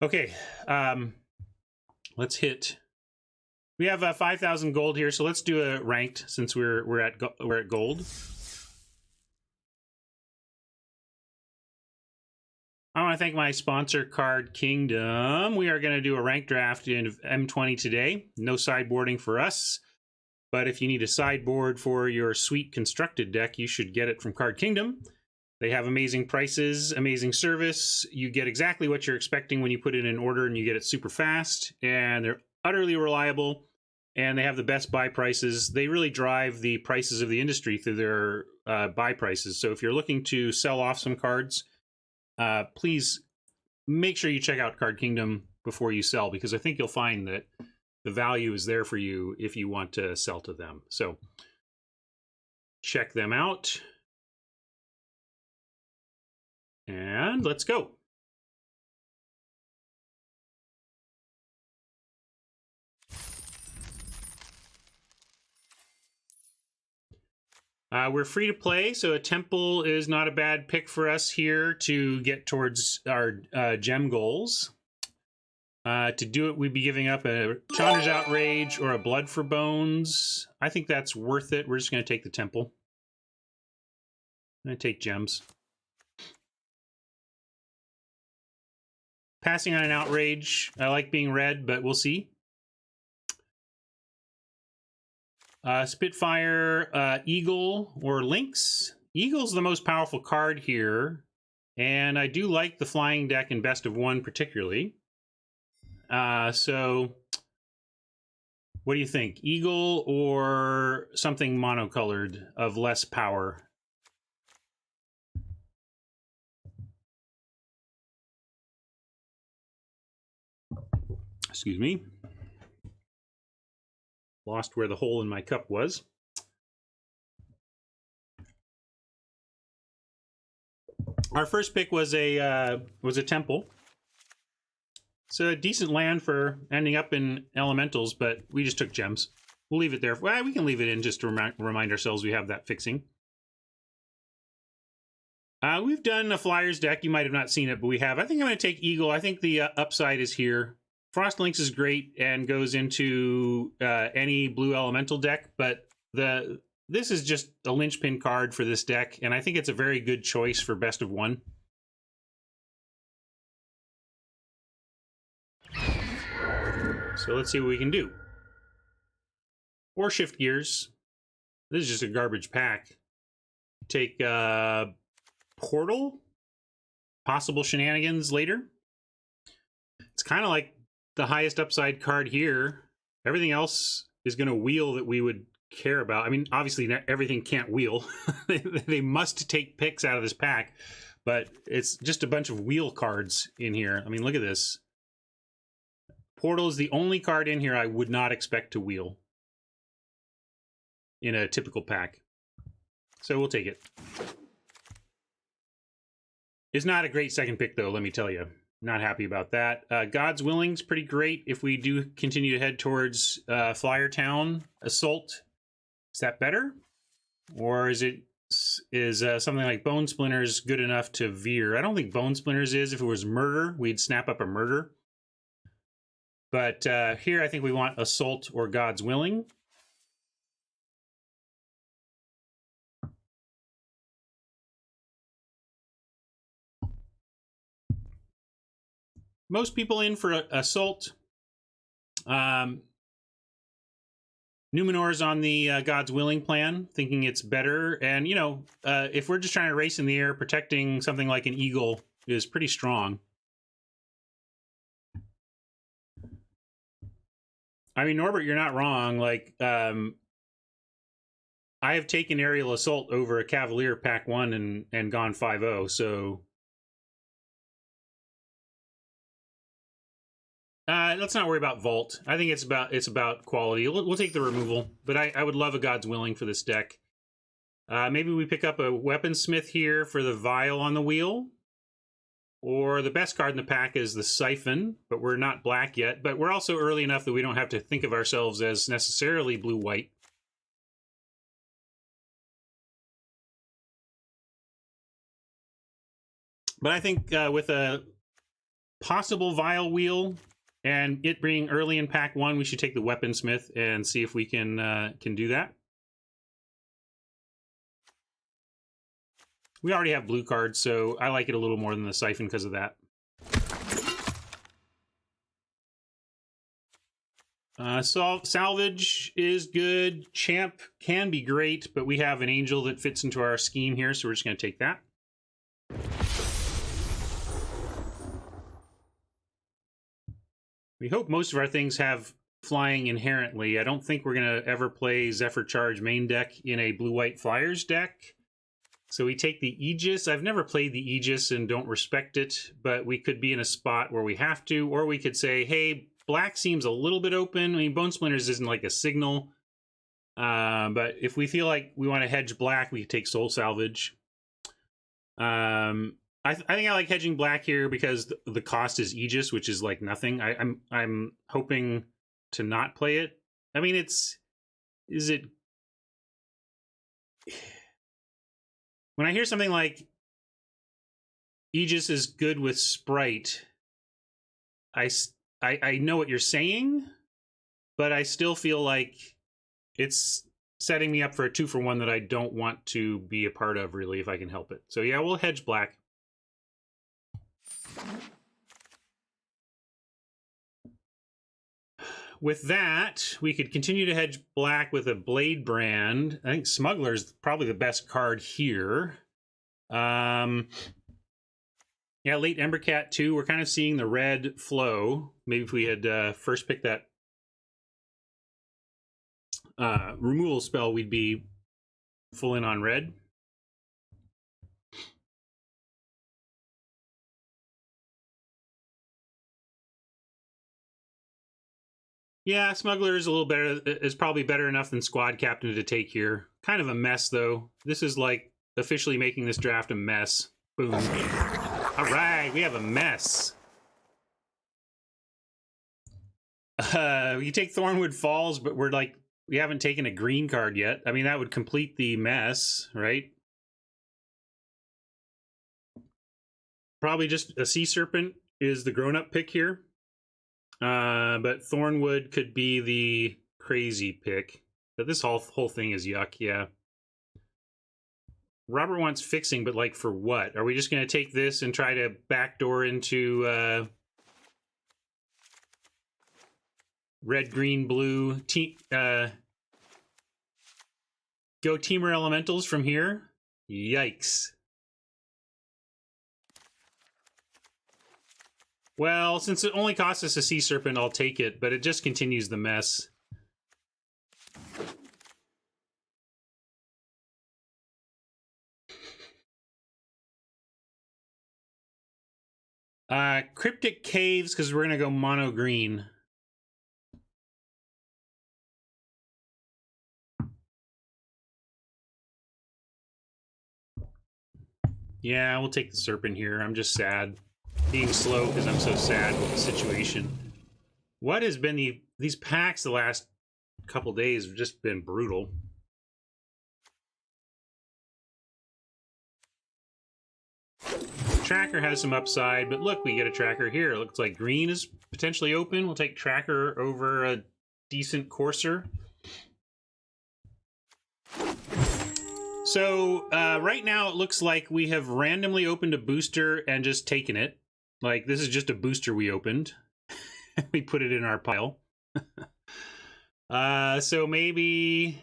Okay, let's hit. We have 5,000 gold here, so let's do a ranked since we're at gold. I want to thank my sponsor, Card Kingdom. We are going to do a ranked draft in M20 today. No sideboarding for us, but if you need a sideboard for your sweet constructed deck, you should get it from Card Kingdom. They have amazing prices, amazing service. You get exactly what you're expecting when you put it in order, and you get it super fast, and they're utterly reliable, and they have the best buy prices. They really drive the prices of the industry through their buy prices. So if you're looking to sell off some cards, please make sure you check out Card Kingdom before you sell, because I think you'll find that the value is there for you if you want to sell to them. So check them out. And let's go. We're free to play, so a temple is not a bad pick for us here to get towards our gem goals. To do it, we'd be giving up a Chandra's Outrage or a Blood for Bones. I think that's worth it. We're just going to take the temple. I'm going to take gems. Passing on an Outrage. I like being red, but we'll see. Spitfire, Eagle, or Lynx. Eagle's the most powerful card here, and I do like the flying deck in Best of One particularly. So what do you think? Eagle or something monocolored of less power? Excuse me. Lost where the hole in my cup was. Our first pick was a temple. It's a decent land for ending up in elementals, but we just took gems. We'll leave it there. Well, we can leave it in just to remind ourselves we have that fixing. We've done a Flyers deck. You might have not seen it, but we have. I think I'm going to take Eagle. I think the upside is here. Frost Lynx is great and goes into any blue elemental deck, but this is just a linchpin card for this deck, and I think it's a very good choice for Best of One. So let's see what we can do. Or shift gears. This is just a garbage pack. Take Portal. Possible shenanigans later. It's kind of like the highest upside card here. Everything else is going to wheel that we would care about. I mean, obviously everything can't wheel. They must take picks out of this pack, but it's just a bunch of wheel cards in here. I mean, look at this. Portal is the only card in here I would not expect to wheel in a typical pack. So we'll take it. It's not a great second pick, though, let me tell you. Not happy about that. God's Willing's pretty great if we do continue to head towards Flyer Town. Assault, is that better? Or is something like Bone Splinters good enough to veer? I don't think Bone Splinters is. If it was Murder, we'd snap up a Murder. But here I think we want Assault or God's Willing. Most people in for Assault. Numenor's on the God's Willing plan, thinking it's better. And, you know, if we're just trying to race in the air, protecting something like an Eagle is pretty strong. I mean, Norbert, you're not wrong. Like, I have taken Aerial Assault over a Cavalier Pack 1 and gone 5-0, so... let's not worry about Vault. I think it's about quality. We'll take the removal, but I would love a God's Willing for this deck. Maybe we pick up a Weaponsmith here for the Vial on the wheel. Or the best card in the pack is the Siphon, but we're not black yet. But we're also early enough that we don't have to think of ourselves as necessarily blue-white. But I think with a possible Vile Wheel, and it being early in pack 1, we should take the Weaponsmith and see if we can do that. We already have blue cards, so I like it a little more than the Siphon because of that. Salvage is good. Champ can be great, but we have an Angel that fits into our scheme here, so we're just going to take that. We hope most of our things have flying inherently. I don't think we're going to ever play Zephyr Charge main deck in a blue-white Flyers deck. So we take the Aegis. I've never played the Aegis and don't respect it, but we could be in a spot where we have to, or we could say, hey, black seems a little bit open. I mean, Bone Splinters isn't like a signal, but if we feel like we want to hedge black, we could take Soul Salvage. I think I like hedging black here because the cost is Aegis, which is like nothing. I'm hoping to not play it. I mean, when I hear something like Aegis is good with Sprite, I know what you're saying, but I still feel like it's setting me up for a 2-for-1 that I don't want to be a part of, really, if I can help it. So yeah, we'll hedge black. With that, we could continue to hedge black with a Blade Brand. I think Smuggler's probably the best card here. Yeah, late Embercat too. We're kind of seeing the red flow. Maybe if we had first picked that removal spell, we'd be full in on red. Yeah, Smuggler is a little better. Is probably better enough than Squad Captain to take here. Kind of a mess though. This is like officially making this draft a mess. Boom. All right, we have a mess. You take Thornwood Falls, but we haven't taken a green card yet. I mean, that would complete the mess, right? Probably just a Sea Serpent is the grown-up pick here. But Thornwood could be the crazy pick. But this whole thing is yuck, yeah. Robert wants fixing, but like for what? Are we just going to take this and try to backdoor into red, green, blue? Go Teamer Elementals from here? Yikes. Well, since it only costs us a Sea Serpent, I'll take it, but it just continues the mess. Cryptic Caves, because we're going to go mono green. Yeah, we'll take the Serpent here. I'm just sad. Being slow because I'm so sad with the situation. What has been these packs the last couple days have just been brutal. Tracker has some upside, but look, we get a Tracker here. It looks like green is potentially open. We'll take Tracker over a decent Courser. So right now it looks like we have randomly opened a booster and just taken it. Like, this is just a booster we opened. We put it in our pile. So maybe...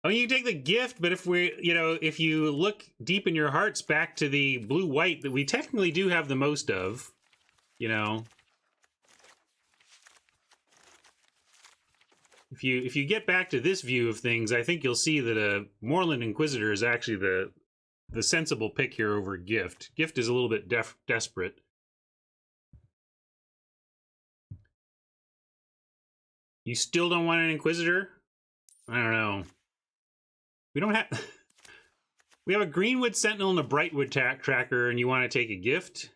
Oh, you can take the gift, but if if you look deep in your hearts back to the blue-white that we technically do have the most of, If you get back to this view of things, I think you'll see that a Moorland Inquisitor is actually the sensible pick here over Gift. Gift is a little bit desperate. You still don't want an Inquisitor? I don't know. We don't have... We have a Greenwood Sentinel and a Brightwood Tracker, and you want to take a Gift?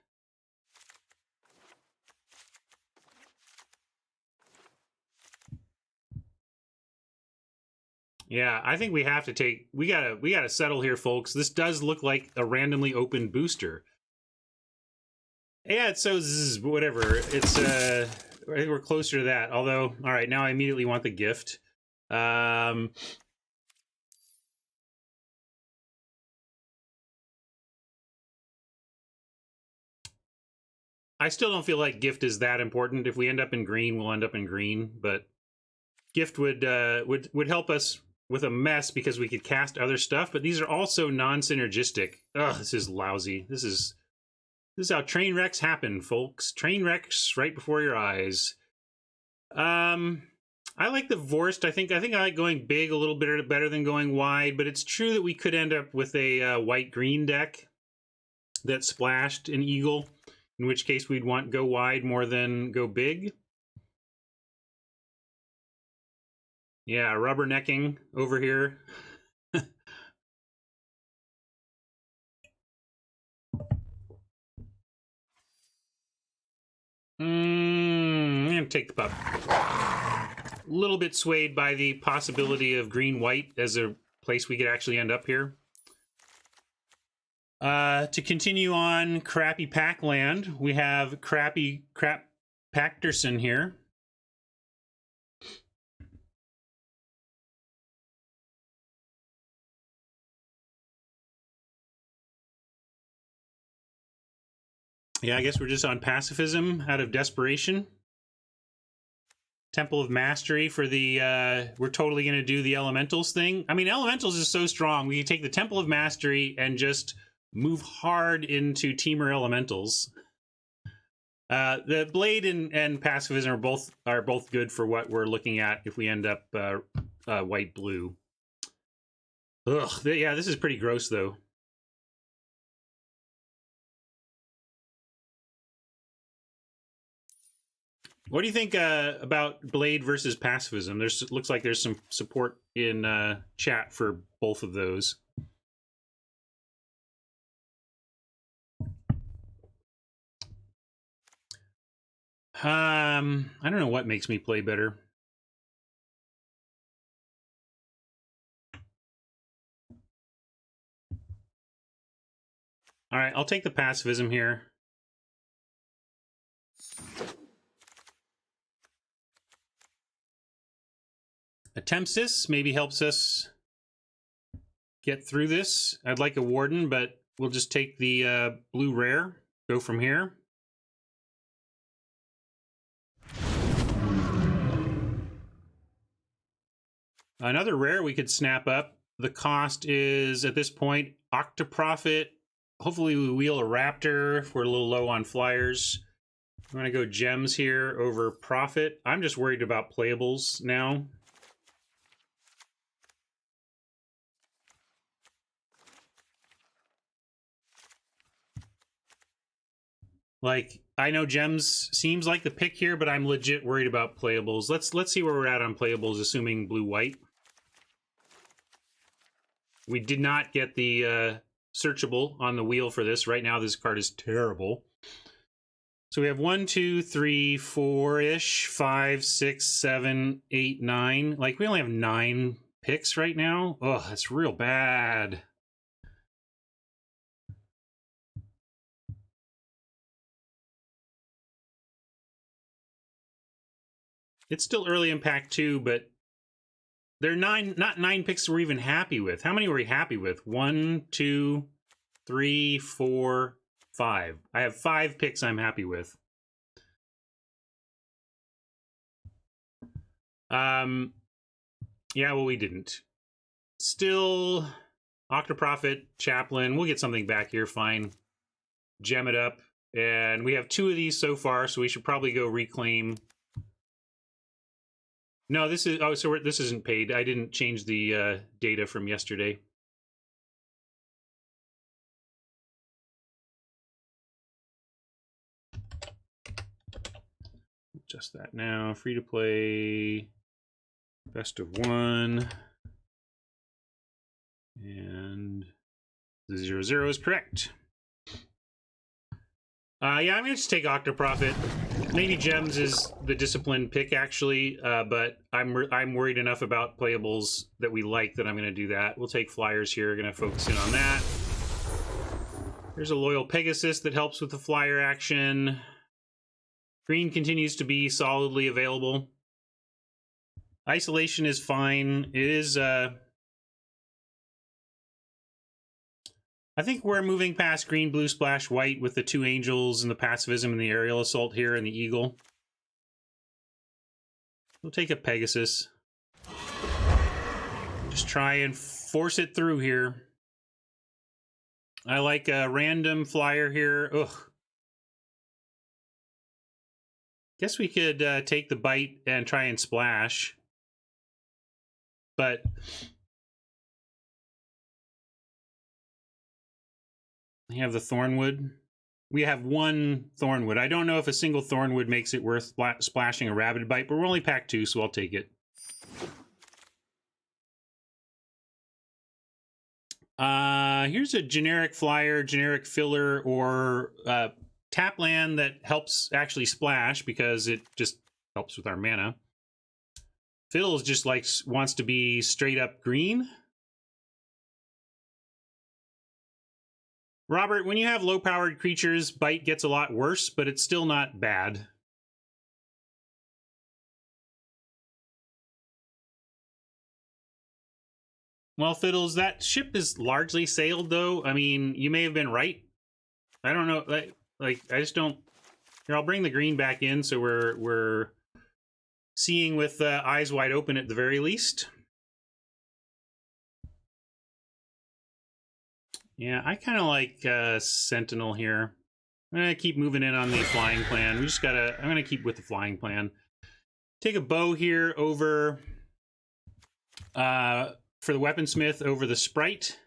Yeah, I think we have to take... We gotta settle here, folks. This does look like a randomly opened booster. Yeah, it's so zzz, whatever. It's I think we're closer to that. Although, all right, now I immediately want the gift. I still don't feel like gift is that important. If we end up in green, we'll end up in green. But gift would help us with a mess because we could cast other stuff. But these are also non-synergistic. Ugh, this is lousy. This is how train wrecks happen, folks. Train wrecks right before your eyes. I like the Vorst. I think I like going big a little bit better than going wide, but it's true that we could end up with a white-green deck that splashed an Eagle, in which case we'd want go wide more than go big. Yeah, rubbernecking over here. I'm gonna take the pup. A little bit swayed by the possibility of green-white as a place we could actually end up here. To continue on crappy pack land, we have crap Pacterson here. Yeah, I guess we're just on pacifism out of desperation. Temple of Mastery for the, we're totally going to do the Elementals thing. I mean, Elementals is so strong. We can take the Temple of Mastery and just move hard into Teamer Elementals. The Blade and Pacifism are both good for what we're looking at if we end up white-blue. Ugh, yeah, this is pretty gross, though. What do you think about Blade versus Pacifism? Looks like there's some support in chat for both of those. I don't know what makes me play better. All right, I'll take the Pacifism here. Attempts maybe helps us get through this. I'd like a Warden, but we'll just take the blue rare, go from here. Another rare we could snap up. The cost is, at this point, Octoprofit. Hopefully we wheel a Raptor if we're a little low on flyers. I'm going to go gems here over profit. I'm just worried about playables now. Like, I know gems seems like the pick here, but I'm legit worried about playables. Let's see where we're at on playables, assuming blue-white. We did not get the searchable on the wheel for this. Right now, this card is terrible. So we have 1, 2, 3, 4-ish, 5, 6, 7, 8, 9. Like, we only have 9 picks right now. Oh, that's real bad. It's still early in pack 2, but they're not 9 picks we're even happy with. How many were we happy with? 1, 2, 3, 4, 5. I have 5 picks I'm happy with. Yeah, well, we didn't. Still, Octoprofit, Chaplain. We'll get something back here, fine. Gem it up. And we have 2 of these so far, so we should probably go reclaim. No, this is... Oh, so this isn't paid. I didn't change the data from yesterday. Just that now. Free to play. Best of 1. And the 0-0 is correct. Yeah, I'm going to just take Octoprofit. Maybe Gems is the disciplined pick, actually, but I'm worried enough about playables that we like that I'm going to do that. We'll take Flyers here. Going to focus in on that. There's a loyal Pegasus that helps with the flyer action. Green continues to be solidly available. Isolation is fine. It is, I think we're moving past green, blue, splash, white with the 2 angels and the pacifism and the aerial assault here and the eagle. We'll take a Pegasus. Just try and force it through here. I like a random flyer here. Ugh. Guess we could take the bite and try and splash. But we have the Thornwood. We have 1 Thornwood. I don't know if a single Thornwood makes it worth splashing a Rabid Bite, but we're only pack 2, so I'll take it. Here's a generic flyer, generic filler, or tap land that helps actually splash because it just helps with our mana. Fiddles just wants to be straight up green. Robert, when you have low-powered creatures, bite gets a lot worse, but it's still not bad. Well, Fiddles, that ship is largely sailed, though. I mean, you may have been right. I don't know. Like I just don't... Here, I'll bring the green back in so we're seeing with eyes wide open at the very least. Yeah, I kind of like Sentinel here. I'm going to keep moving in on the flying plan. We just got to... I'm going to keep with the flying plan. Take a bow here over... for the Weaponsmith over the Sprite.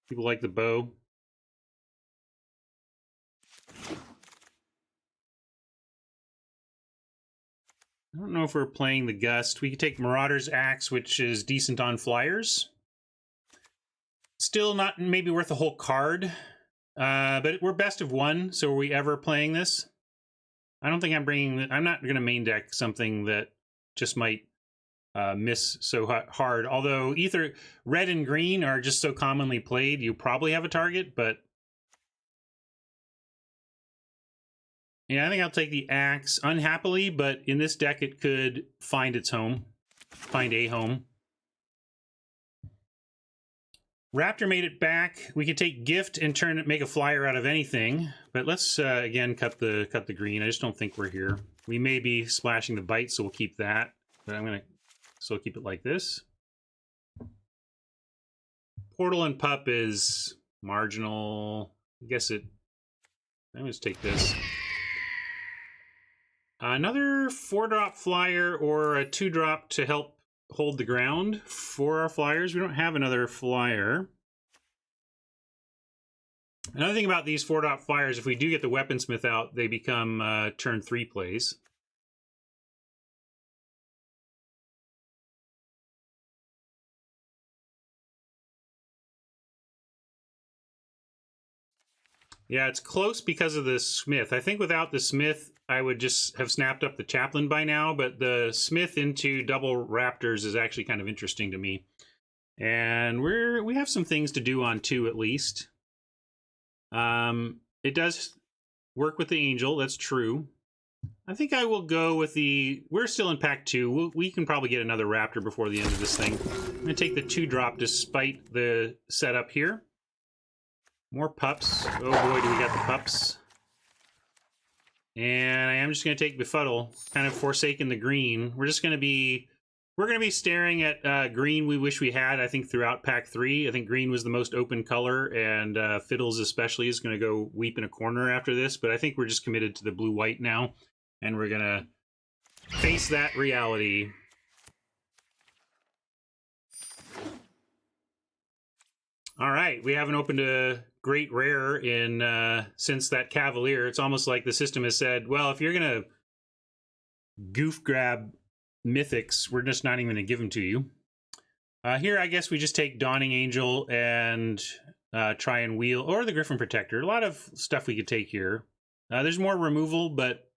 People like the bow. I don't know if we're playing the Gust. We could take Marauder's Axe, which is decent on flyers. Still not maybe worth a whole card. But we're best of 1, so are we ever playing this? I don't think I'm bringing... I'm not going to main deck something that just might miss so hard. Although either red and green are just so commonly played, you probably have a target, but... Yeah, I think I'll take the Axe unhappily, but in this deck it could find its home. Find a home. Raptor made it back. We could take Gift and make a flyer out of anything, but let's again cut the green. I just don't think we're here. We may be splashing the bite, so we'll keep that. But I'm gonna still keep it like this. Portal and Pup is marginal. I guess it. I'm gonna just take this. Another 4-drop flyer or a 2-drop to help hold the ground for our flyers. We don't have another flyer. Another thing about these 4-drop flyers, if we do get the Weaponsmith out, they become turn 3 plays. Yeah, it's close because of the Smith. I think without the Smith, I would just have snapped up the Chaplain by now, but the Smith into double Raptors is actually kind of interesting to me. And we have some things to do on 2 at least. It does work with the Angel, that's true. I think I will go with the... We're still in pack 2. We can probably get another Raptor before the end of this thing. I'm going to take the 2-drop despite the setup here. More pups. Oh boy, do we got the pups. And I am just going to take Befuddle, kind of forsaking the green. We're just going to be... We're going to be staring at green we wish we had, I think, throughout pack 3. I think green was the most open color, and Fiddles especially is going to go weep in a corner after this. But I think we're just committed to the blue-white now, and we're going to face that reality. All right, we haven't opened a great rare in since that Cavalier. It's almost like the system has said, well, if you're going to goof grab mythics, we're just not even going to give them to you. Here, I guess we just take Dawning Angel and try and wheel, or the Griffin Protector. A lot of stuff we could take here. There's more removal, but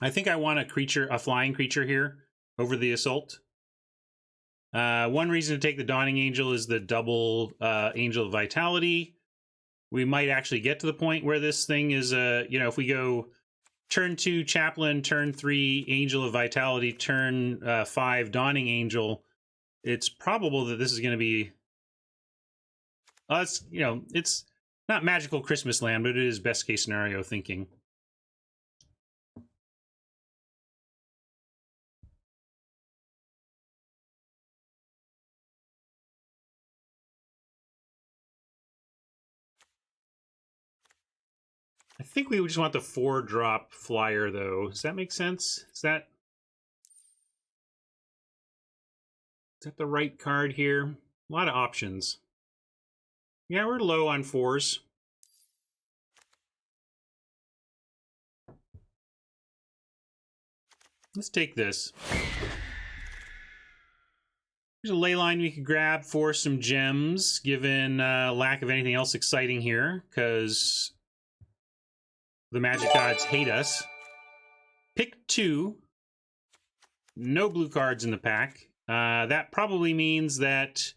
I think I want a flying creature here. over the Assault. One reason to take the Dawning Angel is the double Angel of Vitality. We might actually get to the point where this thing is, if we go turn 2 Chaplain, turn 3 Angel of Vitality, turn 5 Dawning Angel, it's probable that this is going to be, it's not magical Christmas land, but it is best case scenario thinking. I think we just want the 4-drop flyer, though. Does that make sense? Is that the right card here? A lot of options. Yeah, we're low on 4s. Let's take this. There's a ley line we could grab for some gems, given lack of anything else exciting here, because the magic gods hate us. Pick 2. No blue cards in the pack. That probably means that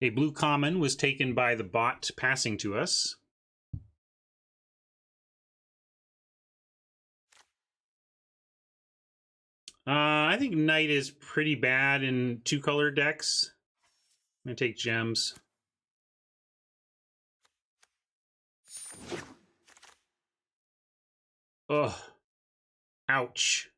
a blue common was taken by the bot passing to us. I think Knight is pretty bad in 2-color decks. I'm going to take gems. Ugh. Ouch.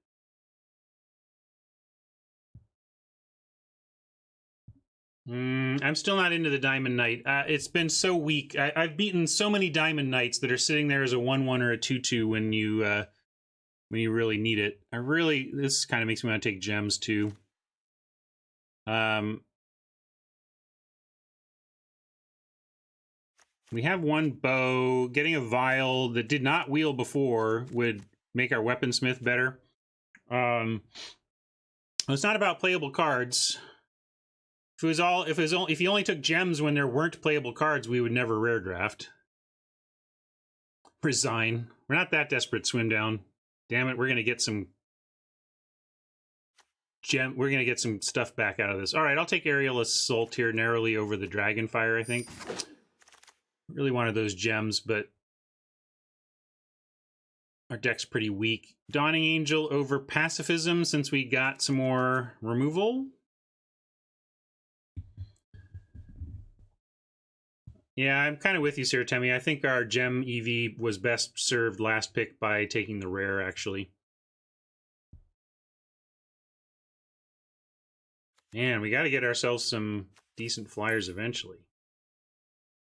I'm still not into the Diamond Knight. It's been so weak. I've beaten so many Diamond Knights that are sitting there as a 1/1 or a 2/2 when you really need it. This kind of makes me want to take gems too. We have one bow. Getting a vial that did not wheel before would make our weaponsmith better. It's not about playable cards. If you only took gems when there weren't playable cards, we would never rare draft. Resign. We're not that desperate. Swim down. Damn it, we're gonna get some we're gonna get some stuff back out of this. All right, I'll take Aerial Assault here narrowly over the Dragonfire, I think. Really wanted those gems, but our deck's pretty weak. Dawning Angel over Pacifism since we got some more removal. Yeah, I'm kind of with you, Sir Temi. I think our gem EV was best served last pick by taking the rare, actually. Man, we got to get ourselves some decent flyers eventually.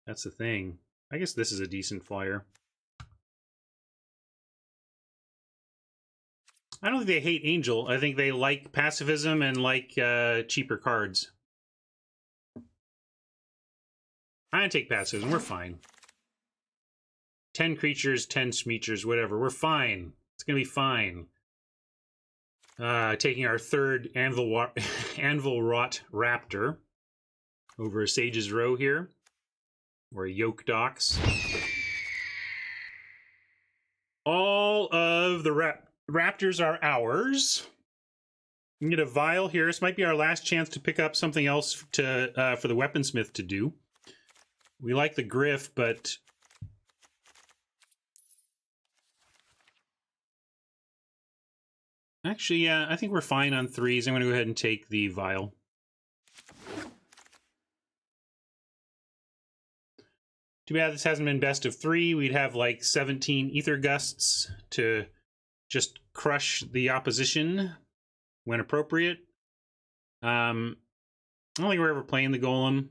That's the thing. I guess this is a decent flyer. I don't think they hate Angel. I think they like Pacifism and like cheaper cards. I'm going to take Pacifism. We're fine. 10 creatures, 10 Smeechers, whatever. We're fine. It's going to be fine. Taking our third Anvil Rot Raptor over a Sage's Row here. Or a Yoke Docks. All of the Raptors are ours. We can get a Vial here. This might be our last chance to pick up something else for the Weaponsmith to do. We like the Griff, but actually, yeah, I think we're fine on 3s. I'm going to go ahead and take the Vial. Too bad this hasn't been best of 3. We'd have like 17 Ether Gusts to just crush the opposition when appropriate. I don't think we're ever playing the Golem.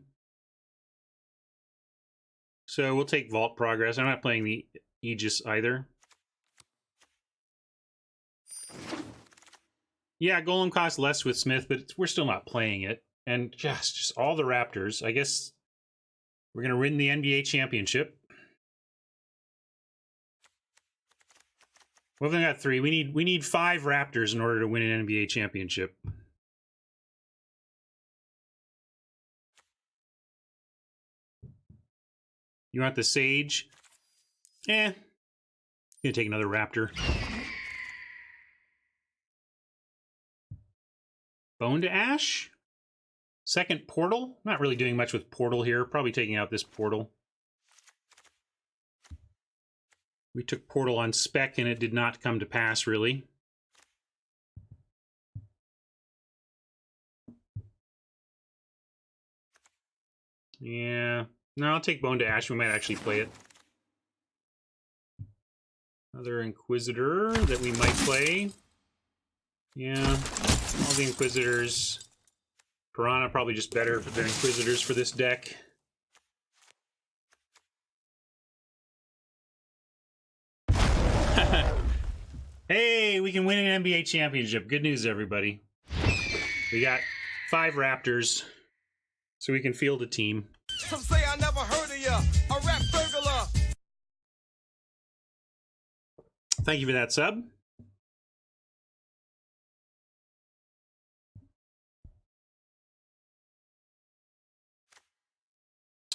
So we'll take Vault Progress. I'm not playing the Aegis either. Yeah, Golem costs less with Smith, but we're still not playing it. And just all the Raptors. I guess we're going to win the NBA championship. We've only got 3. We need 5 Raptors in order to win an NBA championship. You want the Sage? Gonna take another Raptor. Bone to Ash. Second Portal. Not really doing much with Portal here. Probably taking out this Portal. We took Portal on spec and it did not come to pass, really. Yeah. No, I'll take Bone to Ash. We might actually play it. Another Inquisitor that we might play. Yeah. All the Inquisitors. Piranha probably just better than Inquisitors for this deck. Hey, we can win an NBA championship. Good news, everybody. We got 5 Raptors, so we can field a team. Some say I never heard of ya, a rap burglar. Thank you for that sub.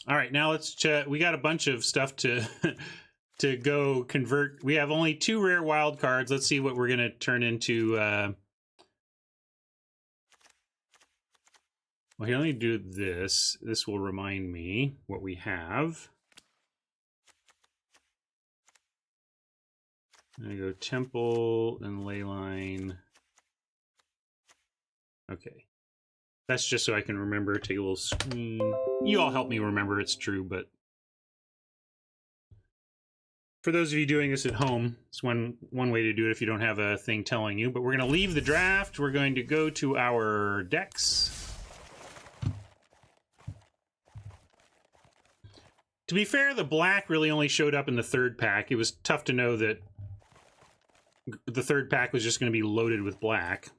All right, now let's check. We got a bunch of stuff to to go convert. We have only 2 rare wild cards. Let's see what we're going to turn into. Well, here, let me do this. This will remind me what we have. I go Temple and Leyline. Okay. That's just so I can remember. Take a little screen. You all help me remember, it's true, but for those of you doing this at home, it's one way to do it if you don't have a thing telling you. But we're going to leave the draft. We're going to go to our decks. To be fair, the black really only showed up in the 3rd pack. It was tough to know that the 3rd pack was just going to be loaded with black.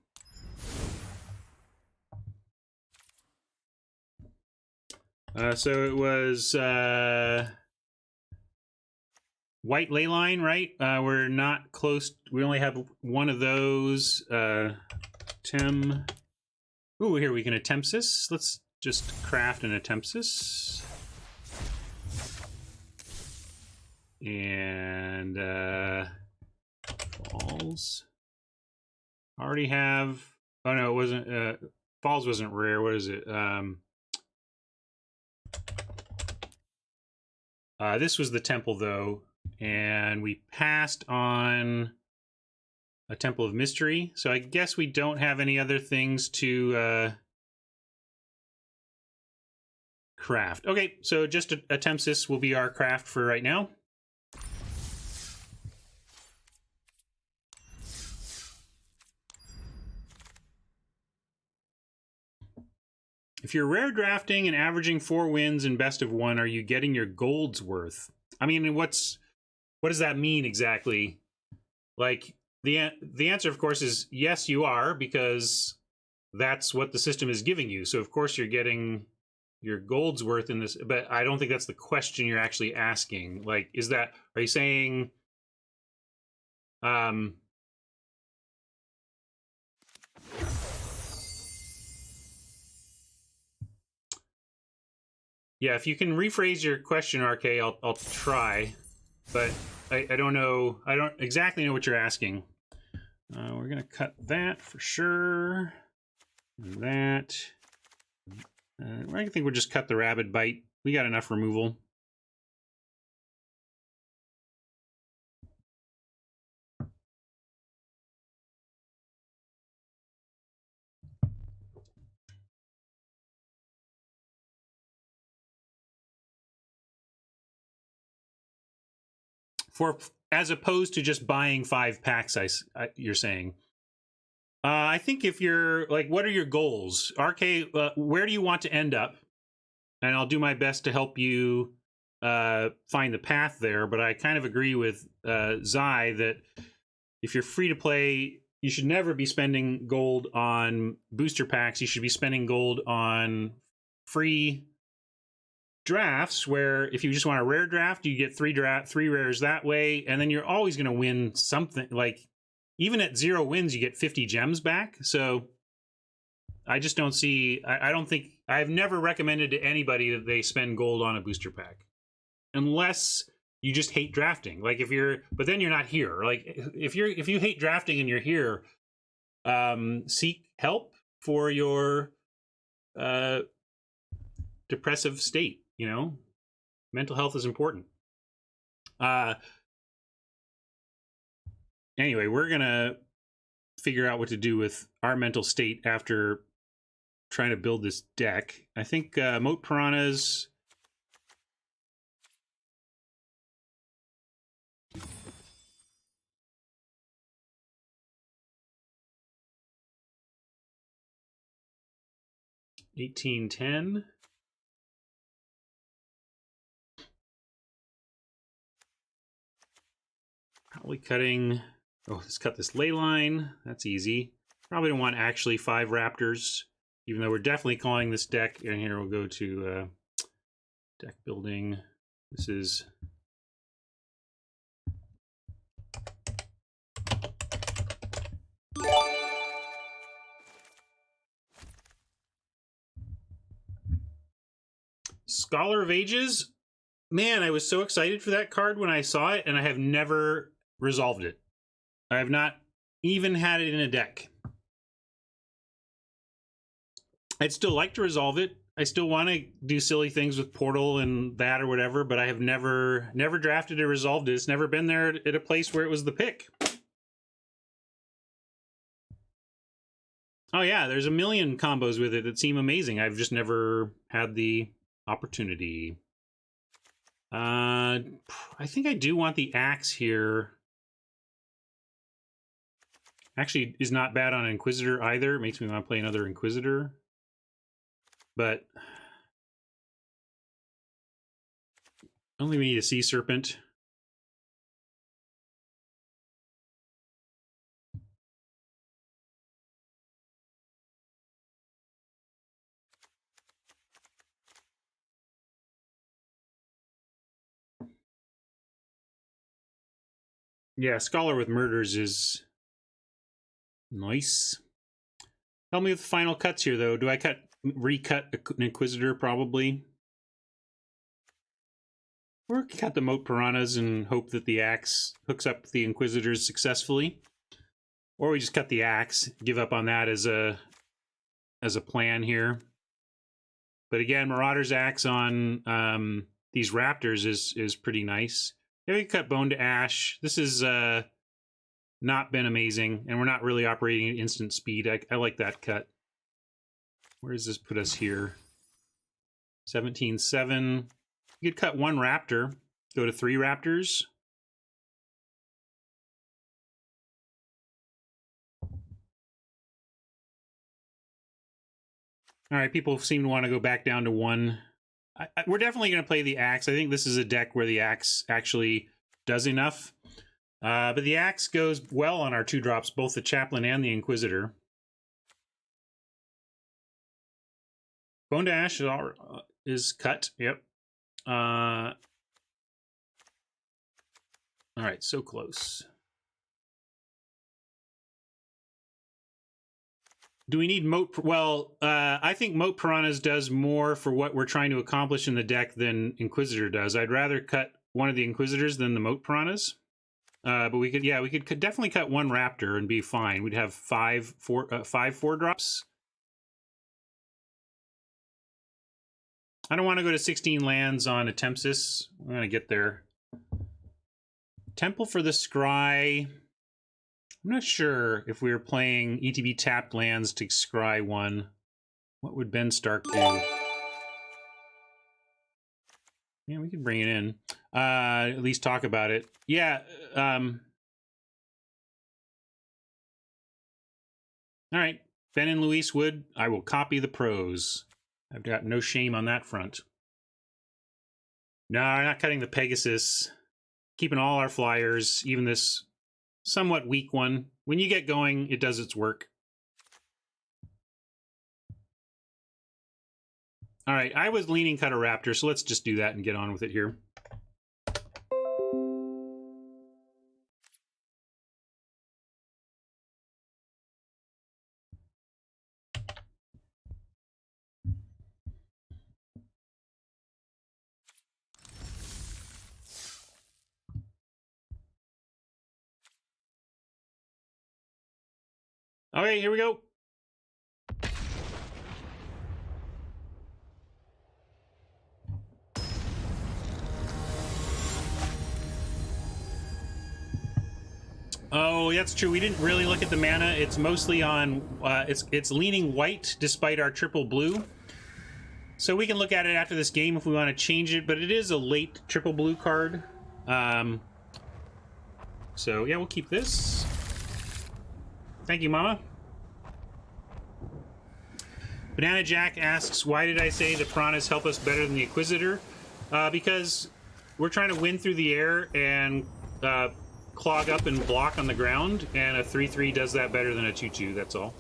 So it was white Leyline, right? We're not close. We only have one of those. Tem. Ooh, here we can Attempsis. Let's just craft an Attempsis. And Falls. Already have. Oh no, it wasn't. Falls wasn't rare. What is it? This was the Temple, though, and we passed on a Temple of Mystery, so I guess we don't have any other things to craft. Okay, so just a Tempsis will be our craft for right now. If you're rare drafting and averaging 4 wins and best of 1, are you getting your gold's worth? I mean, what does that mean exactly? Like, the answer, of course, is yes, you are, because that's what the system is giving you. So, of course, you're getting your gold's worth in this. But I don't think that's the question you're actually asking. Like, are you saying... Yeah, if you can rephrase your question, RK, I'll try, but I don't know. I don't exactly know what you're asking. We're gonna cut that for sure. And that. I think we'll just cut the Rabid Bite. We got enough removal. As opposed to just buying 5 packs, you're saying. I think if you're like, what are your goals? RK, where do you want to end up? And I'll do my best to help you find the path there. But I kind of agree with Zai that if you're free to play, you should never be spending gold on booster packs. You should be spending gold on free drafts, where if you just want a rare draft, you get 3 rares that way, and then you're always going to win something. Like, even at 0 wins, you get 50 gems back. So I just don't see... I don't think... I've never recommended to anybody that they spend gold on a booster pack. Unless you just hate drafting. Like, if you're... But then you're not here. Like, if you hate drafting and you're here, seek help. for your depressive state. You know, mental health is important. Anyway, we're gonna figure out what to do with our mental state after trying to build this deck. I think Moat Piranhas. $18.10. Probably cutting. Oh, let's cut this ley line. That's easy. Probably don't want actually 5 raptors, even though we're definitely calling this deck. And here we'll go to deck building. This is Scholar of Ages. Man, I was so excited for that card when I saw it, and I have never resolved it. I have not even had it in a deck. I'd still like to resolve it. I still want to do silly things with Portal and that or whatever, but I have never drafted or resolved it. It's never been there at a place where it was the pick. Oh yeah, there's a million combos with it that seem amazing. I've just never had the opportunity. I think I do want the axe here. Actually, is not bad on Inquisitor either. It makes me want to play another Inquisitor. But only we need a Sea Serpent. Yeah, Scholar with Murders is nice. Help me with the final cuts here, though. Do I recut an Inquisitor, probably? Or cut the Moat Piranhas and hope that the axe hooks up the Inquisitors successfully? Or we just cut the axe, give up on that as a plan here. But again, Marauder's Axe on these Raptors is pretty nice. Yeah, we cut Bone to Ash. This is not been amazing, and we're not really operating at instant speed. I like that cut. Where does this put us here? 17.7. You could cut 1 Raptor, go to 3 Raptors. All right, people seem to want to go back down to 1. We're definitely going to play the axe. I think this is a deck where the axe actually does enough. But the axe goes well on our 2-drops, both the Chaplain and the Inquisitor. Bone to Ash is cut. Yep. All right, so close. Do we need Moat? Well, I think Moat Piranhas does more for what we're trying to accomplish in the deck than Inquisitor does. I'd rather cut one of the Inquisitors than the Moat Piranhas. But we could definitely cut 1 Raptor and be fine. We'd have 5 4-drops. I don't want to go to 16 lands on a Tempsis. I'm going to get there. Temple for the Scry. I'm not sure if we were playing ETB tapped lands to scry 1. What would Ben Stark do? Yeah, we could bring it in. At least talk about it. Yeah. All right. Ben and Luis Wood, I will copy the pros. I've got no shame on that front. No, I'm not cutting the Pegasus. Keeping all our flyers, even this somewhat weak one. When you get going, it does its work. All right, I was leaning cut a Raptor, so let's just do that and get on with it here. Okay, here we go. Oh, that's true. We didn't really look at the mana. It's mostly on... it's leaning white despite our triple blue. So we can look at it after this game if we want to change it, but it is a late triple blue card. So, yeah, we'll keep this. Thank you, Mama. Banana Jack asks, why did I say the Piranhas help us better than the Inquisitor? Because we're trying to win through the air and clog up and block on the ground, and a 3/3 does that better than a 2/2, that's all.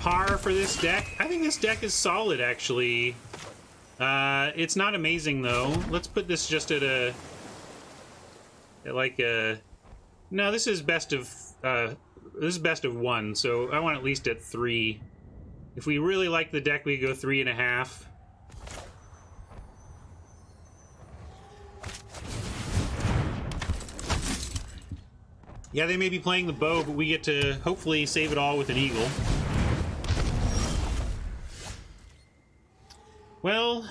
Par for this deck? I think this deck is solid, actually. It's not amazing, though. Let's put this just at a... No, this is best of... this is best of 1, so I want at least at 3. If we really like the deck, we go 3.5. Yeah, they may be playing the bow, but we get to hopefully save it all with an eagle. Well...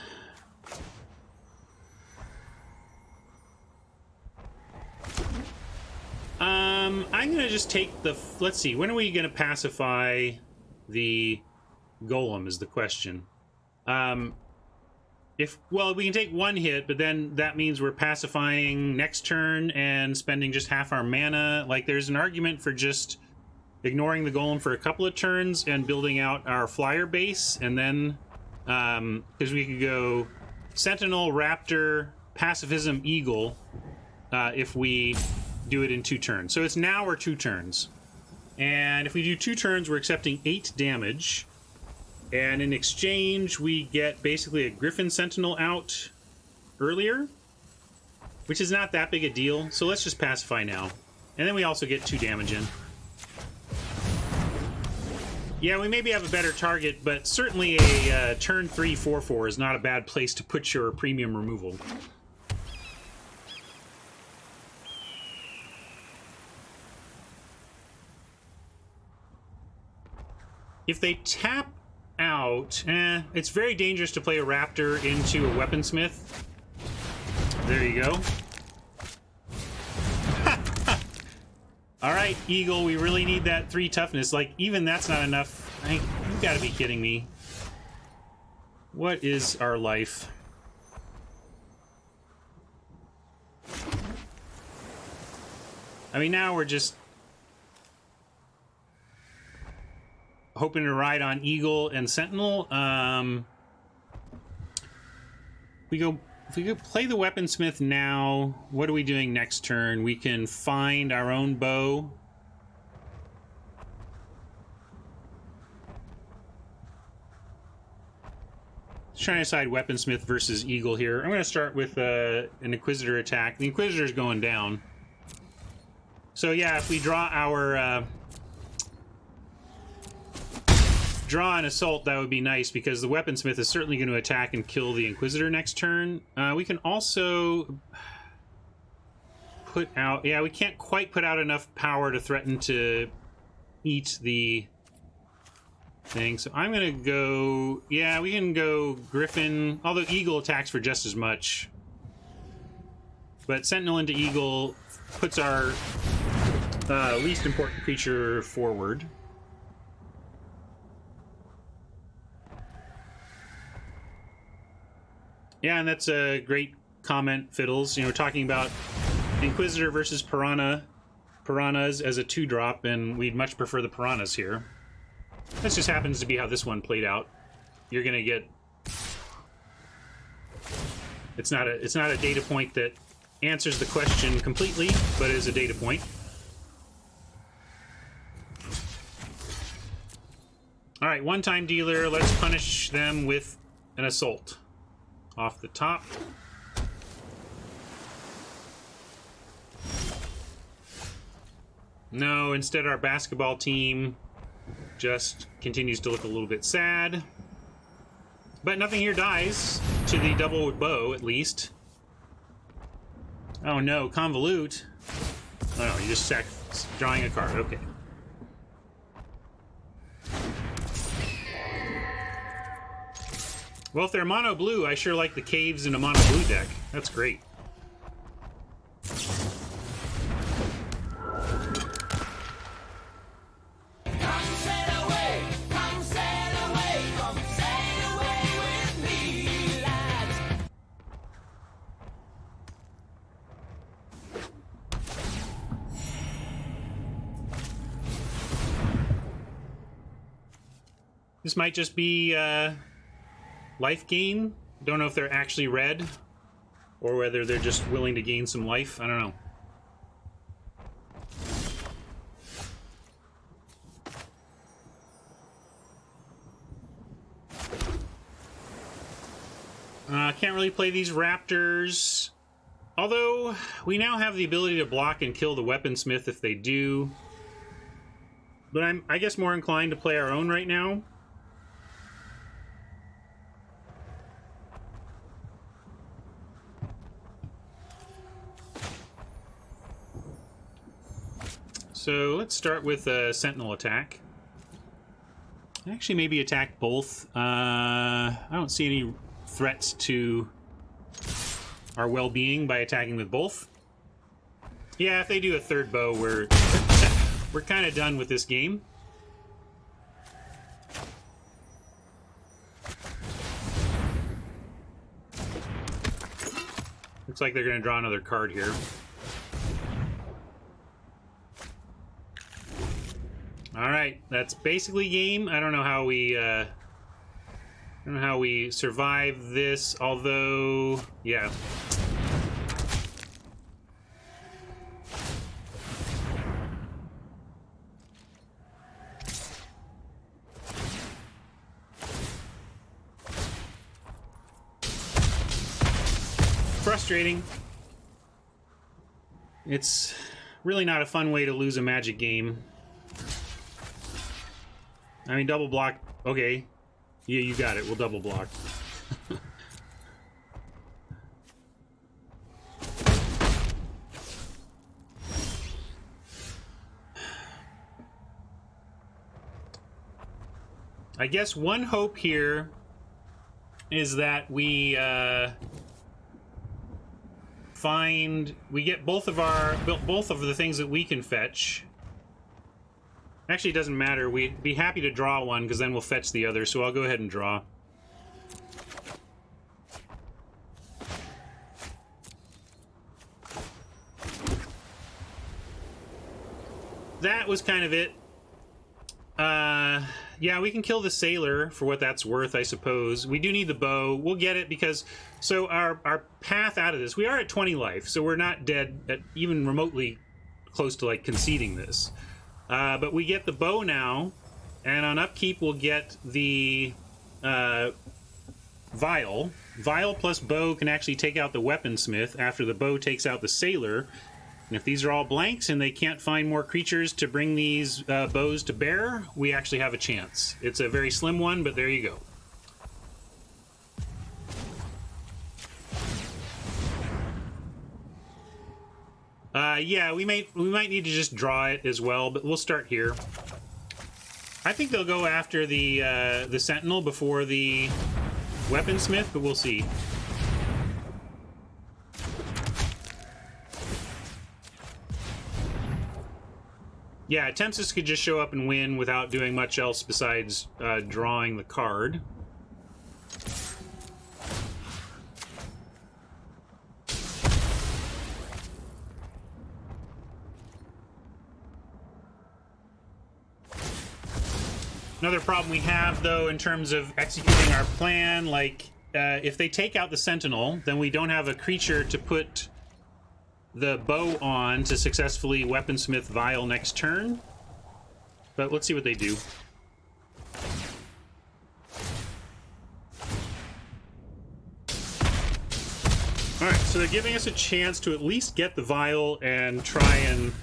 I'm gonna just take the... Let's see, when are we gonna pacify the golem is the question. Well, we can take 1 hit, but then that means we're pacifying next turn and spending just half our mana. Like, there's an argument for just ignoring the golem for a couple of turns and building out our flyer base, and then... because we could go Sentinel, Raptor, Pacifism, Eagle, if we do it in 2 turns. So it's now or 2 turns. And if we do 2 turns, we're accepting 8 damage. And in exchange, we get basically a Griffin Sentinel out earlier, which is not that big a deal. So let's just pacify now. And then we also get 2 damage in. Yeah, we maybe have a better target, but certainly a turn 3 4/4 is not a bad place to put your premium removal. If they tap out, it's very dangerous to play a Raptor into a Weaponsmith. There you go. All right, Eagle, we really need that 3 toughness. Like, even that's not enough. You've got to be kidding me. What is our life? I mean, now we're just hoping to ride on Eagle and Sentinel. If we go play the Weaponsmith now, what are we doing next turn? We can find our own bow. Let's try to decide Weaponsmith versus Eagle here. I'm going to start with an Inquisitor attack. The Inquisitor's going down. So yeah, if we draw our... draw an assault, that would be nice, because the Weaponsmith is certainly going to attack and kill the Inquisitor next turn. We can also put out... Yeah, we can't quite put out enough power to threaten to eat the thing. So I'm going to go... Yeah, we can go Griffin, although Eagle attacks for just as much. But Sentinel into Eagle puts our least important creature forward. Yeah, and that's a great comment, Fiddles. You know, we're talking about Inquisitor versus Piranhas as a 2-drop, and we'd much prefer the Piranhas here. This just happens to be how this one played out. You're gonna get... It's not a data point that answers the question completely, but it is a data point. All right, one-time dealer. Let's punish them with an assault. Off the top. No, instead our basketball team just continues to look a little bit sad. But nothing here dies, to the double bow at least. Oh no, convolute. Oh no, you just drawing a card, okay. Well, if they're mono blue, I sure like the caves in a mono blue deck. That's great. This might just be life gain. Don't know if they're actually red or whether they're just willing to gain some life. I don't know. Can't really play these raptors. Although, we now have the ability to block and kill the weaponsmith if they do. But I'm, I guess, more inclined to play our own right now. So, let's start with a sentinel attack. Actually, maybe attack both. I don't see any threats to our well-being by attacking with both. Yeah, if they do a third bow, we're kind of done with this game. Looks like they're going to draw another card here. All right, that's basically game. I don't know how we survive this, although, yeah. Frustrating. It's really not a fun way to lose a Magic game. I mean, double block, okay. Yeah, you got it. We'll double block. I guess one hope here is that we get both of the things that we can fetch. Actually, it doesn't matter. We'd be happy to draw one, because then we'll fetch the other, so I'll go ahead and draw. That was kind of it. Yeah, we can kill the sailor for what that's worth, I suppose. We do need the bow. We'll get it because... So our path out of this... We are at 20 life, so we're not dead at even remotely close to, like, conceding this. But we get the bow now, and on upkeep we'll get the vial. Vial plus bow can actually take out the weaponsmith after the bow takes out the sailor. And if these are all blanks and they can't find more creatures to bring these bows to bear, we actually have a chance. It's a very slim one, but there you go. Yeah, we might need to just draw it as well, but we'll start here. I think they'll go after the sentinel before the weaponsmith, but we'll see. Yeah, Tempest could just show up and win without doing much else besides drawing the card. Another problem we have, though, in terms of executing our plan, like, if they take out the Sentinel, then we don't have a creature to put the bow on to successfully weaponsmith Vial next turn. But let's see what they do. Alright, so they're giving us a chance to at least get the Vial and try and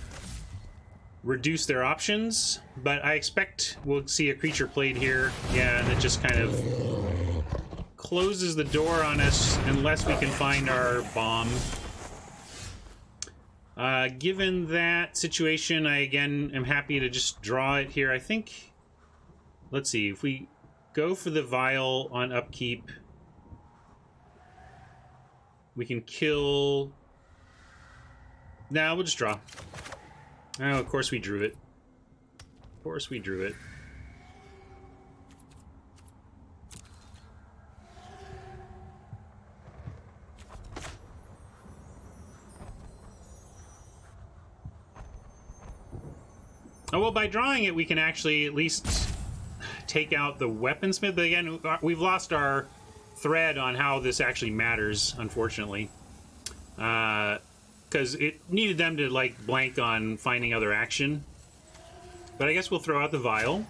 reduce their options, but I expect we'll see a creature played here. Yeah, and it just kind of closes the door on us unless we can find our bomb. Given that situation, I again am happy to just draw it here. I think, let's see, if we go for the Vial on upkeep, we can kill... Nah, we'll just draw. Oh, of course we drew it. Of course we drew it. Oh, well, by drawing it, we can actually at least take out the weaponsmith. But again, we've lost our thread on how this actually matters, unfortunately. Because it needed them to, like, blank on finding other action. But I guess we'll throw out the vial.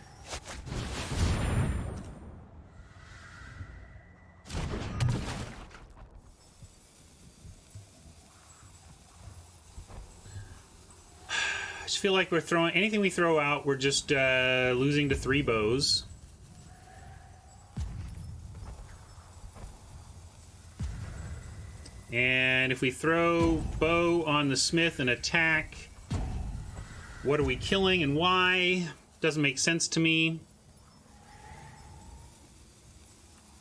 I just feel like we're throwing... Anything we throw out, we're just losing to 3 bows. And if we throw bow on the smith and attack, what are we killing and why? Doesn't make sense to me.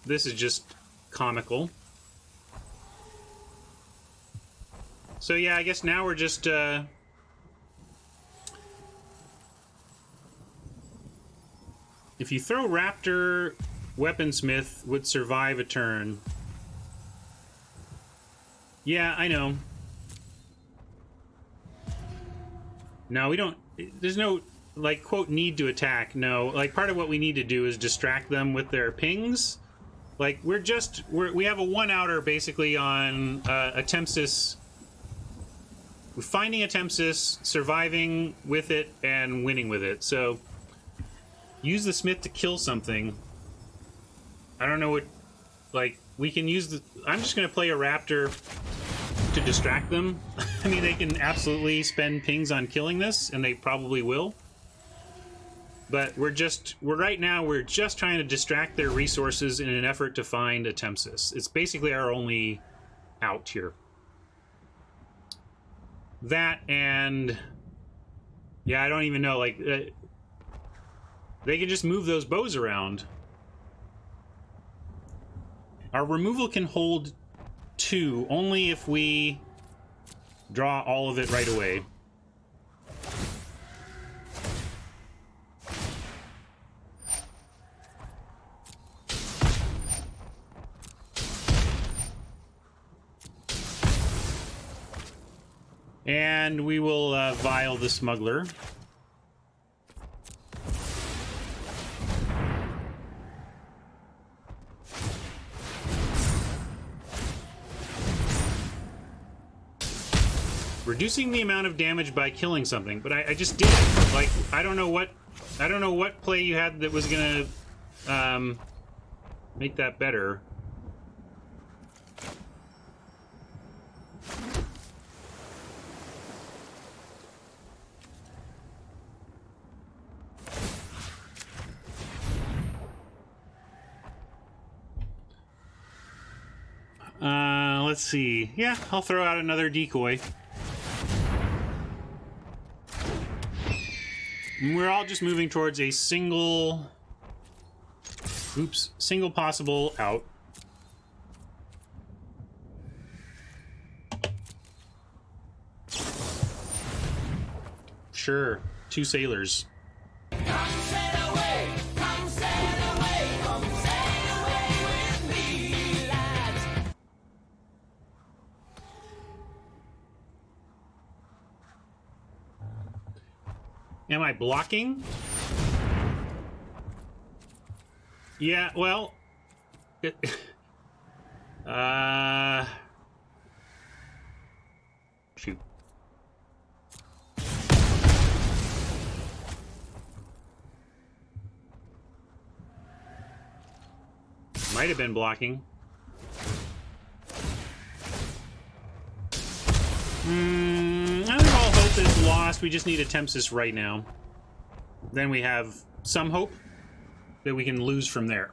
This is just comical. So yeah, I guess now we're just... If you throw Raptor, Weaponsmith would survive a turn. Yeah, I know. No, we don't... There's no, like, quote, need to attack. No, like, part of what we need to do is distract them with their pings. Like, we have a one-outer, basically, on Attempsis. We're finding Attempsis, surviving with it, and winning with it. So, use the Smith to kill something. I don't know what... Like, we can use the... I'm just going to play a Raptor to distract them. I mean, they can absolutely spend pings on killing this, and they probably will. But right now, we're just trying to distract their resources in an effort to find Attempsis. It's basically our only out here. That and... Yeah, I don't even know, like... they can just move those bows around. Our removal can hold 2 only if we draw all of it right away. And we will vial the smuggler. Reducing the amount of damage by killing something, but I just did it. Like, I don't know what play you had that was gonna make that better. Let's see. Yeah, I'll throw out another decoy. And we're all just moving towards a single possible out. Sure, 2 sailors. Am I blocking? Yeah, well... Shoot. Might have been blocking. I think all hope is lost. We just need Attempsis right now. Then we have some hope that we can lose from there.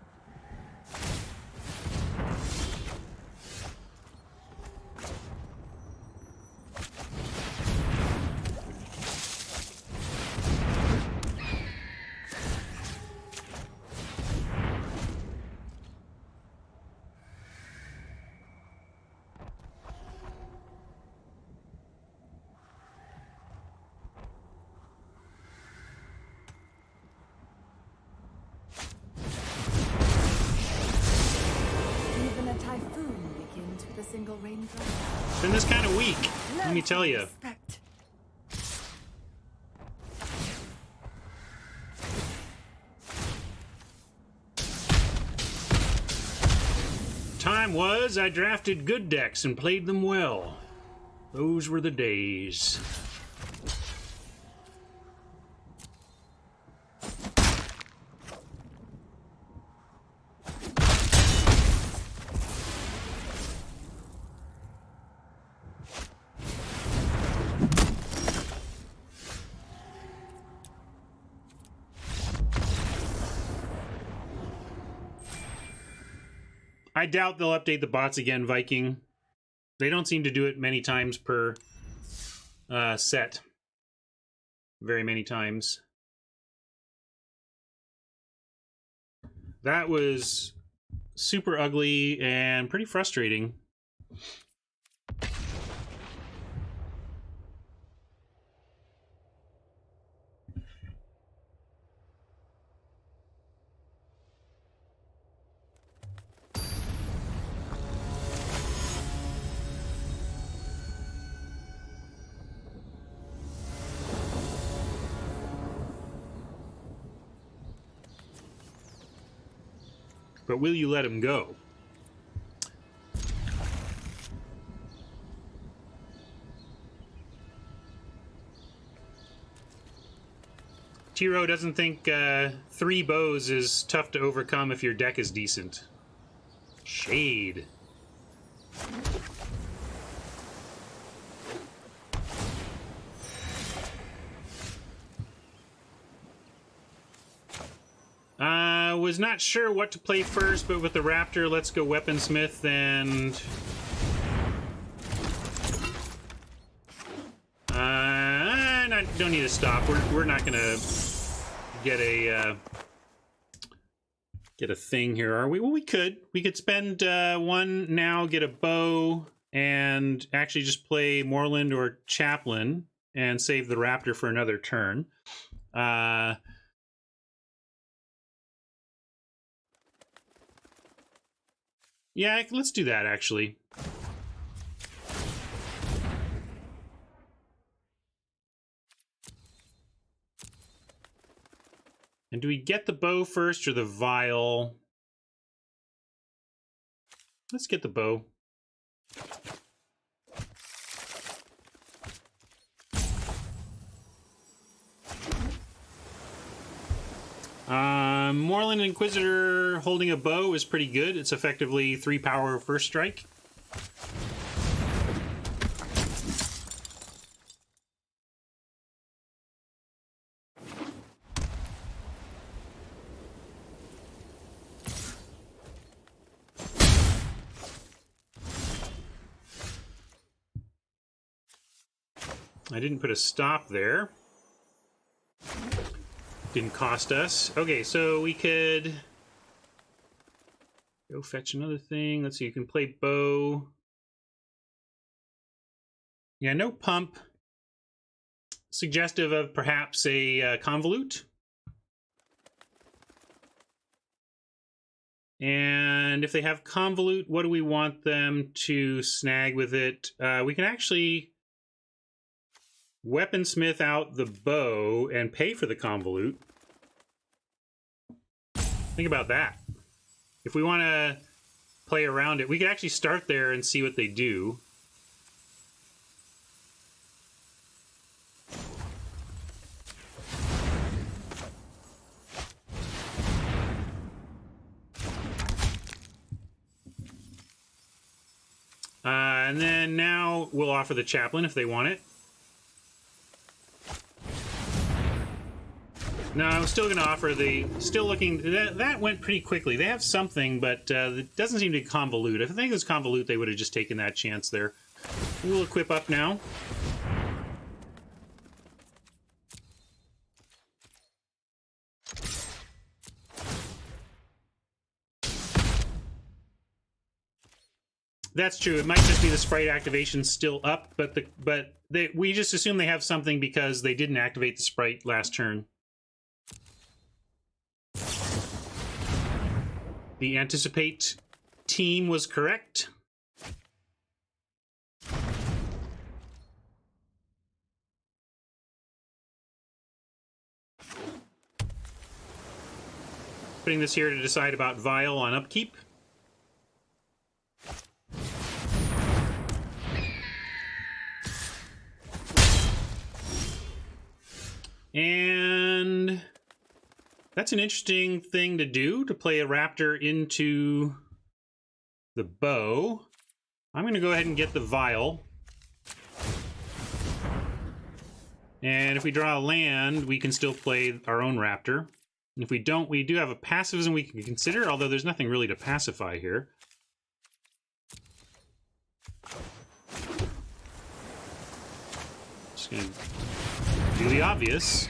Been this kind of week, let me tell you. Time was I drafted good decks and played them well. Those were the days. I doubt they'll update the bots again, Viking. They don't seem to do it many times per set. Very many times. That was super ugly and pretty frustrating. But will you let him go? Tiro doesn't think 3 bows is tough to overcome if your deck is decent. Shade. Was not sure what to play first, but with the Raptor, let's go Weaponsmith and... don't need to stop. We're not gonna get a thing here, are we? Well, we could. We could spend 1 now, get a bow, and actually just play Moreland or Chaplain and save the Raptor for another turn. Yeah, let's do that, actually. And do we get the bow first or the vial? Let's get the bow. Moreland Inquisitor holding a bow is pretty good. It's effectively 3 power first strike. I didn't put a stop there. Didn't cost us. Okay, so we could go fetch another thing. Let's see, you can play bow. Yeah, no pump. Suggestive of perhaps a convolute. And if they have convolute, what do we want them to snag with it? We can actually weaponsmith out the bow and pay for the convolute. Think about that. If we want to play around it, we could actually start there and see what they do. And then now we'll offer the chaplain if they want it. No, I'm still going to offer the... Still looking... That went pretty quickly. They have something, but it doesn't seem to be convolute. If I think it was convolute, they would have just taken that chance there. We'll equip up now. That's true. It might just be the sprite activation still up, but we just assume they have something because they didn't activate the sprite last turn. The anticipate team was correct. Putting this here to decide about Vial on upkeep. And that's an interesting thing to do, to play a raptor into the bow. I'm going to go ahead and get the vial. And if we draw a land, we can still play our own raptor. And if we don't, we do have a pacifism we can consider, although there's nothing really to pacify here. Just going to do the obvious.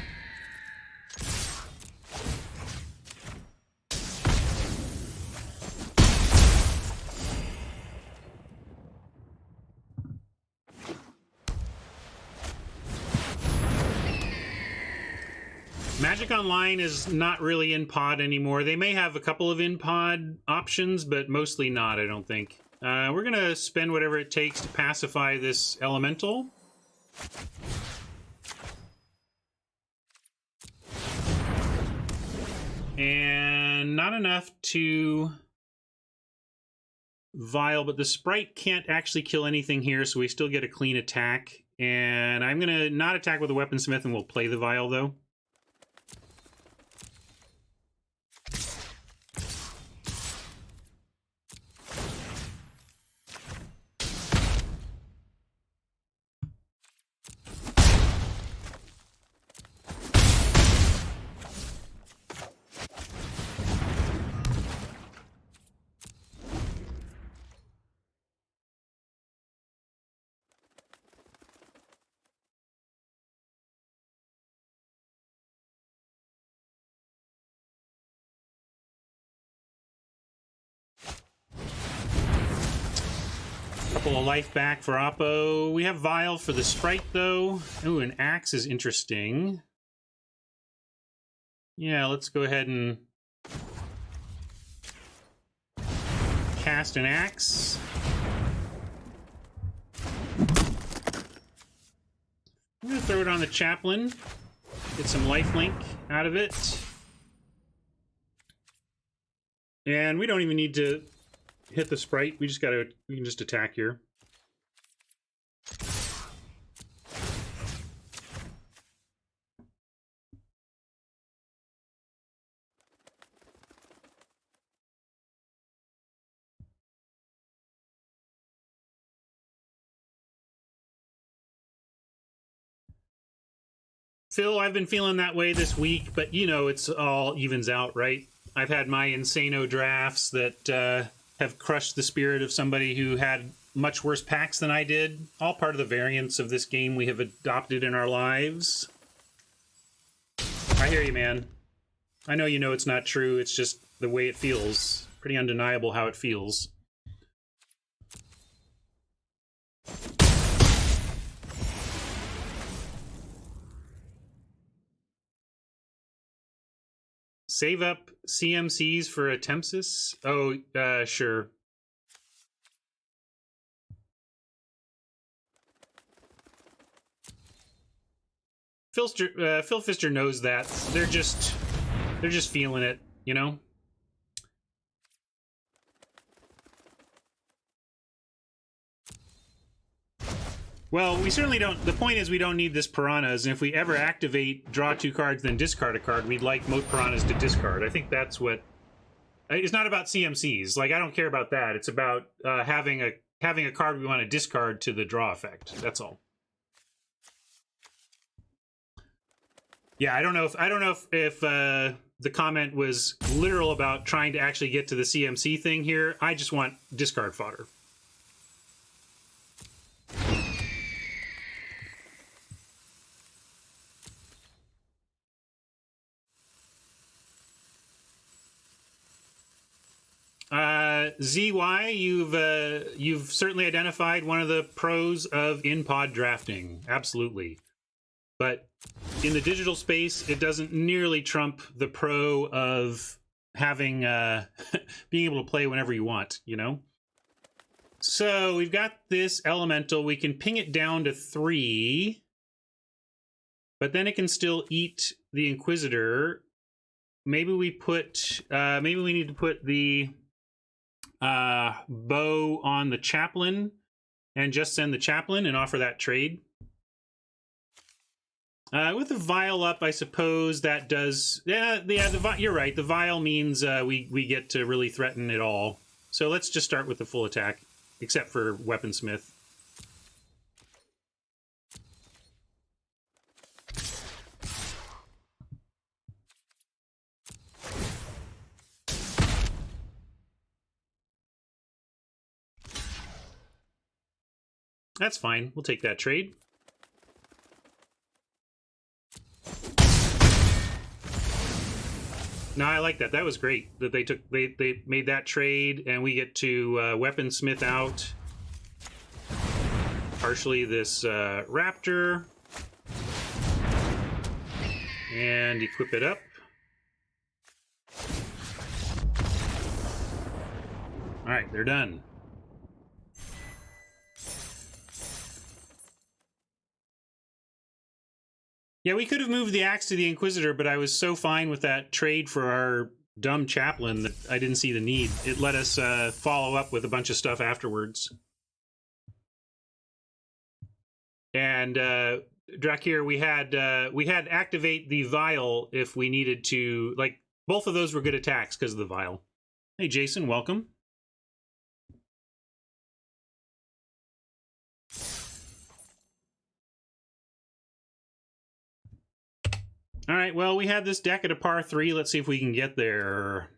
Magic Online is not really in pod anymore. They may have a couple of in pod options, but mostly not, I don't think. We're going to spend whatever it takes to pacify this elemental. And not enough to vial, but the sprite can't actually kill anything here, so we still get a clean attack. And I'm going to not attack with a weaponsmith, and we'll play the vial, though. Couple of life back for Oppo. We have Vial for the sprite, though. Ooh, an axe is interesting. Yeah, let's go ahead and cast an axe. I'm going to throw it on the chaplain. Get some lifelink out of it. And we don't even need to hit the sprite. We can just attack here. Phil, I've been feeling that way this week, but you know, it's all evens out, right? I've had my insano drafts that have crushed the spirit of somebody who had much worse packs than I did. All part of the variance of this game we have adopted in our lives. I hear you, man. I know you know it's not true. It's just the way it feels. Pretty undeniable how it feels. Save up CMCs for a Tempsis? Oh, sure. Phil Pfister knows that. They're just feeling it, you know? Well, we certainly don't. The point is we don't need this Piranhas, and if we ever activate draw 2 cards, then discard a card, we'd like most Piranhas to discard. I think that's what... It's not about CMCs. Like, I don't care about that. It's about having a card we want to discard to the draw effect. That's all. Yeah, I don't know if the comment was literal about trying to actually get to the CMC thing here. I just want discard fodder. ZY, you've certainly identified one of the pros of in-pod drafting. Absolutely. But in the digital space, it doesn't nearly trump the pro of having being able to play whenever you want, you know? So we've got this elemental. We can ping it down to 3, but then it can still eat the Inquisitor. Maybe we put maybe we need to put the bow on the chaplain and just send the chaplain and offer that trade. With the vial up, I suppose that does... you're right. The vial means we get to really threaten it all. So let's just start with the full attack, except for Weaponsmith. That's fine. We'll take that trade. No, I like that. That was great that they made that trade, and we get to Weaponsmith out partially this Raptor and equip it up. All right, they're done. Yeah, we could have moved the axe to the Inquisitor, but I was so fine with that trade for our dumb chaplain that I didn't see the need. It let us follow up with a bunch of stuff afterwards. And Drakir, we had activate the vial if we needed to. Like, both of those were good attacks because of the vial. Hey, Jason, welcome. All right, well, we had this deck at a par 3. Let's see if we can get there.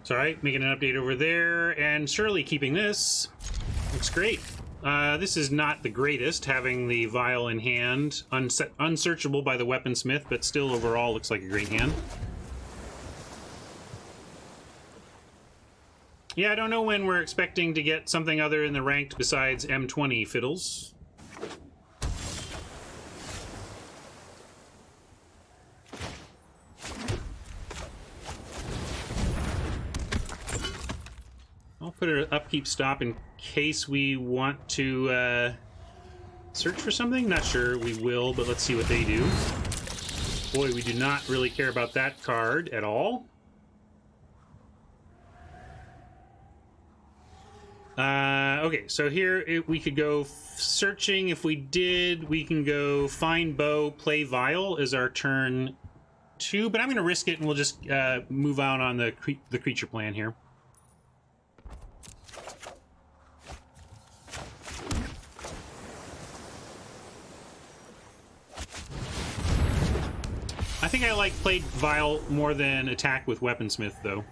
It's all right, making an update over there, and Shirley keeping this. Looks great. This is not the greatest, having the vial in hand. Unsearchable by the Weaponsmith, but still overall looks like a great hand. Yeah, I don't know when we're expecting to get something other in the ranked besides M20 fiddles. I'll put an upkeep stop in case we want to search for something. Not sure we will, but let's see what they do. Boy, we do not really care about that card at all. Okay, so here we could go searching. If we did, we can go find Bo, play Vial as our turn 2, but I'm going to risk it and we'll just move on the creature plan here. I think I like played Vial more than attack with Weaponsmith, though.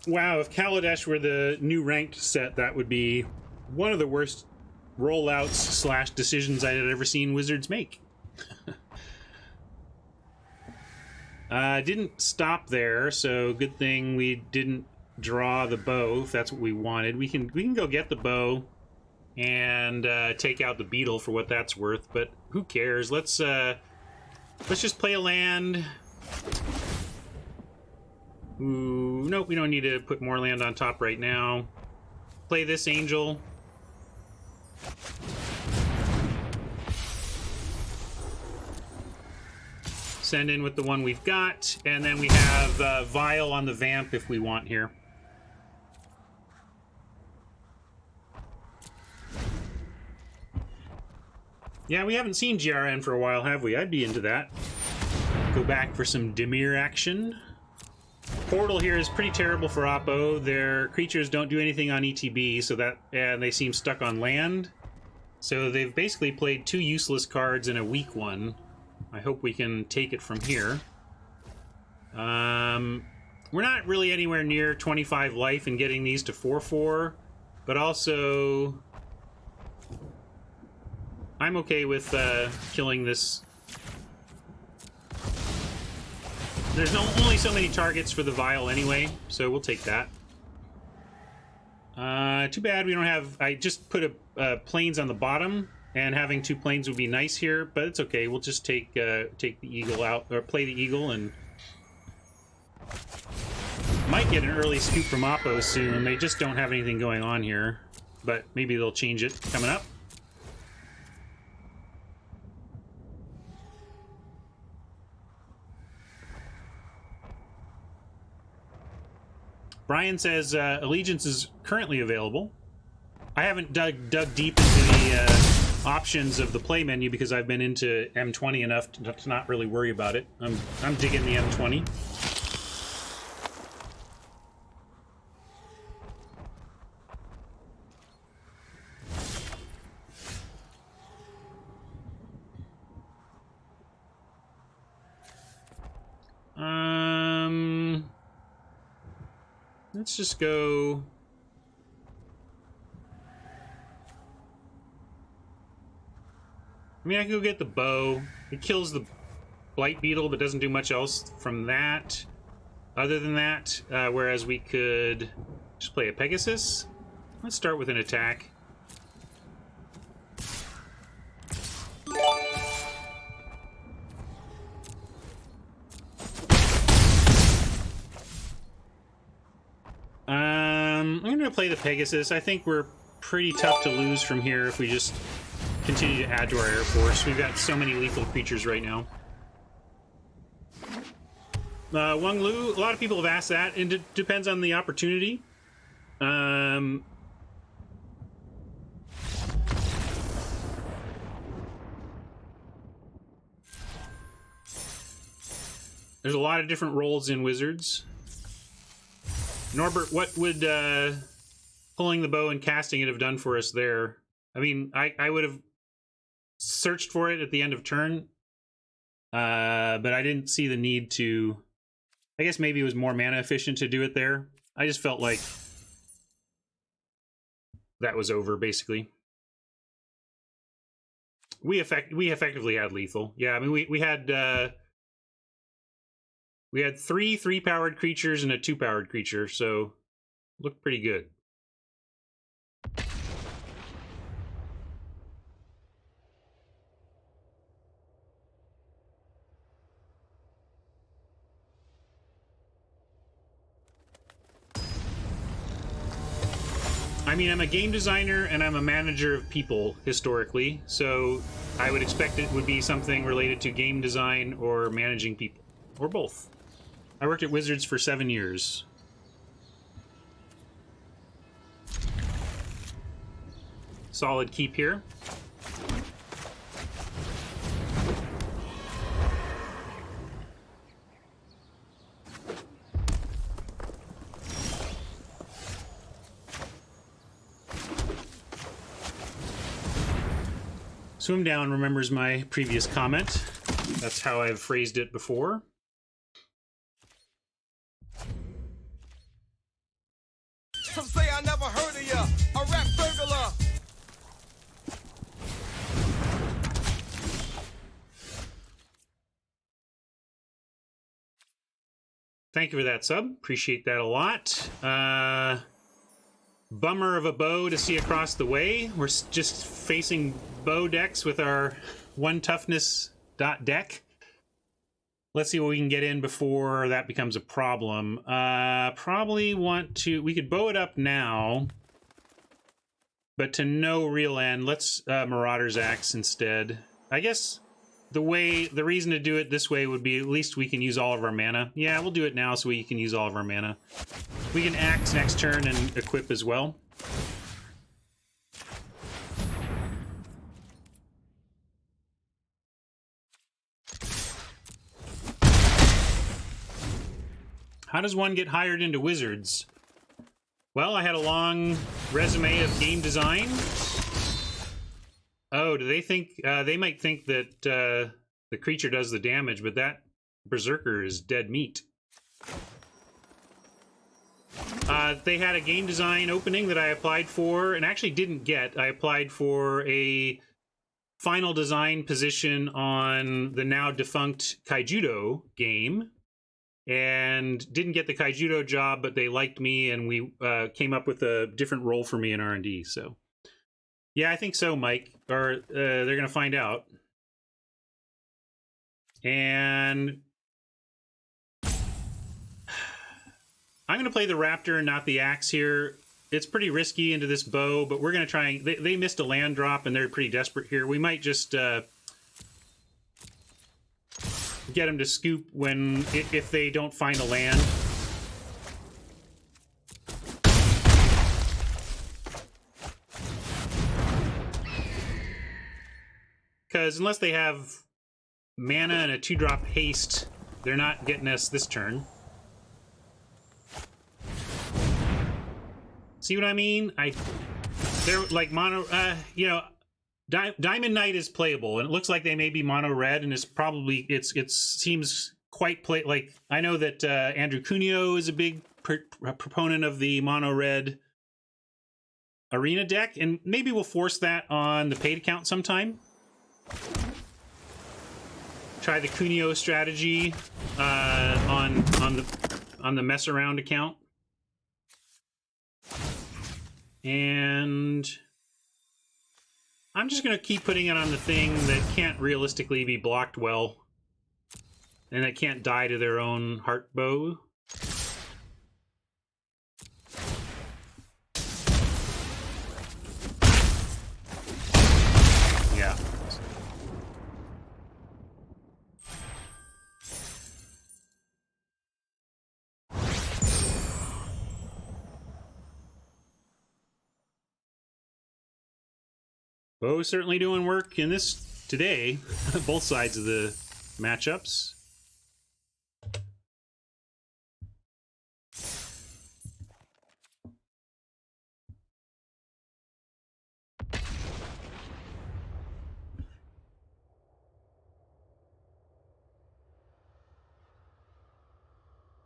Wow, if Kaladesh were the new ranked set, that would be one of the worst rollouts / decisions I had ever seen Wizards make. Didn't stop there, so good thing we didn't draw the bow, if that's what we wanted. We can go get the bow and take out the beetle for what that's worth, but who cares? Let's just play a land. Ooh, nope, we don't need to put more land on top right now. Play this angel. Send in with the one we've got, and then we have Vial on the Vamp if we want here. Yeah, we haven't seen GRN for a while, have we? I'd be into that. Go back for some Dimir action. Portal here is pretty terrible for Oppo. Their creatures don't do anything on ETB, so that, and they seem stuck on land. So they've basically played 2 useless cards and a weak one. I hope we can take it from here. We're not really anywhere near 25 life and getting these to 4/4, but also I'm okay with killing this. There's only so many targets for the vial anyway, so we'll take that. Too bad we don't have... I just put planes on the bottom, and having 2 planes would be nice here, but it's okay. We'll just take the eagle out, or play the eagle, and... Might get an early scoop from Oppo soon. They just don't have anything going on here, but maybe they'll change it coming up. Brian says Allegiance is currently available. I haven't dug deep into the options of the play menu because I've been into M20 enough to not really worry about it. I'm digging the M20. Let's just go... I mean, I can go get the bow. It kills the blight beetle, but doesn't do much else from that. Other than that, whereas we could just play a Pegasus. Let's start with an attack. I'm going to play the Pegasus. I think we're pretty tough to lose from here if we just continue to add to our Air Force. We've got so many lethal creatures right now. Wang Lu, a lot of people have asked that, and it depends on the opportunity. There's a lot of different roles in Wizards. Norbert, what would pulling the bow and casting it have done for us there? I mean, I would have searched for it at the end of turn, but I didn't see the need to... I guess maybe it was more mana efficient to do it there. I just felt like that was over, basically. We effectively had lethal. Yeah, I mean, we had 3 3-powered creatures and a 2-powered creature, so looked pretty good. I mean, I'm a game designer and I'm a manager of people historically, so I would expect it would be something related to game design or managing people, or both. I worked at Wizards for 7 years. Solid keep here. Swim Down remembers my previous comment. That's how I've phrased it before. Some say I never heard of ya, a rap burglar. Thank you for that sub. Appreciate that a lot. Bummer of a bow to see across the way. We're just facing bow decks with our 1 toughness deck. Let's see what we can get in before that becomes a problem. Probably want to... We could bow it up now, but to no real end, let's Marauder's Axe instead. I guess the reason to do it this way would be at least we can use all of our mana. Yeah, we'll do it now so we can use all of our mana. We can Axe next turn and equip as well. How does one get hired into Wizards? Well, I had a long resume of game design. Oh, do they think... they might think that the creature does the damage, but that Berserker is dead meat. They had a game design opening that I applied for, and actually didn't get. I applied for a final design position on the now defunct Kaijudo game, and didn't get the Kaijudo job, but they liked me, and we came up with a different role for me in R&D. So yeah, I think so, Mike, or they're going to find out. And I'm going to play the Raptor, not the Axe here. It's pretty risky into this bow, but we're going to try and... They missed a land drop, and they're pretty desperate here. We might just get them to scoop if they don't find a land. Because unless they have mana and a 2-drop haste, they're not getting us this turn. See what I mean? They're like mono, you know, Diamond Knight is playable, and it looks like they may be mono red, and it's probably it seems quite like I know that Andrew Cuneo is a big proponent of the mono red arena deck, and maybe we'll force that on the paid account sometime. Try the Cuneo strategy on the mess around account. And I'm just going to keep putting it on the thing that can't realistically be blocked well, and that can't die to their own heart bow. Yeah. Bo certainly doing work in this today, both sides of the matchups.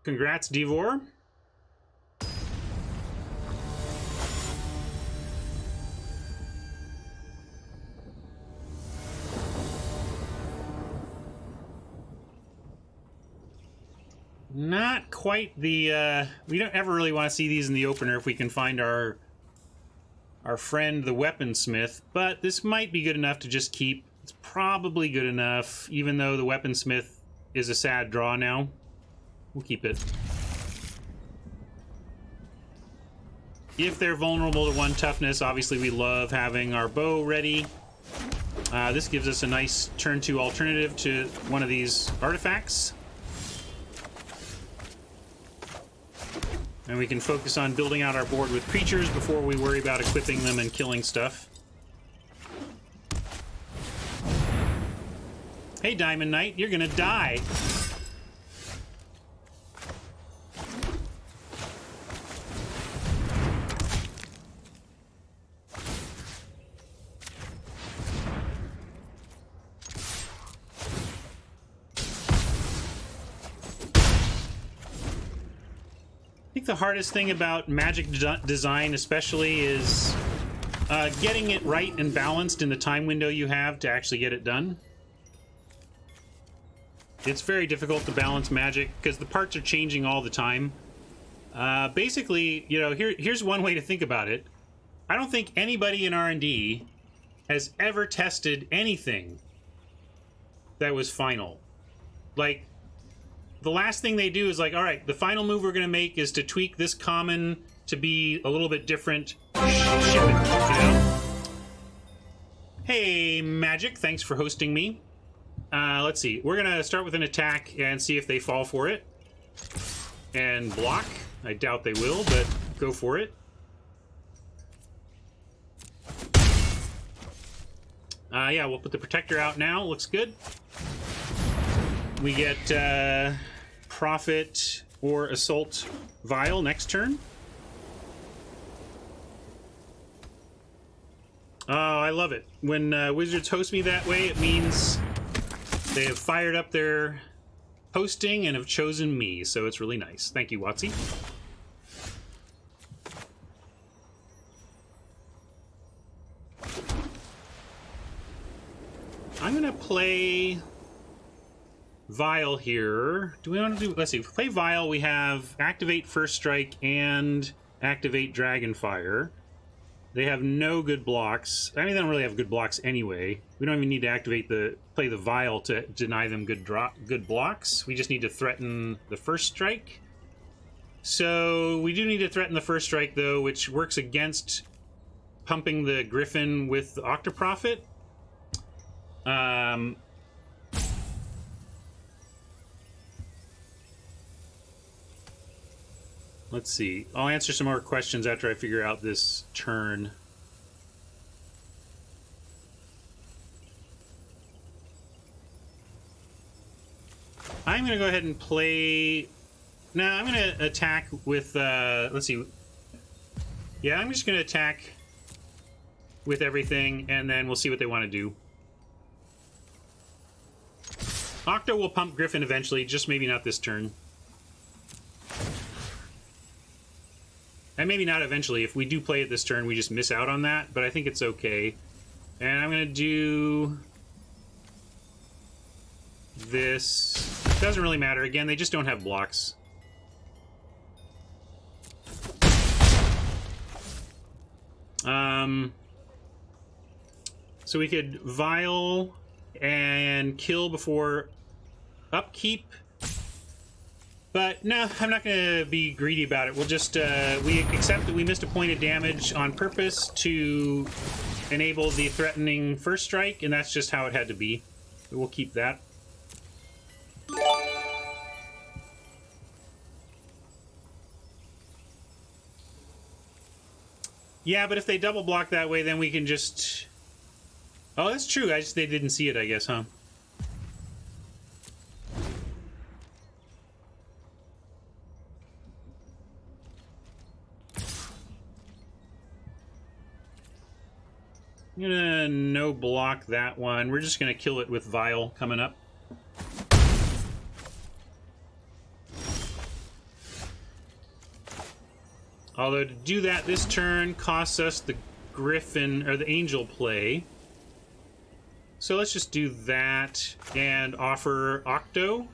Congrats, Devor. Not quite the, we don't ever really want to see these in the opener if we can find our friend, the Weaponsmith, but this might be good enough to just keep. It's probably good enough, even though the Weaponsmith is a sad draw now. We'll keep it. If they're vulnerable to 1 toughness, obviously we love having our bow ready. This gives us a nice turn 2 alternative to one of these artifacts. And we can focus on building out our board with creatures before we worry about equipping them and killing stuff. Hey, Diamond Knight, you're gonna die. I think the hardest thing about Magic design especially is getting it right and balanced in the time window you have to actually get it done. It's very difficult to balance Magic because the parts are changing all the time. Basically, you know, here's one way to think about it. I don't think anybody in R&D has ever tested anything that was final. Like, the last thing they do is like, all right, the final move we're going to make is to tweak this common to be a little bit different. Ship it, you know? Hey, Magic, thanks for hosting me. Let's see. We're going to start with an attack and see if they fall for it. And block. I doubt they will, but go for it. Yeah, we'll put the Protector out now. Looks good. We get Prophet or Assault Vial next turn. Oh, I love it. When Wizards host me that way, it means they have fired up their hosting and have chosen me, so it's really nice. Thank you, Watsy. I'm going to play Vial here. Do we want to do... Let's see. If we play Vial, we have Activate First Strike and Activate Dragonfire. They have no good blocks. I mean, they don't really have good blocks anyway. We don't even need to activate play the Vial to deny them good blocks. We just need to threaten the First Strike. So we do need to threaten the First Strike, though, which works against pumping the Griffin with the Octoprofit. Let's see. I'll answer some more questions after I figure out this turn. I'm going to go ahead and play... No, I'm going to attack with... let's see. Yeah, I'm just going to attack with everything, and then we'll see what they want to do. Octo will pump Griffin eventually, just maybe not this turn. And maybe not eventually. If we do play it this turn, we just miss out on that, but I think it's okay. And I'm going to do this. Doesn't really matter. Again, they just don't have blocks. So we could Vial and kill before upkeep. But no, I'm not going to be greedy about it. We'll just, we accept that we missed a point of damage on purpose to enable the threatening First Strike, and that's just how it had to be. We'll keep that. Yeah, but if they double block that way, then we can just... Oh, that's true. They didn't see it, I guess, huh? I'm gonna no block that one. We're just gonna kill it with Vial coming up. Although to do that this turn costs us the Griffin or the Angel play. So let's just do that and offer Octo.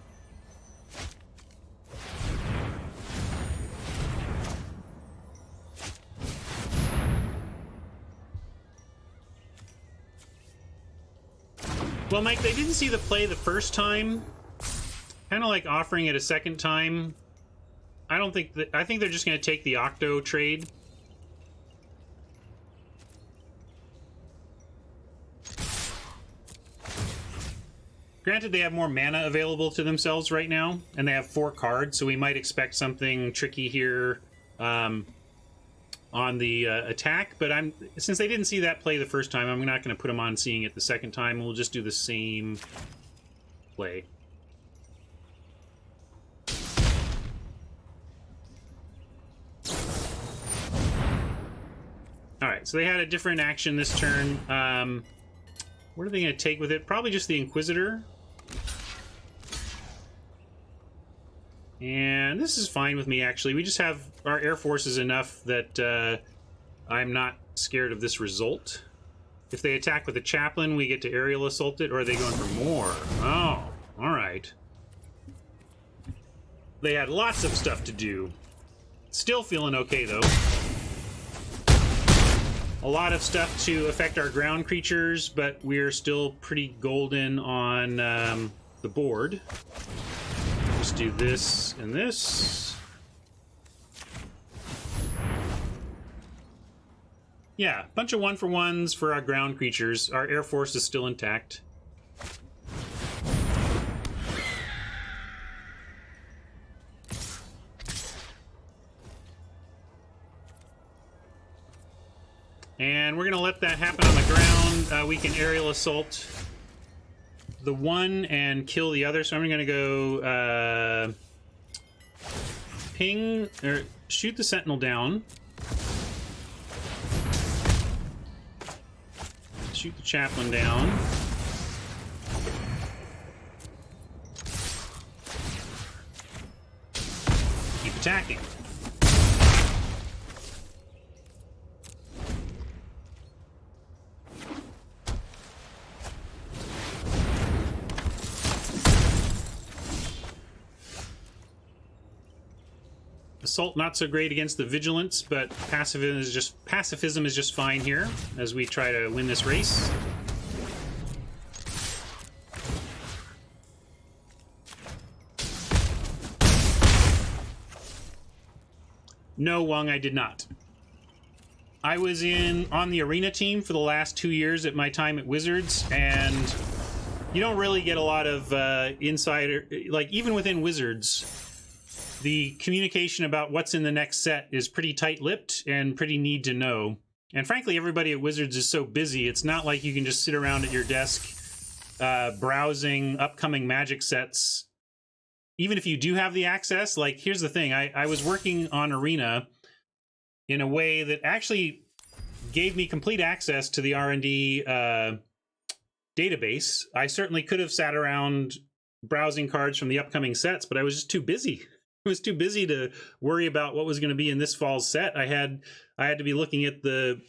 Well, Mike, they didn't see the play the first time. Kind of like offering it a second time. I don't think that... I think they're just going to take the Octo trade. Granted, they have more mana available to themselves right now, and they have 4 cards, so we might expect something tricky here on the attack, but since they didn't see that play the first time, I'm not going to put them on seeing it the second time. We'll just do the same play. Alright, so they had a different action this turn. What are they going to take with it? Probably just the Inquisitor. And this is fine with me, actually. We just have... Our Air Force is enough that I'm not scared of this result. If they attack with a Chaplain, we get to aerial assault it, or are they going for more? Oh, alright. They had lots of stuff to do. Still feeling okay, though. A lot of stuff to affect our ground creatures, but we're still pretty golden on the board. Just do this and this. Yeah, bunch of 1-for-1s for our ground creatures. Our Air Force is still intact. And we're going to let that happen on the ground. We can aerial assault the one and kill the other. So I'm going to go ping, or shoot the Sentinel down. Shoot the Chaplain down. Keep attacking. Assault not so great against the Vigilance, but pacifism is just fine here as we try to win this race. No, Wong, I did not. I was on the arena team for the last 2 years at my time at Wizards, and you don't really get a lot of insider, like even within Wizards, the communication about what's in the next set is pretty tight-lipped and pretty need to know. And frankly, everybody at Wizards is so busy, it's not like you can just sit around at your desk browsing upcoming Magic sets. Even if you do have the access, like, here's the thing. I was working on Arena in a way that actually gave me complete access to the R&D database. I certainly could have sat around browsing cards from the upcoming sets, but I was just too busy. I was too busy to worry about what was going to be in this fall's set. I had to be looking at the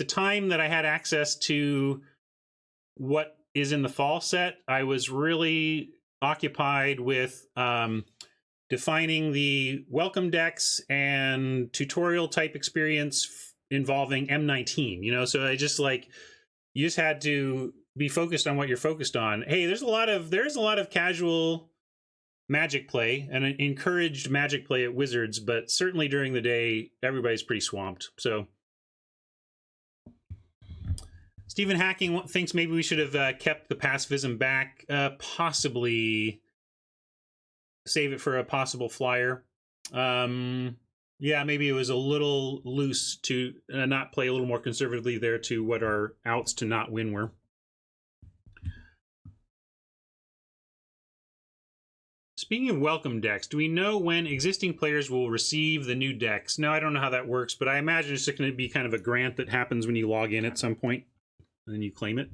time that I had access to what is in the fall set. I was really occupied with defining the welcome decks and tutorial type experience involving M19, you know, so I just you just had to be focused on what you're focused on. Hey, there's a lot of casual Magic play and encouraged Magic play at Wizards, but certainly during the day, everybody's pretty swamped. So Stephen Hacking thinks maybe we should have kept the pacifism back, possibly save it for a possible flyer. Yeah, maybe it was a little loose to not play a little more conservatively there to what our outs to not win were. Speaking of welcome decks, do we know when existing players will receive the new decks? No, I don't know how that works, but I imagine it's just going to be kind of a grant that happens when you log in at some point. And then you claim it.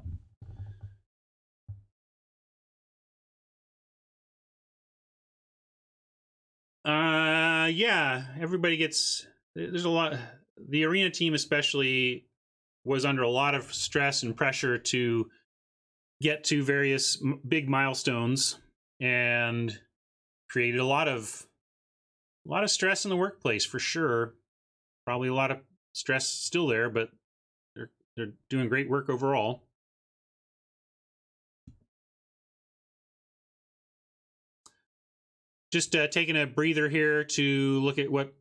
Yeah, everybody gets, there's a lot, the arena team especially was under a lot of stress and pressure to get to various big milestones, and created a lot of stress in the workplace for sure. Probably a lot of stress still there, but they're doing great work overall. Just taking a breather here to look at what,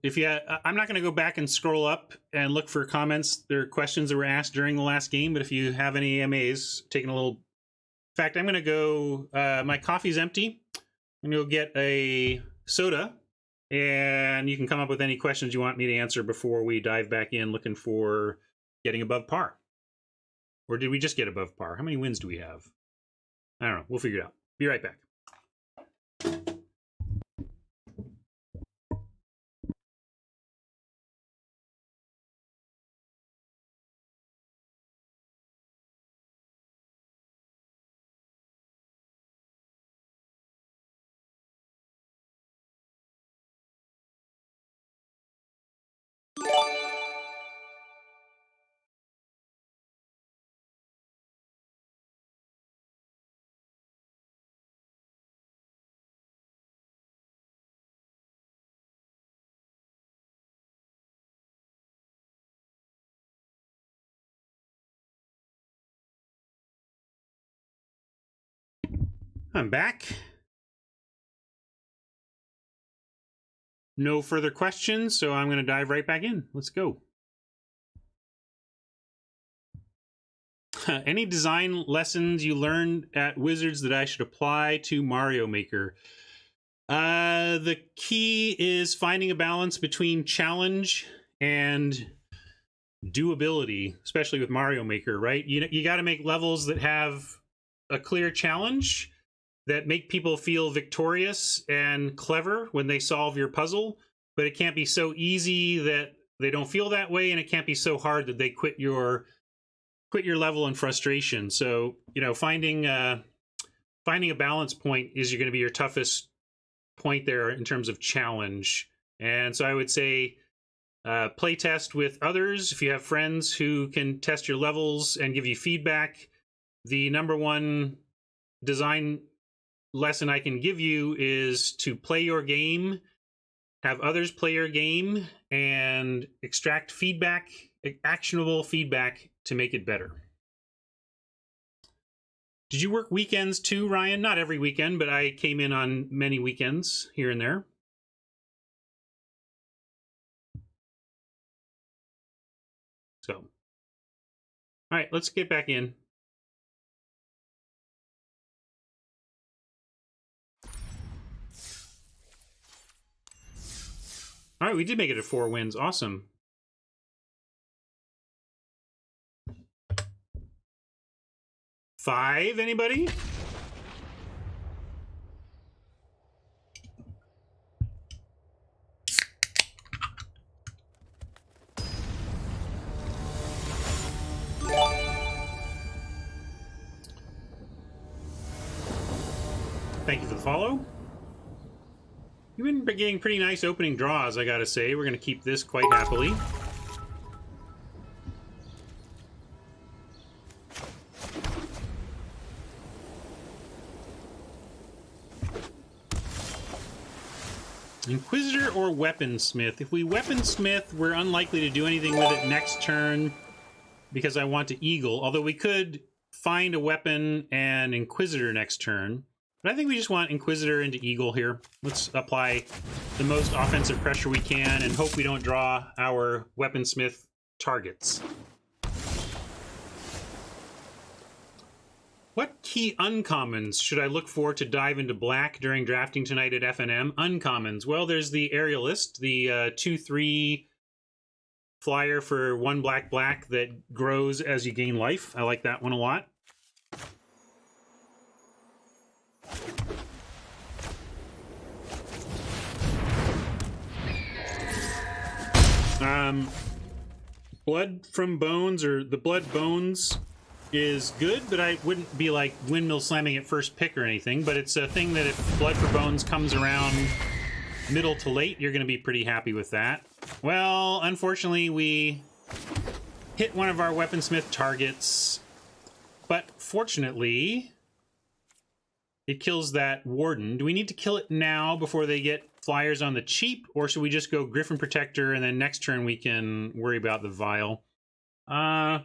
I'm not going to go back and scroll up and look for comments. There are questions that were asked during the last game, but if you have any AMAs, taking a little, in fact, I'm going to go, my coffee's empty. I'm going to go get a soda, and you can come up with any questions you want me to answer before we dive back in looking for getting above par. Or did we just get above par? How many wins do we have? I don't know. We'll figure it out. Be right back. I'm back. No further questions, so I'm going to dive right back in. Let's go. Any design lessons you learned at Wizards that I should apply to Mario Maker? The key is finding a balance between challenge and doability, especially with Mario Maker, right? You got to make levels that have a clear challenge, that make people feel victorious and clever when they solve your puzzle, but it can't be so easy that they don't feel that way, and it can't be so hard that they quit your level in frustration. So, finding a balance point is going to be your toughest point there in terms of challenge. And so I would say play test with others. If you have friends who can test your levels and give you feedback, the number one design lesson I can give you is to play your game, have others play your game, and extract feedback, actionable feedback to make it better. Did you work weekends too, Ryan? Not every weekend, but I came in on many weekends here and there. So, all right, let's get back in. All right, we did make it to 4 wins. Awesome. Five, anybody? Thank you for the follow. You've been getting pretty nice opening draws, I gotta say. We're gonna keep this quite happily. Inquisitor or Weaponsmith? If we Weaponsmith, we're unlikely to do anything with it next turn because I want to Eagle. Although we could find a weapon and Inquisitor next turn. But I think we just want Inquisitor into Eagle here. Let's apply the most offensive pressure we can and hope we don't draw our Weaponsmith targets. What key uncommons should I look for to dive into black during drafting tonight at FNM? Uncommons. Well, there's the Aerialist, the 2/3 flyer for 1 black that grows as you gain life. I like that one a lot. Blood from Bones, or the Blood Bones, is good, but I wouldn't be like windmill slamming it first pick or anything. But it's a thing that if Blood for Bones comes around middle to late, you're going to be pretty happy with that. Well, unfortunately, we hit one of our Weaponsmith targets, but fortunately, it kills that Warden. Do we need to kill it now before they get flyers on the cheap, or should we just go Griffin Protector and then next turn we can worry about the Vial? I'm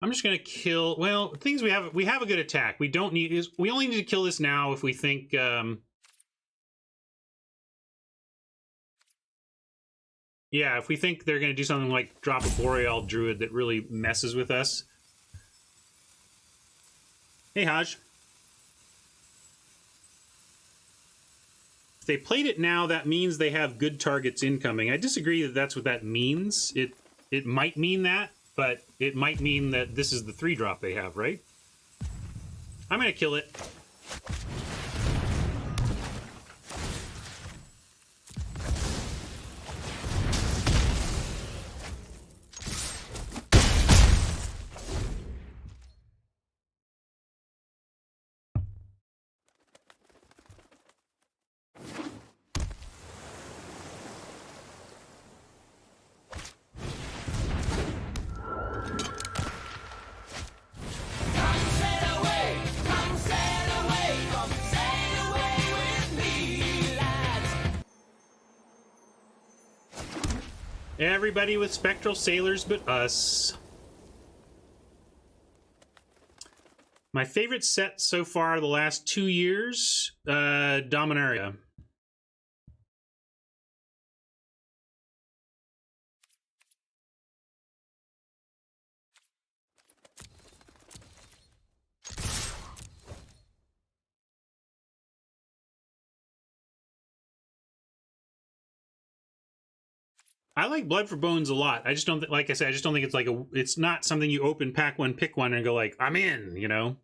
just gonna kill. Well, things we have a good attack. We don't need is we only need to kill this now if we think. Yeah, if we think they're gonna do something like drop a Boreal Druid that really messes with us. Hey, Haj. If they played it now, that means they have good targets incoming. I disagree that that's what that means. It might mean that, but it might mean that this is the 3-drop they have, right? I'm gonna kill it. Everybody with Spectral Sailors but us. My favorite set so far the last 2 years, Dominaria. I like Blood for Bones a lot. I just don't, like I said, I just don't think it's like it's not something you open, pack one, pick one, and go like, I'm in, you know?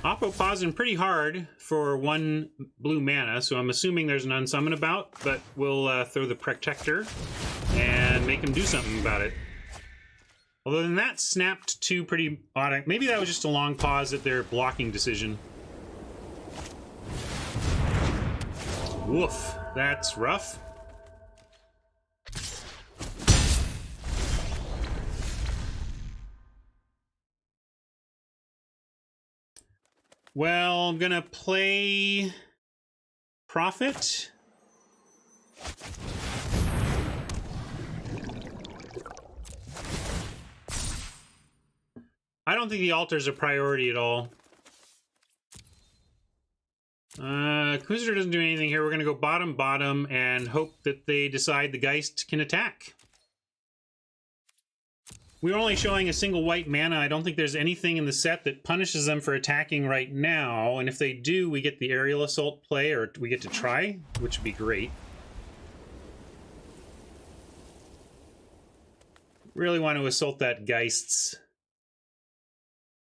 Oppo pausing pretty hard for 1 blue mana, so I'm assuming there's an unsummon about, but we'll throw the Protector and make him do something about it. Although then that snapped 2 pretty odd. Maybe that was just a long pause at their blocking decision. Woof. That's rough. Well, I'm gonna play Prophet. I don't think the altar's a priority at all. Inquisitor doesn't do anything here. We're gonna go bottom, bottom, and hope that they decide the Geist can attack. We're only showing a single white mana. I don't think there's anything in the set that punishes them for attacking right now. And if they do, we get the aerial assault play, or we get to try, which would be great. Really want to assault that Geists.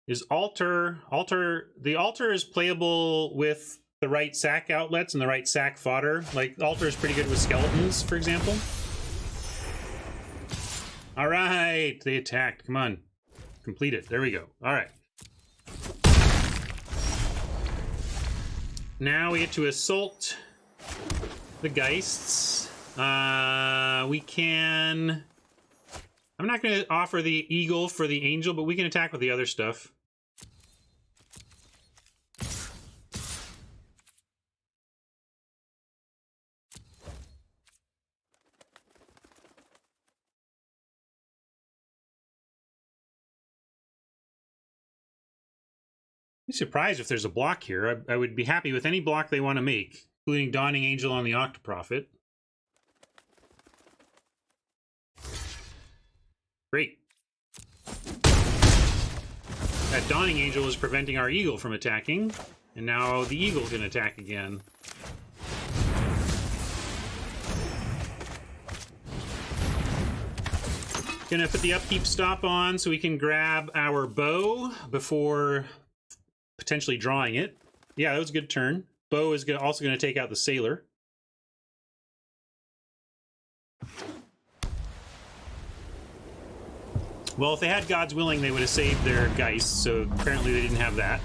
Is Altar... The Altar is playable with the right sack outlets and the right sack fodder. Like, Altar is pretty good with skeletons, for example. All right, they attacked. Come on. Complete it. There we go. All right. Now we get to assault the Geists. We can... I'm not going to offer the Eagle for the Angel, but we can attack with the other stuff. I'm surprised if there's a block here. I would be happy with any block they want to make, including Dawning Angel on the Octoprophet. Great. That Dawning Angel is preventing our Eagle from attacking, and now the Eagle can attack again. Gonna put the upkeep stop on so we can grab our bow before potentially drawing it. Yeah, that was a good turn. Bo is also going to take out the Sailor. Well, if they had God's Willing, they would have saved their Geist, so apparently they didn't have that.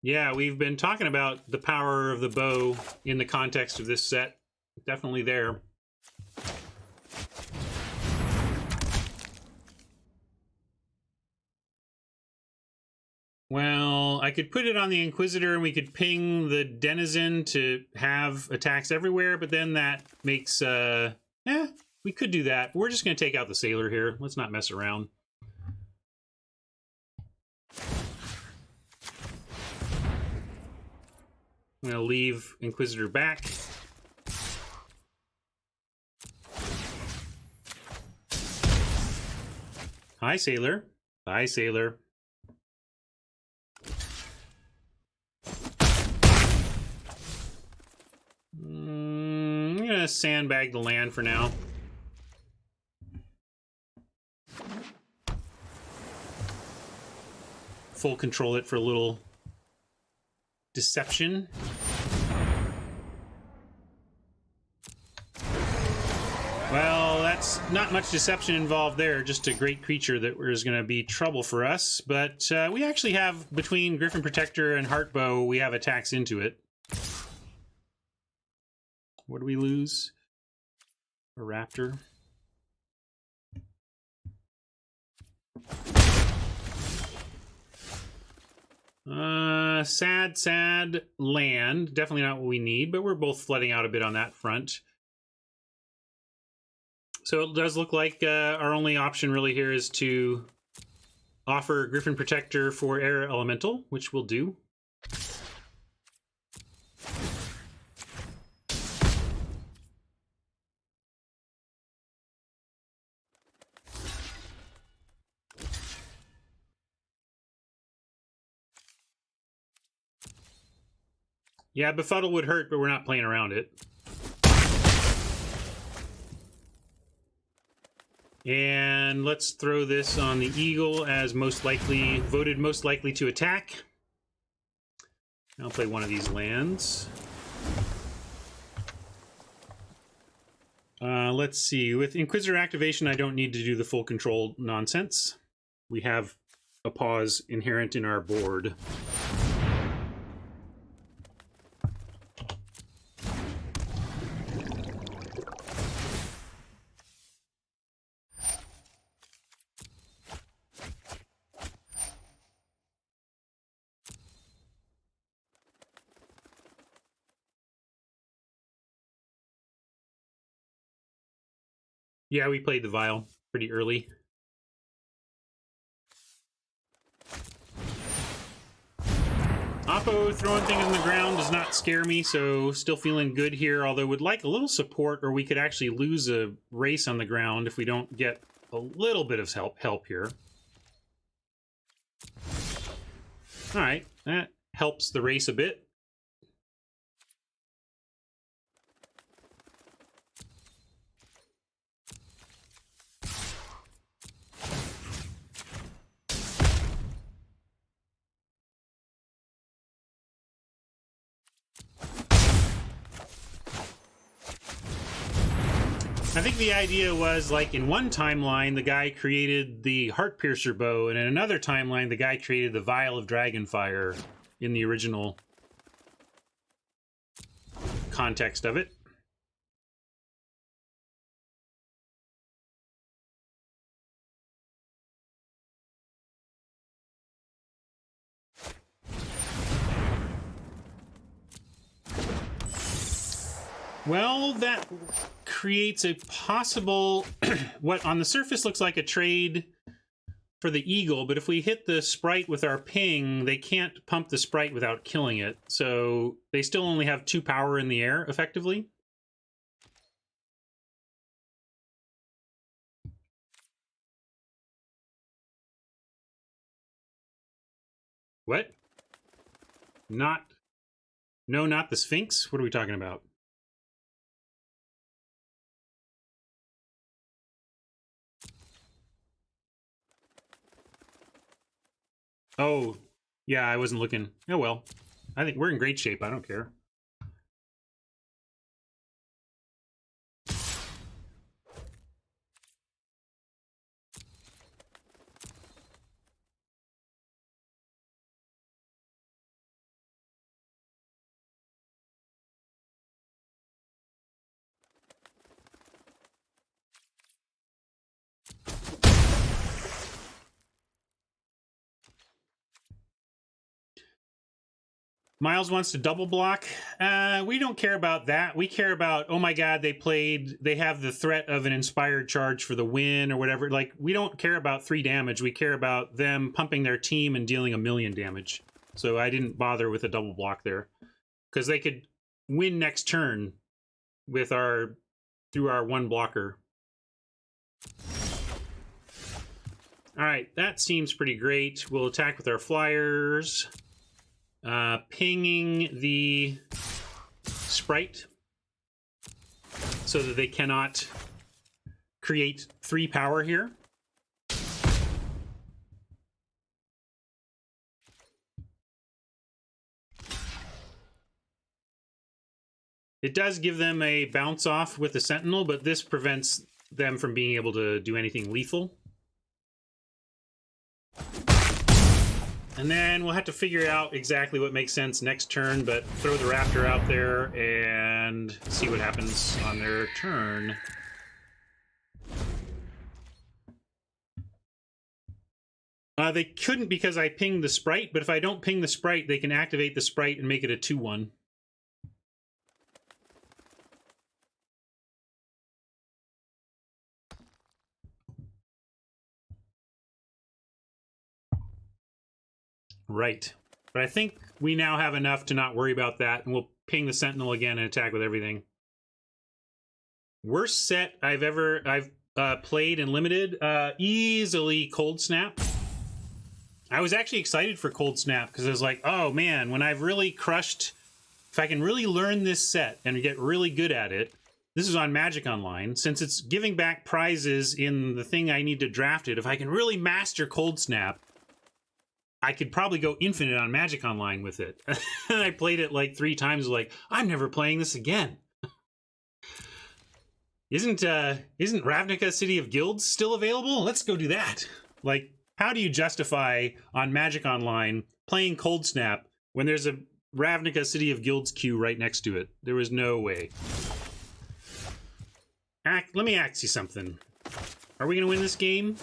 Yeah, we've been talking about the power of the bow in the context of this set. Definitely there. Well, I could put it on the Inquisitor and we could ping the Denizen to have attacks everywhere, but then that makes, we could do that. We're just going to take out the Sailor here. Let's not mess around. I'm going to leave Inquisitor back. Hi, Sailor. Bye, Sailor. I'm going to sandbag the land for now. Full control it for a little deception. Well, that's not much deception involved there. Just a great creature that is going to be trouble for us. But we actually have, between Griffin Protector and Heartbow, we have attacks into it. What do we lose? A Raptor. Sad land. Definitely not what we need, but we're both flooding out a bit on that front. So it does look like our only option really here is to offer Griffin Protector for Air Elemental, which we'll do. Yeah, Befuddle would hurt, but we're not playing around it. And let's throw this on the Eagle as most likely, voted most likely to attack. I'll play one of these lands. Let's see. With Inquisitor activation, I don't need to do the full control nonsense. We have a pause inherent in our board. Yeah, we played the Vial pretty early. Oppo throwing things on the ground does not scare me, so still feeling good here, although would like a little support, or we could actually lose a race on the ground if we don't get a little bit of help here. Alright, that helps the race a bit. I think the idea was, like, in one timeline, the guy created the Heart Piercer bow, and in another timeline, the guy created the Vial of Dragonfire in the original context of it. Well, that creates a possible, what on the surface looks like a trade for the Eagle, but if we hit the Sprite with our ping, they can't pump the Sprite without killing it. So they still only have 2 power in the air, effectively. What? No, not the Sphinx? What are we talking about? Oh, yeah, I wasn't looking. Oh, well. I think we're in great shape. I don't care. Miles wants to double block. We don't care about that. We care about, oh my god, they have the threat of an inspired charge for the win or whatever. Like, we don't care about 3 damage. We care about them pumping their team and dealing 1,000,000 damage. So I didn't bother with a double block there. Because they could win next turn with through our 1 blocker. Alright, that seems pretty great. We'll attack with our flyers. Pinging the Sprite so that they cannot create 3 power here. It does give them a bounce off with the Sentinel, but this prevents them from being able to do anything lethal. And then we'll have to figure out exactly what makes sense next turn, but throw the Raptor out there and see what happens on their turn. They couldn't because I pinged the Sprite, but if I don't ping the Sprite, they can activate the Sprite and make it a 2/1. Right. But I think we now have enough to not worry about that, and we'll ping the Sentinel again and attack with everything. Worst set I've played in Limited, easily Cold Snap. I was actually excited for Cold Snap, because I was like, oh man, when I've really crushed, if I can really learn this set and get really good at it, this is on Magic Online, since it's giving back prizes in the thing I need to draft it, if I can really master Cold Snap, I could probably go infinite on Magic Online with it. And I played it like 3 times, like, I'm never playing this again. Isn't Ravnica City of Guilds still available? Let's go do that. Like, How do you justify on Magic Online playing Cold Snap when there's a Ravnica City of Guilds queue right next to it? There was no way. Let me ask you something. Are we going to win this game?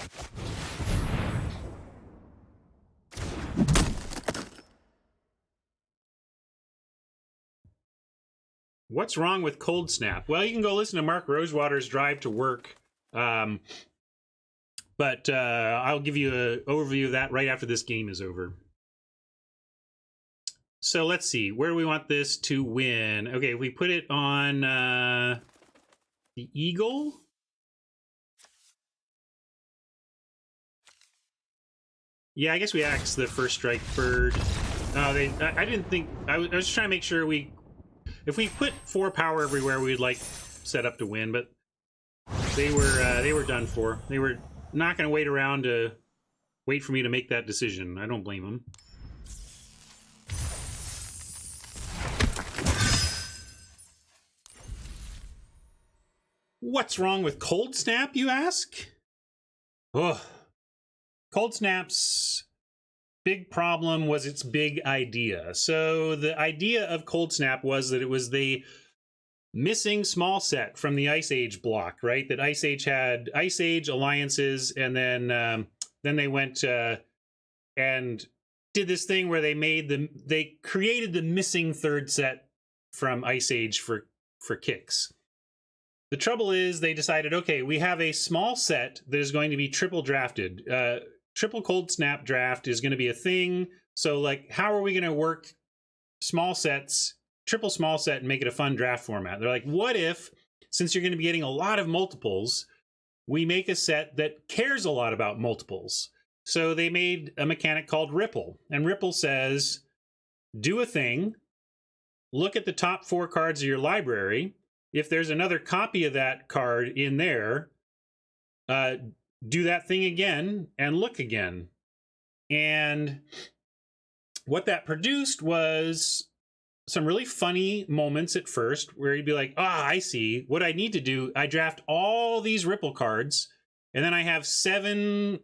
What's wrong with Cold Snap? Well, you can go listen to Mark Rosewater's Drive to Work. But I'll give you an overview of that right after this game is over. So let's see. Where do we want this to win? Okay, if we put it on the Eagle. Yeah, I guess we axed the first strike bird. I didn't think... I was just trying to make sure we... If we put 4 power everywhere, we'd like set up to win, but they were done for. They were not going to wait around to wait for me to make that decision. I don't blame them. What's wrong with Cold Snap, you ask? Ugh. Cold Snap's big problem was its big idea. So the idea of Cold Snap was that it was the missing small set from the Ice Age block, right? That Ice Age had Ice Age alliances, and then they went and did this thing where they created the missing third set from Ice Age for kicks. The trouble is they decided, okay, we have a small set that is going to be triple drafted. Triple Cold Snap draft is going to be a thing. So, like, how are we going to work small sets, triple small set, and make it a fun draft format? They're like, what if, since you're going to be getting a lot of multiples, we make a set that cares a lot about multiples? So they made a mechanic called Ripple. And Ripple says, do a thing, look at the top 4 cards of your library. If there's another copy of that card in there, do that thing again and look again. And what that produced was some really funny moments at first where you'd be like, I see. What I need to do, I draft all these Ripple cards, and then I have 7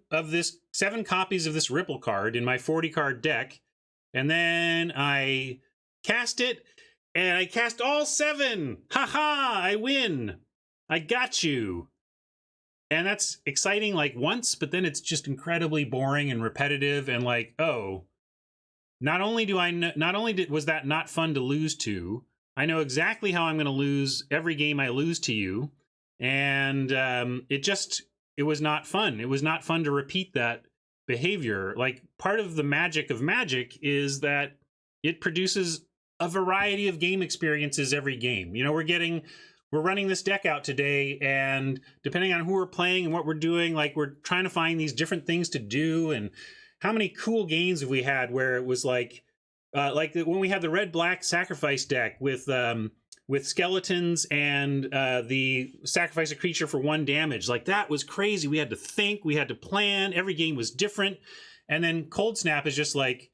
copies of this Ripple card in my 40 card deck, and then I cast it, and I cast all 7. Ha! I win. I got you. And that's exciting like once, but then it's just incredibly boring and repetitive, and like, oh, not only was that not fun to lose to, I know exactly how I'm going to lose every game I lose to you, and it was not fun. It was not fun to repeat that behavior. Like, part of the magic of Magic is that it produces a variety of game experiences every game. You know, we're running this deck out today, and depending on who we're playing and what we're doing, like, we're trying to find these different things to do. And how many cool games have we had where it was like when we had the red-black sacrifice deck with skeletons and the sacrifice a creature for 1 damage. Like, that was crazy. We had to think, we had to plan. Every game was different. And then Cold Snap is just like,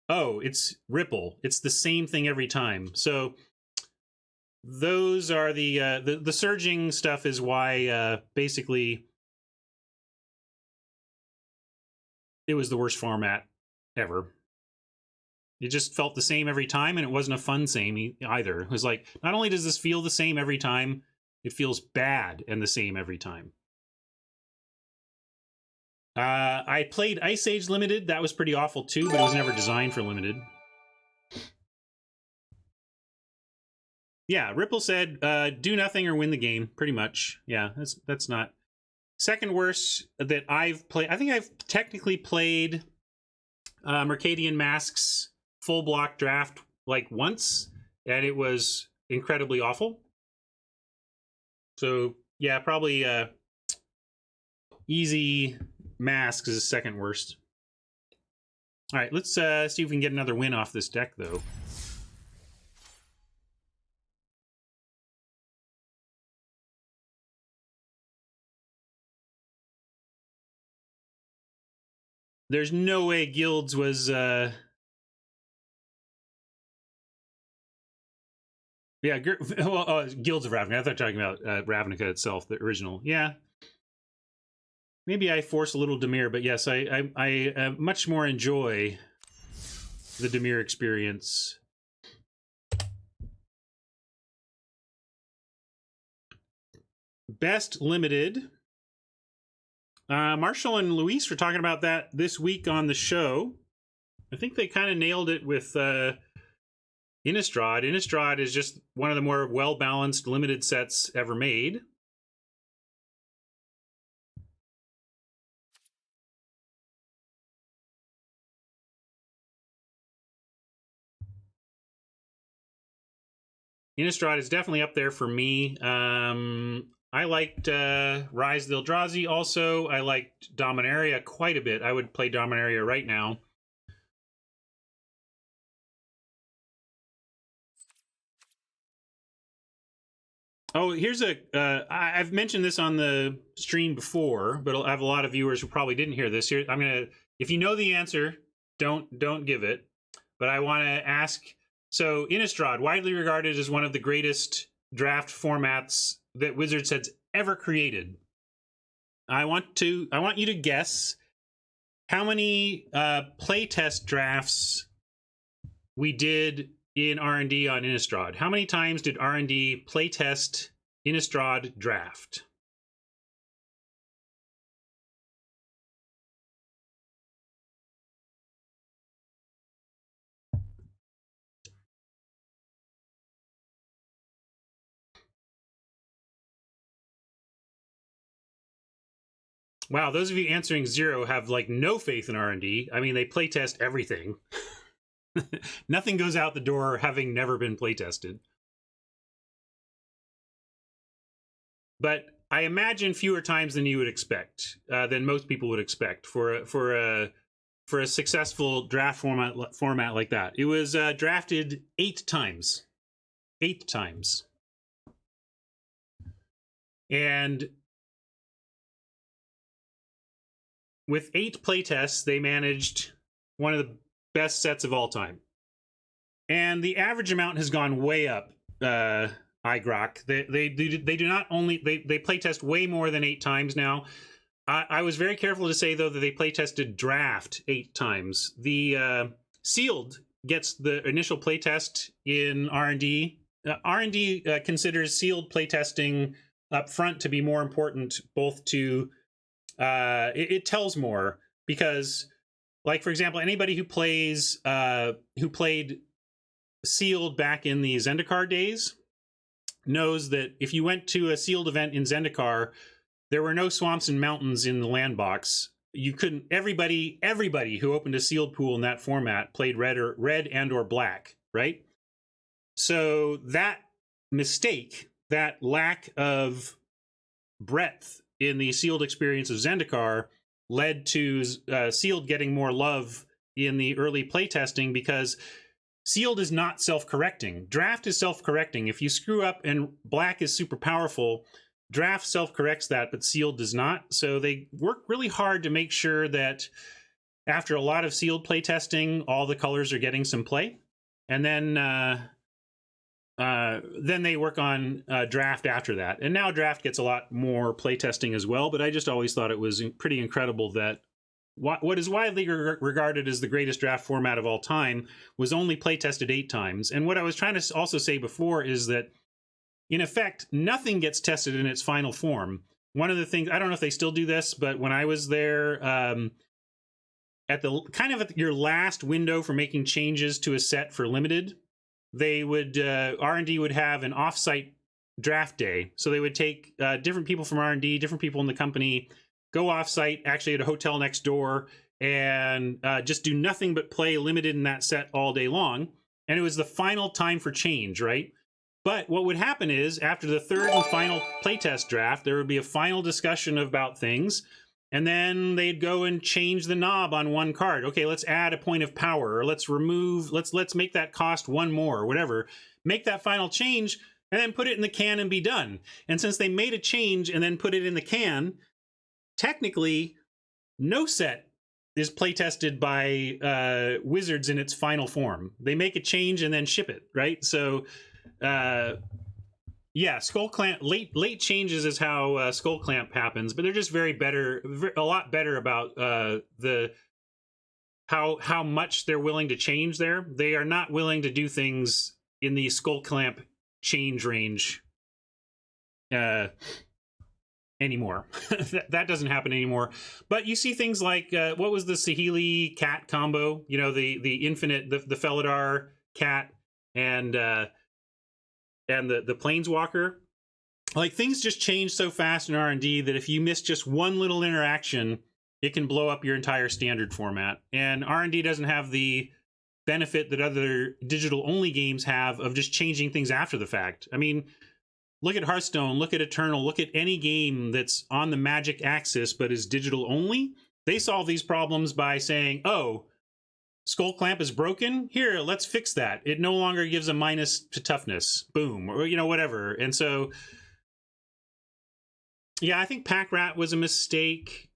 oh, it's Ripple. It's the same thing every time. So those are the surging stuff is why basically it was the worst format ever. It just felt the same every time, and it wasn't a fun same either. It was like, not only does this feel the same every time, it feels bad and the same every time. I played Ice Age Limited. That was pretty awful too, but it was never designed for Limited. Yeah, Ripple said, do nothing or win the game, pretty much. Yeah, that's not... Second worst that I've played... I think I've technically played Mercadian Masks full block draft like once, and it was incredibly awful. So, yeah, probably easy Masks is second worst. All right, let's see if we can get another win off this deck, though. There's no way Guilds was... Yeah, Guilds of Ravnica. I thought you were talking about Ravnica itself, the original. Yeah. maybe I force a little Dimir, but yes, I much more enjoy the Dimir experience. Best limited. Marshall and Luis were talking about that this week on the show. I think they kind of nailed it with Innistrad. Innistrad is just one of the more well-balanced limited sets ever made. Innistrad is definitely up there for me. I liked Rise of the Eldrazi also. I liked Dominaria quite a bit. I would play Dominaria right now. Oh, here's a... I've mentioned this on the stream before, but I have a lot of viewers who probably didn't hear this. Here, I'm going to... If you know the answer, don't give it. But I want to ask... So, Innistrad, widely regarded as one of the greatest draft formats that Wizards has ever created. I want you to guess how many playtest drafts we did in R&D on Innistrad. How many times did R&D playtest Innistrad draft? Wow, those of you answering 0 have like no faith in R&D. I mean, they playtest everything. Nothing goes out the door having never been playtested. But I imagine fewer times than you would expect, than most people would expect for a successful draft format like that. It was drafted 8 times. 8 times. And with 8 playtests, they managed one of the best sets of all time. And the average amount has gone way up, iGrok. They do not only... They playtest way more than 8 times now. I was very careful to say, though, that they playtested draft 8 times. The sealed gets the initial playtest in R&D. R&D considers sealed playtesting up front to be more important, both to... it tells more, because, like, for example, anybody who played sealed back in the Zendikar days knows that if you went to a sealed event in Zendikar, there were no swamps and mountains in the land box. You couldn't... Everybody who opened a sealed pool in that format played red and or black, right? So that mistake, that lack of breadth in the sealed experience of Zendikar, led to sealed getting more love in the early playtesting, because sealed is not self-correcting. Draft is self-correcting. If you screw up and black is super powerful, draft self-corrects that, but sealed does not. So they work really hard to make sure that after a lot of sealed playtesting, all the colors are getting some play. And then they work on draft after that. And now draft gets a lot more playtesting as well, but I just always thought it was pretty incredible that what is widely regarded as the greatest draft format of all time was only playtested 8 times. And what I was trying to also say before is that, in effect, nothing gets tested in its final form. One of the things, I don't know if they still do this, but when I was there, at your last window for making changes to a set for limited, they would R&D would have an off-site draft day. So they would take different people from R&D, different people in the company, go off-site, actually at a hotel next door, and just do nothing but play limited in that set all day long. And it was the final time for change, right? But what would happen is, after the third and final playtest draft, there would be a final discussion about things, and then they'd go and change the knob on one card. Okay, let's add a point of power, or let's make that cost 1 more, or whatever. Make that final change, and then put it in the can and be done. And since they made a change and then put it in the can, technically, no set is playtested by Wizards in its final form. They make a change and then ship it, right? So, Yeah, Skull Clamp late changes is how Skull Clamp happens, but they're just a lot better about the how much they're willing to change there. They are not willing to do things in the Skull Clamp change range anymore. that doesn't happen anymore. But you see things like what was the Saheeli cat combo? You know, the infinite the Felidar cat and the Planeswalker. Like, things just change so fast in R&D that if you miss just one little interaction, it can blow up your entire standard format. And R&D doesn't have the benefit that other digital-only games have of just changing things after the fact. I mean, look at Hearthstone, look at Eternal, look at any game that's on the Magic axis but is digital-only. They solve these problems by saying, oh, Skull Clamp is broken? Here, let's fix that. It no longer gives a minus to toughness. Boom. Or, you know, whatever. And so, yeah, I think Pack Rat was a mistake.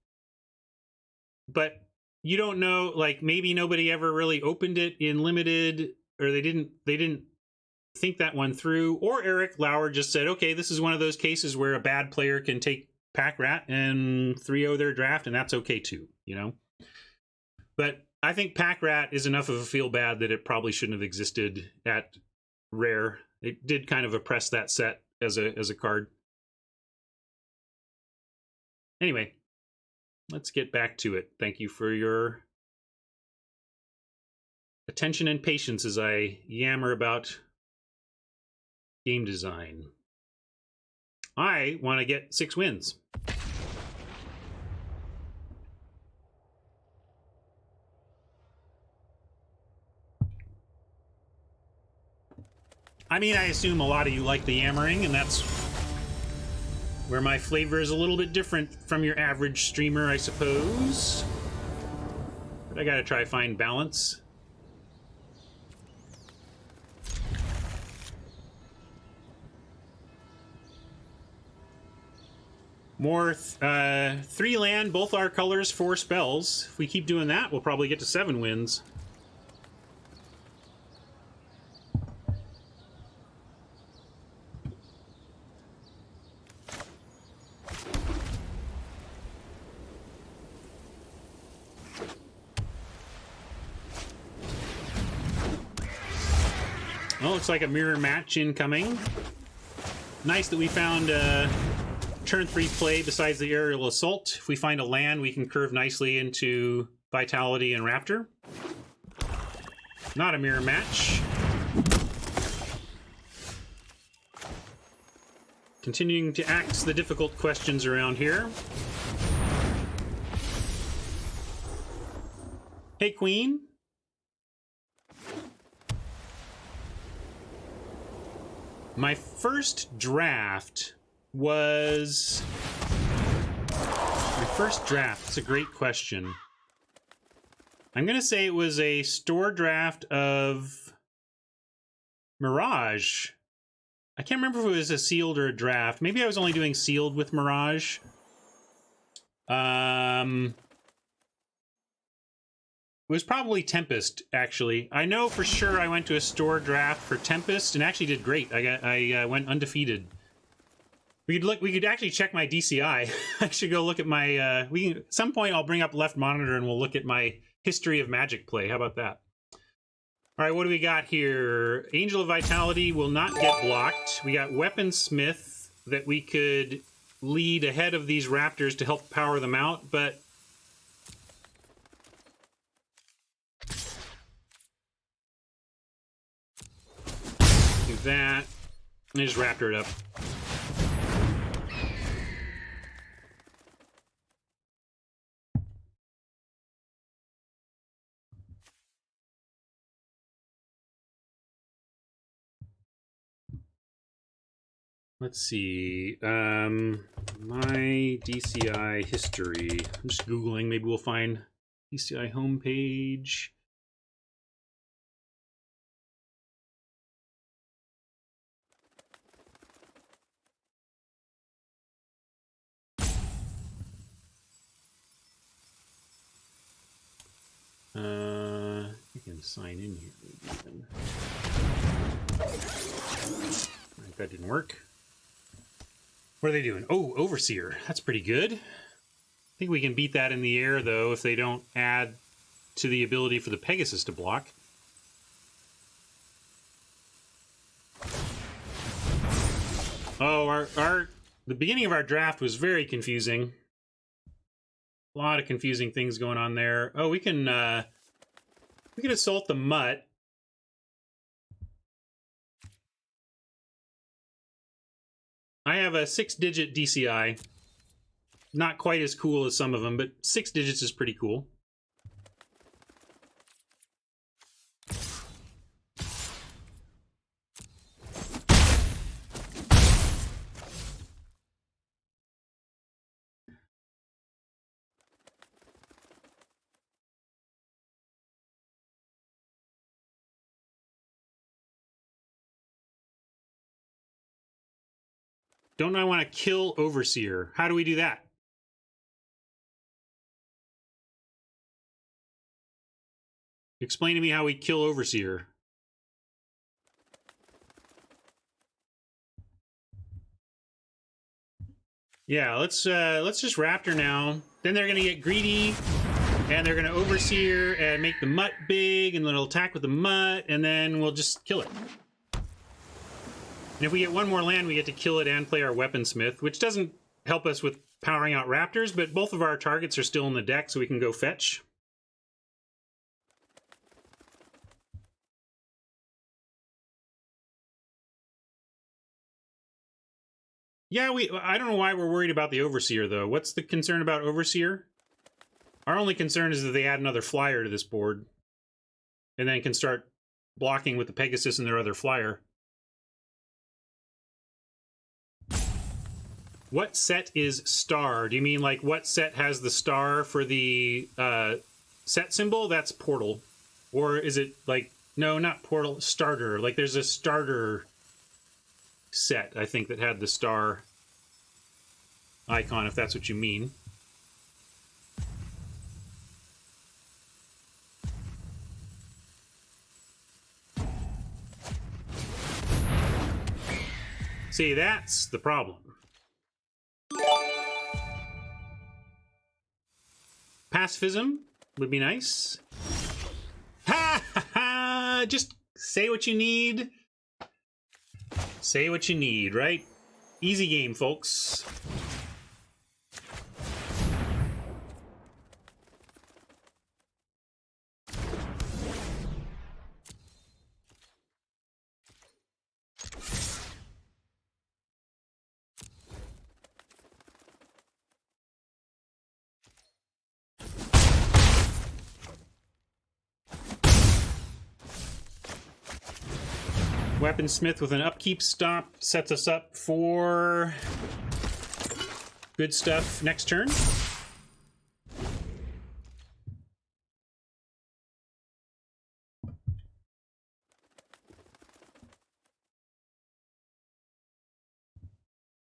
But you don't know, like, maybe nobody ever really opened it in limited, or they didn't think that one through. Or Eric Lauer just said, okay, this is one of those cases where a bad player can take Pack Rat and 3-0 their draft, and that's okay too, you know? But I think Pack Rat is enough of a feel bad that it probably shouldn't have existed at Rare. It did kind of oppress that set as a card. Anyway, let's get back to it. Thank you for your attention and patience as I yammer about game design. I want to get 6 wins. I mean, I assume a lot of you like the yammering, and that's where my flavor is a little bit different from your average streamer, I suppose. But I gotta try to find balance. More 3 land, both our colors, 4 spells. If we keep doing that, we'll probably get to 7 wins. Well, looks like a mirror match incoming. Nice that we found turn 3 play besides the aerial assault. If we find a land, we can curve nicely into Vitality and Raptor. Not a mirror match. Continuing to axe the difficult questions around here. Hey, Queen. My first draft was... That's a great question. I'm going to say it was a store draft of Mirage. I can't remember if it was a sealed or a draft. Maybe I was only doing sealed with Mirage. It was probably Tempest, actually. I know for sure I went to a store draft for Tempest and actually did great. I went undefeated. We could actually check my DCI. I should go look at my at some point I'll bring up left monitor and we'll look at my history of Magic play. How about that? All right, what do we got here? Angel of Vitality will not get blocked. We got Weaponsmith that we could lead ahead of these Raptors to help power them out, but do that and just Raptor it up. Let's see, my DCI history. I'm just Googling, maybe we'll find DCI homepage. You can sign in here. Maybe even. That didn't work. What are they doing? Oh, Overseer. That's pretty good. I think we can beat that in the air, though, if they don't add to the ability for the Pegasus to block. Oh, the beginning of our draft was very confusing. A lot of confusing things going on there. Oh, we can assault the mutt. I have a 6-digit DCI. Not quite as cool as some of them, but 6 digits is pretty cool. Don't I want to kill Overseer? How do we do that? Explain to me how we kill Overseer. Yeah, let's just Raptor now. Then they're gonna get greedy, and they're gonna Overseer and make the mutt big, and then it'll attack with the mutt, and then we'll just kill it. And if we get one more land, we get to kill it and play our Weaponsmith, which doesn't help us with powering out Raptors, but both of our targets are still in the deck, so we can go fetch. Yeah, I don't know why we're worried about the Overseer, though. What's the concern about Overseer? Our only concern is that they add another flyer to this board, and then can start blocking with the Pegasus and their other flyer. What set is star? Do you mean like what set has the star for the set symbol? That's Portal. Or is it like, no, not Portal, Starter. Like there's a Starter set, I think, that had the star icon, if that's what you mean. See, that's the problem. Pacifism would be nice. Ha ha ha! Just say what you need. Say what you need, right? Easy game, folks. Weaponsmith with an upkeep stop sets us up for good stuff next turn.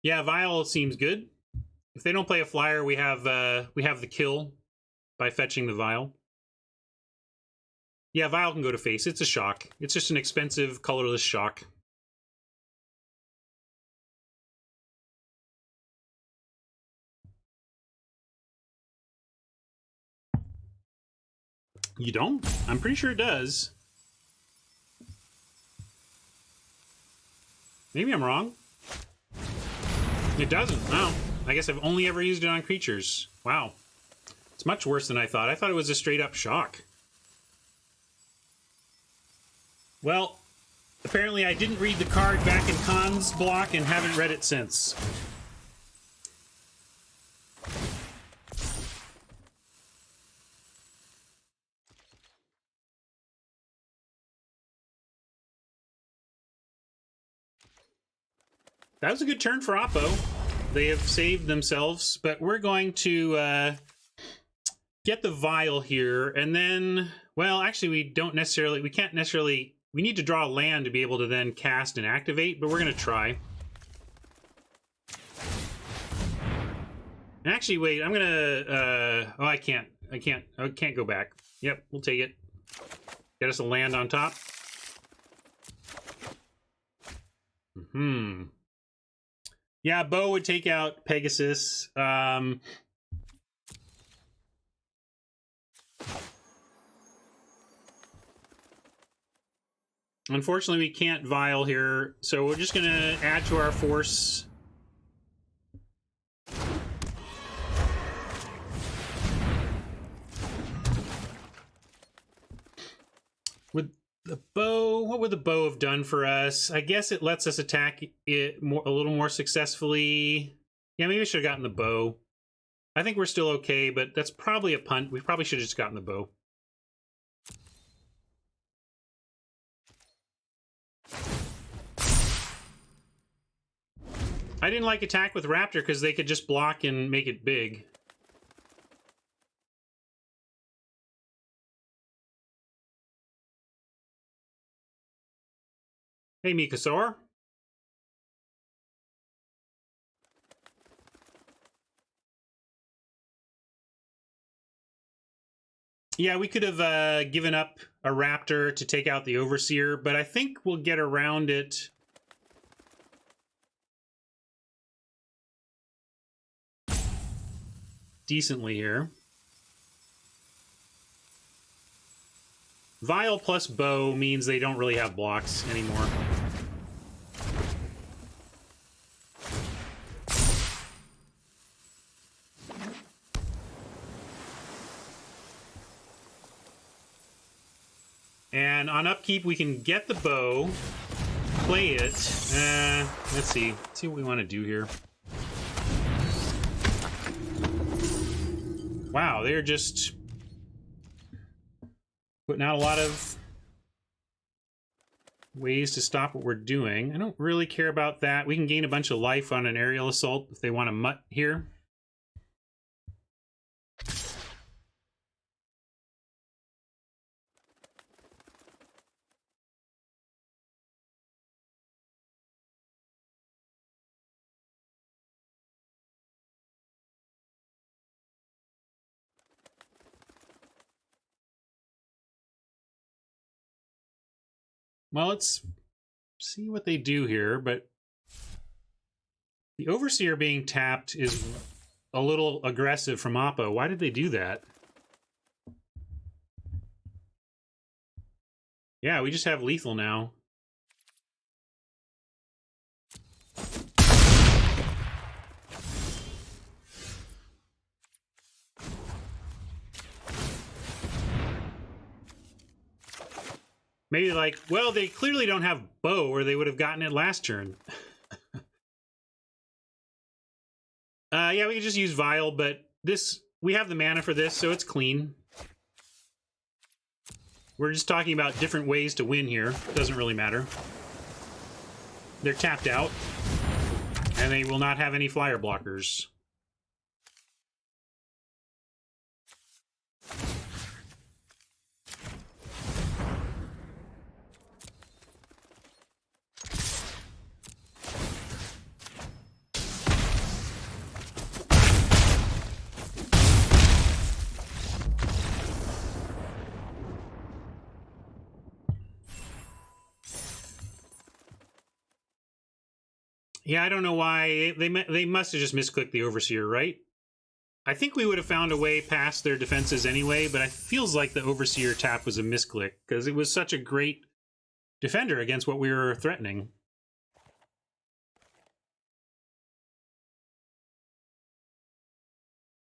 Yeah, Vial seems good. If they don't play a flyer, we have the kill by fetching the Vial. Yeah, Vial can go to face. It's a shock. It's just an expensive, colorless shock. You don't? I'm pretty sure it does. Maybe I'm wrong. It doesn't. Oh, I guess I've only ever used it on creatures. Wow. It's much worse than I thought. I thought it was a straight-up shock. Well, apparently I didn't read the card back in Khan's block and haven't read it since. That was a good turn for Oppo. They have saved themselves, but we're going to get the Vial here, and then, well, actually we can't necessarily, we need to draw a land to be able to then cast and activate, but we're going to try. And actually, wait, I'm going to, I can't go back. Yep, we'll take it. Get us a land on top. Yeah, Bo would take out Pegasus. Unfortunately, we can't Vial here, so we're just going to add to our force. With the bow, what would the bow have done for us? I guess it lets us attack it a little more successfully. Yeah, maybe we should have gotten the bow. I think we're still okay, but that's probably a punt. We probably should have just gotten the bow. I didn't like attack with Raptor because they could just block and make it big. Hey, Mikasor. Yeah, we could have given up a Raptor to take out the Overseer, but I think we'll get around it. Decently here. Vial plus Bow means they don't really have blocks anymore. And on upkeep, we can get the bow, play it. Let's see. Let's see what we want to do here. Wow, they're just putting out a lot of ways to stop what we're doing. I don't really care about that. We can gain a bunch of life on an aerial assault if they want to mutt here. Well, let's see what they do here, but the Overseer being tapped is a little aggressive from Oppo. Why did they do that? Yeah, we just have lethal now. Maybe like, well, they clearly don't have Bow, or they would have gotten it last turn. Yeah, we could just use Vial, but this, we have the mana for this, so it's clean. We're just talking about different ways to win here. Doesn't really matter. They're tapped out, and they will not have any flyer blockers. Yeah, I don't know why. They must have just misclicked the Overseer, right? I think we would have found a way past their defenses anyway, but it feels like the Overseer tap was a misclick, because it was such a great defender against what we were threatening.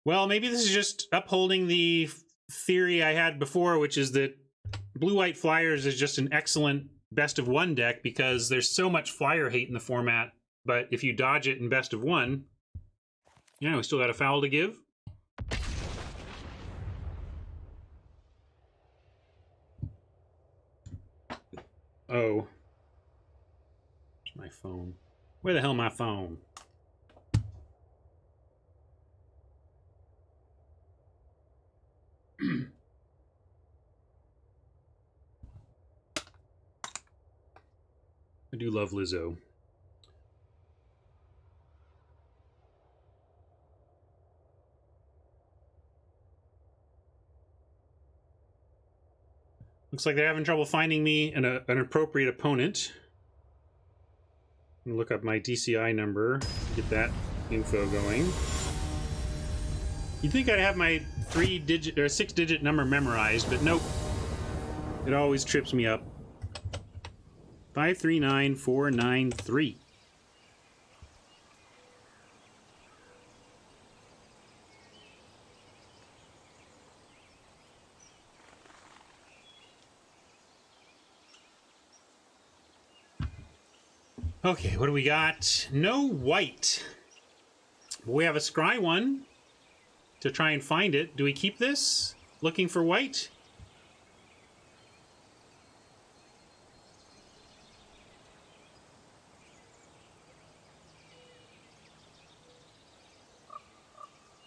Well, maybe this is just upholding the theory I had before, which is that Blue-White Flyers is just an excellent best of one deck because there's so much flyer hate in the format. But if you dodge it in best of one, yeah, we still got a foul to give. Oh. Where's my phone? Where the hell my phone? I do love Lizzo. Looks like they're having trouble finding me an appropriate opponent. I'm gonna look up my DCI number. Get that info going. You'd think I'd have my 3-digit or 6-digit number memorized, but nope. It always trips me up. 539493. Okay, what do we got? No white. We have a scry one to try and find it. Do we keep this? Looking for white?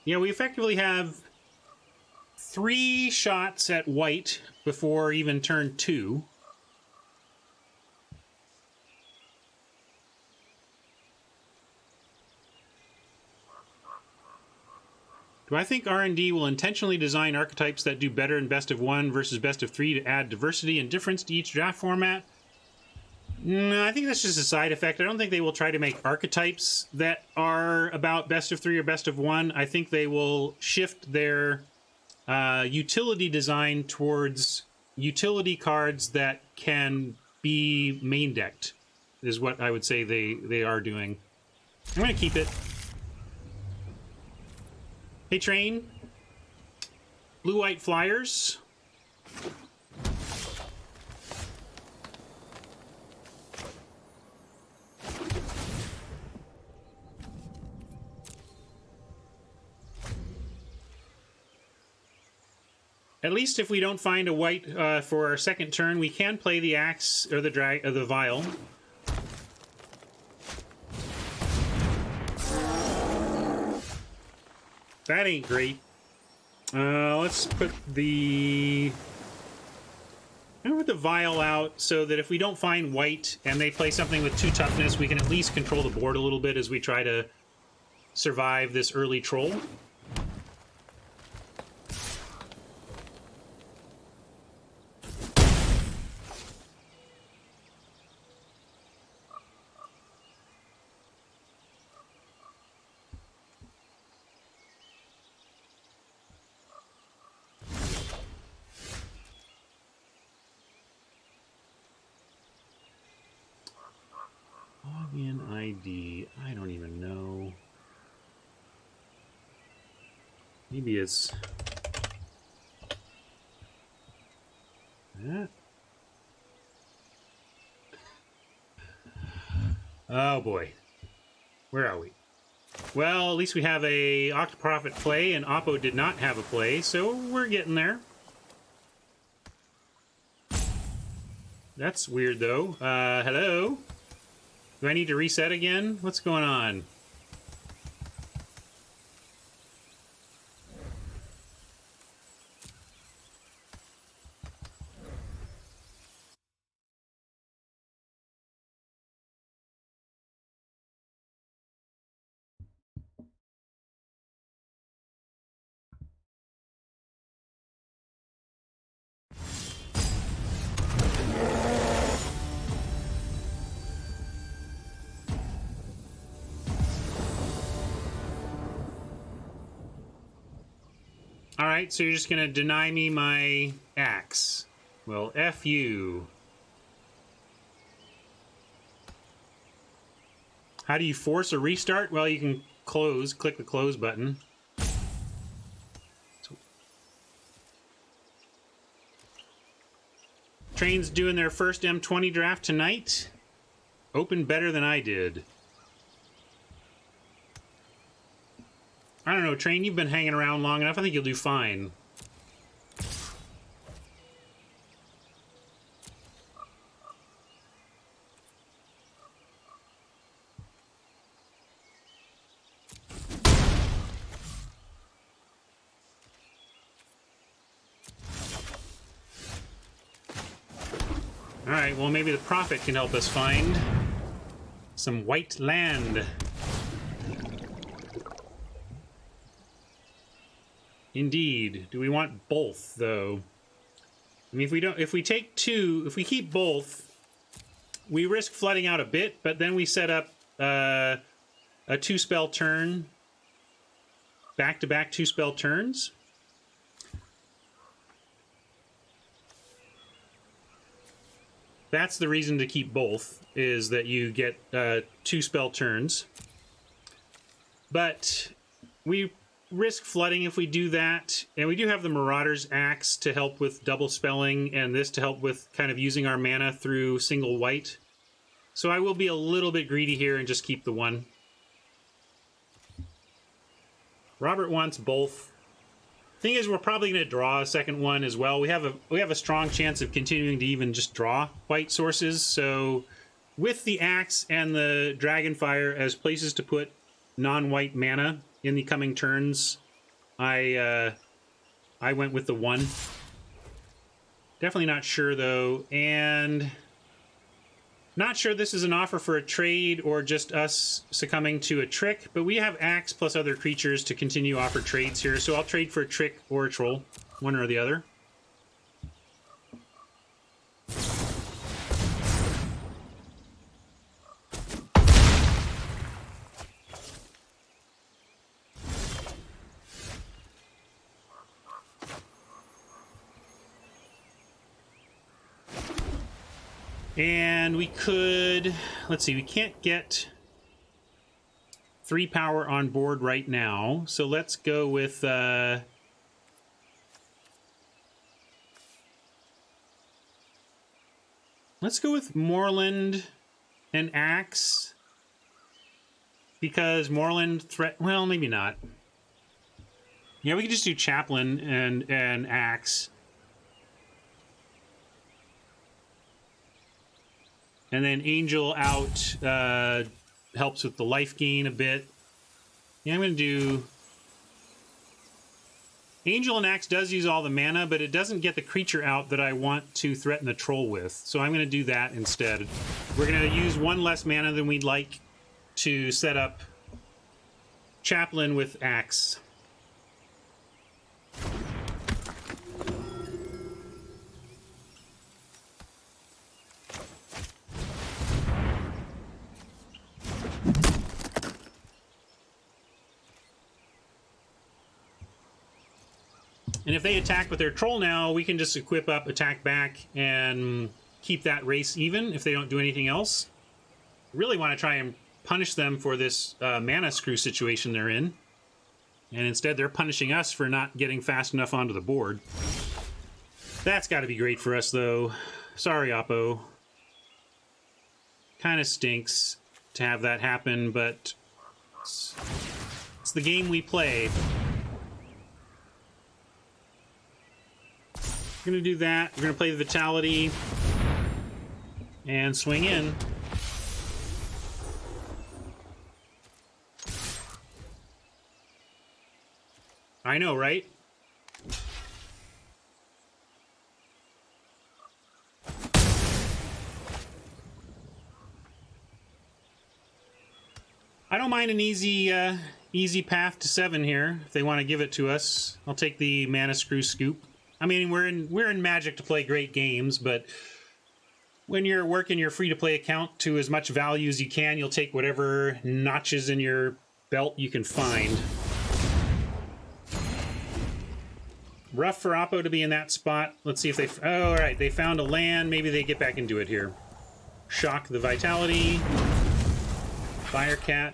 Yeah, we effectively have 3 shots at white before even turn 2. Do I think R&D will intentionally design archetypes that do better in best of 1 versus best of 3 to add diversity and difference to each draft format? No, I think that's just a side effect. I don't think they will try to make archetypes that are about best of 3 or best of 1. I think they will shift their utility design towards utility cards that can be main decked, is what I would say they are doing. I'm going to keep it. Hey, Train. Blue-white flyers. At least if we don't find a white for our second turn, we can play the axe or the vial. That ain't great. Let's put the vial out so that if we don't find white and they play something with 2 toughness, we can at least control the board a little bit as we try to survive this early troll. Login ID. I don't even know. Maybe it's that. Oh boy. Where are we? Well, at least we have a Octoprofit play, and Oppo did not have a play, so we're getting there. That's weird, though. Hello? Do I need to reset again? What's going on? Alright, so you're just gonna deny me my axe. Well, F you. How do you force a restart? Well, you can click the close button. Train's doing their first M20 draft tonight. Opened better than I did. I don't know, Train, you've been hanging around long enough. I think you'll do fine. Alright, well maybe the Prophet can help us find some white land. Indeed. Do we want both, though? I mean, if we take 2, if we keep both, we risk flooding out a bit, but then we set up a a 2-spell turn, back-to-back 2-spell turns. That's the reason to keep both, is that you get 2-spell turns. But we risk flooding if we do that, and we do have the Marauder's Axe to help with double spelling, and this to help with kind of using our mana through single white. So I will be a little bit greedy here and just keep the 1. Robert wants both. Thing is, we're probably going to draw a second one as well. We have a strong chance of continuing to even just draw white sources. So with the Axe and the Dragonfire as places to put non-white mana in the coming turns, I went with the 1. Definitely not sure though, and not sure this is an offer for a trade or just us succumbing to a trick, but we have Axe plus other creatures to continue offer trades here, so I'll trade for a trick or a troll, one or the other. And we could, let's see, we can't get 3 power on board right now, so let's go with Moorland and Axe, because Moorland well, maybe not. Yeah, we could just do Chaplain and Axe. And then Angel out helps with the life gain a bit. Yeah, I'm going to do... Angel and Axe does use all the mana, but it doesn't get the creature out that I want to threaten the troll with. So I'm going to do that instead. We're going to use 1 less mana than we'd like to set up Chaplain with Axe. And if they attack with their troll now, we can just equip up, attack back, and keep that race even if they don't do anything else. Really want to try and punish them for this mana screw situation they're in. And instead they're punishing us for not getting fast enough onto the board. That's got to be great for us, though. Sorry, Oppo. Kind of stinks to have that happen, but it's the game we play. We're going to do that. We're going to play the Vitality and swing in. I know, right? I don't mind an easy path to 7 here if they want to give it to us. I'll take the Mana Screw Scoop. I mean, we're in Magic to play great games, but when you're working your free-to-play account to as much value as you can, you'll take whatever notches in your belt you can find. Rough for Oppo to be in that spot. Let's see if they... Oh, all right, they found a land. Maybe they get back into it here. Shock the Vitality. Firecat. I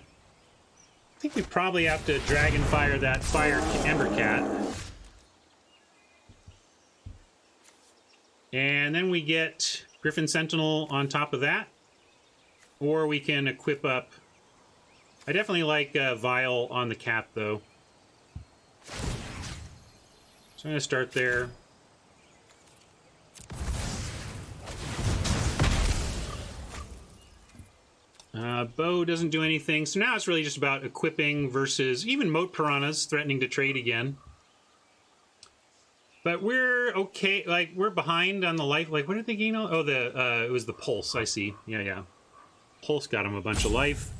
think we probably have to Dragonfire that Fire Embercat. And then we get Griffin Sentinel on top of that. Or we can equip up... I definitely like Vial on the cat, though. So I'm going to start there. Bo doesn't do anything. So now it's really just about equipping versus even Moat Piranhas threatening to trade again. But we're okay, like, we're behind on the life. Like, what did they gain? Oh, it was the Pulse, I see. Yeah. Pulse got him a bunch of life.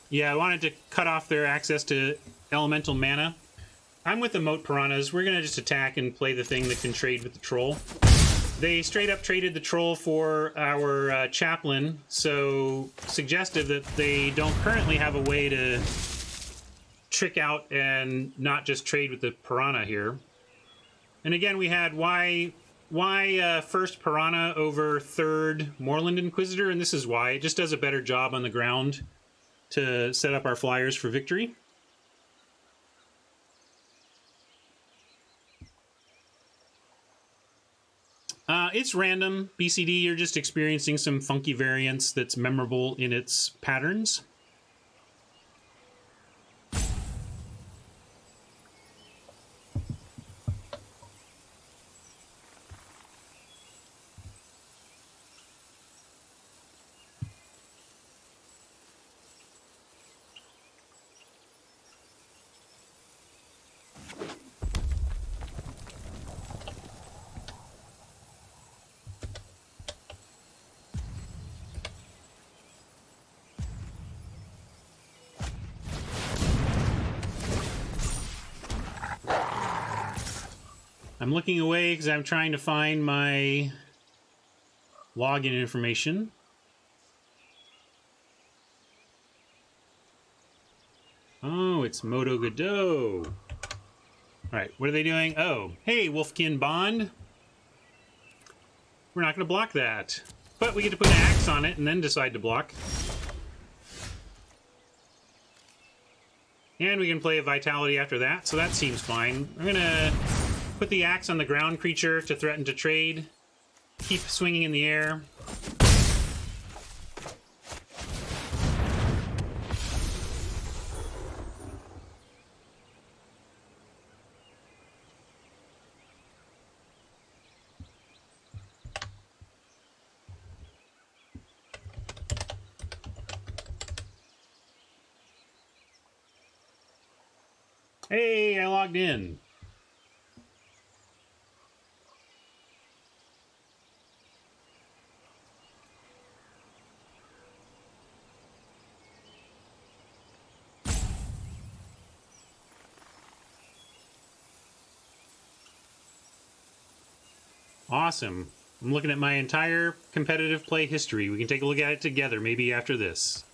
Yeah, I wanted to cut off their access to elemental mana. I'm with the Moat Piranhas. We're going to just attack and play the thing that can trade with the Troll. They straight up traded the troll for our chaplain, so suggestive that they don't currently have a way to trick out and not just trade with the piranha here. And again, we had why first piranha over third Moorland Inquisitor, and this is why. It just does a better job on the ground to set up our flyers for victory. It's random. BCD, you're just experiencing some funky variance that's memorable in its patterns. I'm looking away because I'm trying to find my login information. Oh, it's Moto Godot. All right, what are they doing? Oh, hey, Wolfkin Bond. We're not going to block that. But we get to put an axe on it and then decide to block. And we can play a Vitality after that, so that seems fine. I'm going to put the axe on the ground creature to threaten to trade. Keep swinging in the air. Hey, I logged in. Awesome. I'm looking at my entire competitive play history. We can take a look at it together, maybe after this.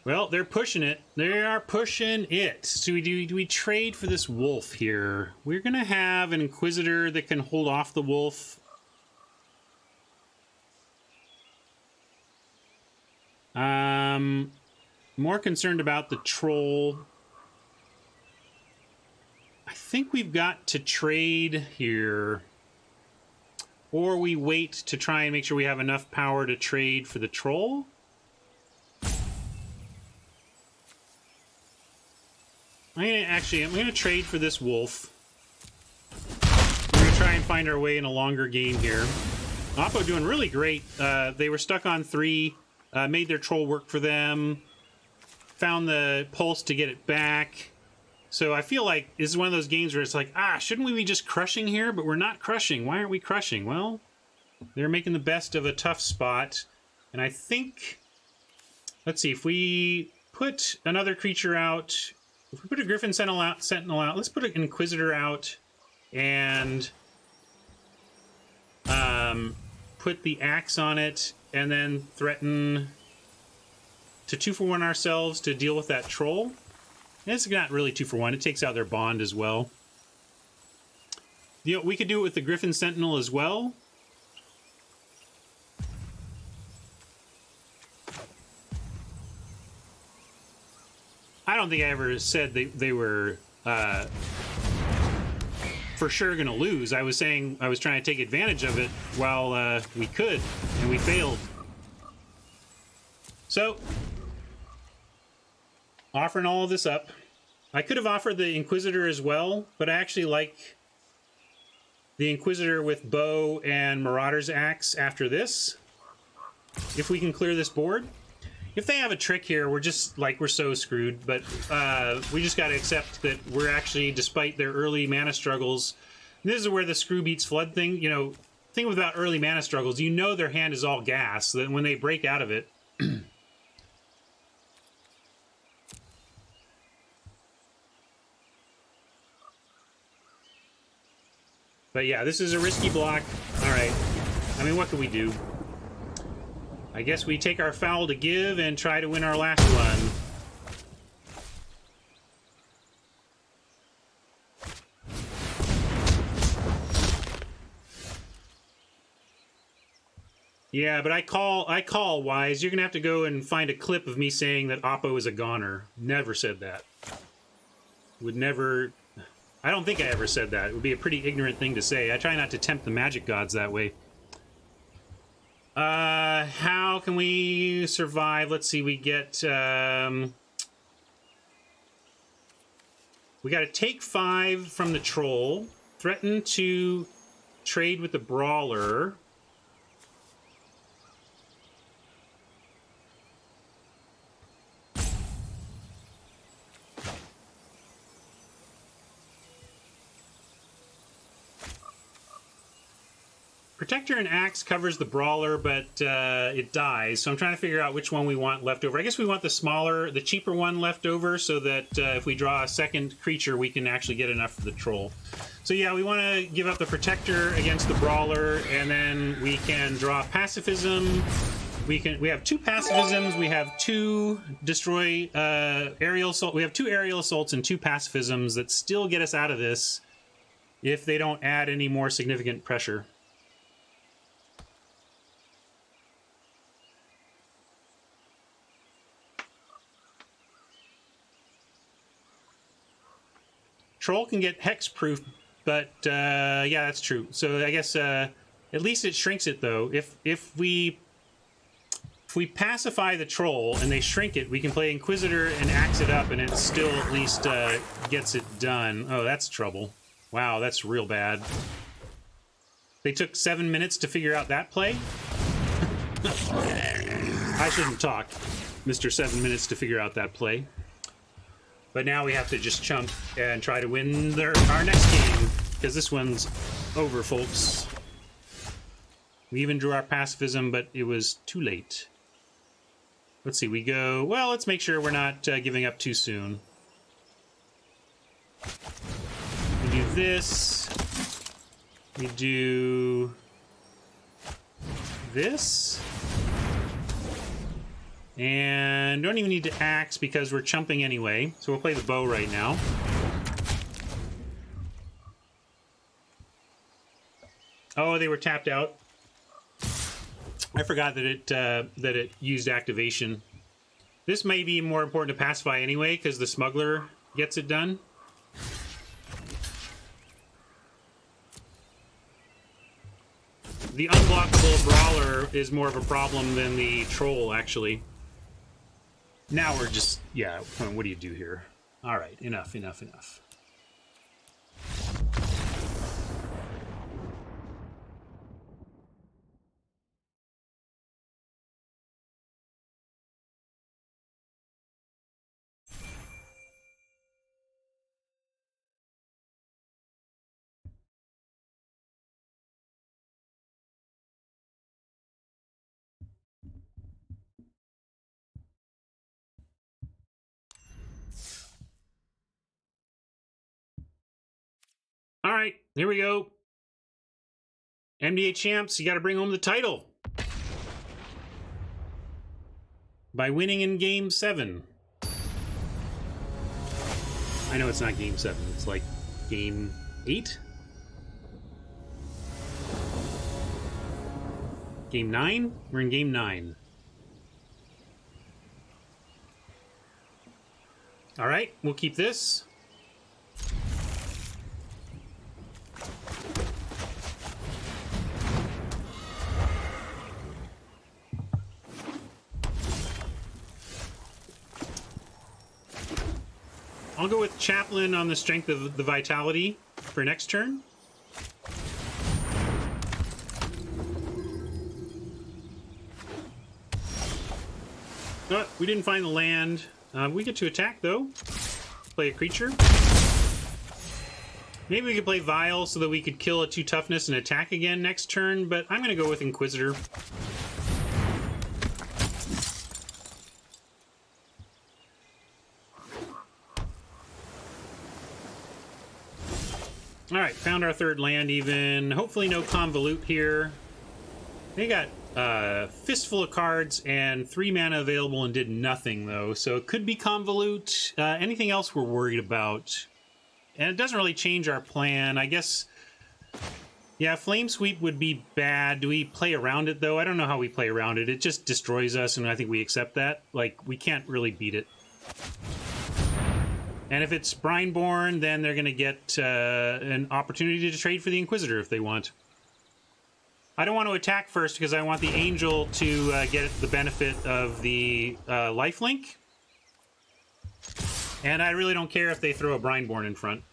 Well, they're pushing it. They are pushing it. So do we trade for this wolf here? We're going to have an Inquisitor that can hold off the wolf. More concerned about the troll. I think we've got to trade here. Or we wait to try and make sure we have enough power to trade for the troll. I'm going to trade for this wolf. We're going to try and find our way in a longer game here. Oppo doing really great. They were stuck on 3, made their troll work for them, found the pulse to get it back. So I feel like this is one of those games where it's like, shouldn't we be just crushing here? But we're not crushing. Why aren't we crushing? Well, they're making the best of a tough spot. And I think, let's see, if we put another creature out, if we put a Griffin Sentinel out, let's put an Inquisitor out and put the axe on it and then threaten to 2-for-1 ourselves to deal with that troll. It's not really 2-for-1. It takes out their bond as well. We could do it with the Griffin Sentinel as well. I don't think I ever said they were for sure going to lose. I was saying I was trying to take advantage of it while we could, and we failed. So, offering all of this up. I could have offered the Inquisitor as well, but I actually like the Inquisitor with Bow and Marauder's Axe after this. If we can clear this board. If they have a trick here, we're just, we're so screwed. But we just got to accept that we're actually, despite their early mana struggles, this is where the screw beats flood thing, thing about early mana struggles, you know their hand is all gas, so that when they break out of it... But yeah, this is a risky block. Alright. I mean, what can we do? I guess we take our foul to give and try to win our last one. Yeah, but I call Wise. You're gonna have to go and find a clip of me saying that Oppo is a goner. Never said that. Would never... I don't think I ever said that. It would be a pretty ignorant thing to say. I try not to tempt the magic gods that way. How can we survive? Let's see, we get... we gotta take 5 from the troll. Threaten to trade with the brawler. Protector and Axe covers the Brawler, but it dies. So I'm trying to figure out which one we want left over. I guess we want the smaller, the cheaper one left over so that if we draw a second creature, we can actually get enough for the Troll. So yeah, we want to give up the Protector against the Brawler, and then we can draw Pacifism. We have 2 Pacifisms. We have 2 destroy aerial assault. We have 2 aerial assaults and 2 Pacifisms that still get us out of this if they don't add any more significant pressure. Troll can get hexproof, but yeah, that's true. So I guess at least it shrinks it though. If we pacify the troll and they shrink it, we can play Inquisitor and axe it up, and it still at least gets it done. Oh, that's trouble. Wow, that's real bad. They took 7 minutes to figure out that play. I shouldn't talk, Mr. 7 minutes to figure out that play. But now we have to just chump and try to win our next game, because this one's over, folks. We even drew our pacifism, but it was too late. Let's see, we go... Well, let's make sure we're not giving up too soon. We do this. We do... this. And don't even need to axe because we're chumping anyway. So we'll play the bow right now. Oh, they were tapped out. I forgot that it used activation. This may be more important to pacify anyway because the smuggler gets it done. The unblockable brawler is more of a problem than the troll, actually. Now we're just... yeah, what do you do here? Alright, enough. All right, here we go. MDA champs, you got to bring home the title by winning in Game 7. I know it's not Game 7. It's like Game 8? Game 9? We're in Game 9. All right, we'll keep this. I'll go with Chaplain on the strength of the Vitality for next turn. Oh, we didn't find the land. We get to attack, though. Play a creature. Maybe we could play Vile so that we could kill a 2 toughness and attack again next turn, but I'm going to go with Inquisitor. Alright, found our 3rd land even. Hopefully no Convolute here. They got Fistful of cards and 3 mana available and did nothing, though. So it could be Convolute. Anything else we're worried about? And it doesn't really change our plan. I guess, yeah, Flame Sweep would be bad. Do we play around it, though? I don't know how we play around it. It just destroys us, and I think we accept that. Like, we can't really beat it. And if it's Brineborn, then they're going to get an opportunity to trade for the Inquisitor if they want. I don't want to attack first because I want the Angel to get the benefit of the lifelink. And I really don't care if they throw a Brineborn in front.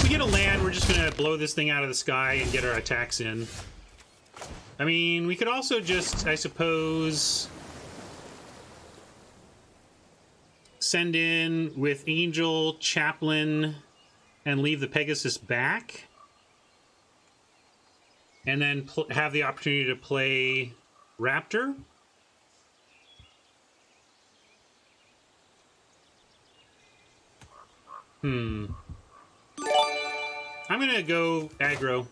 Get a land, we're just gonna blow this thing out of the sky and get our attacks in. I mean, we could also just, I suppose, send in with Angel, Chaplain, and leave the Pegasus back. And then have the opportunity to play Raptor. I'm gonna go aggro.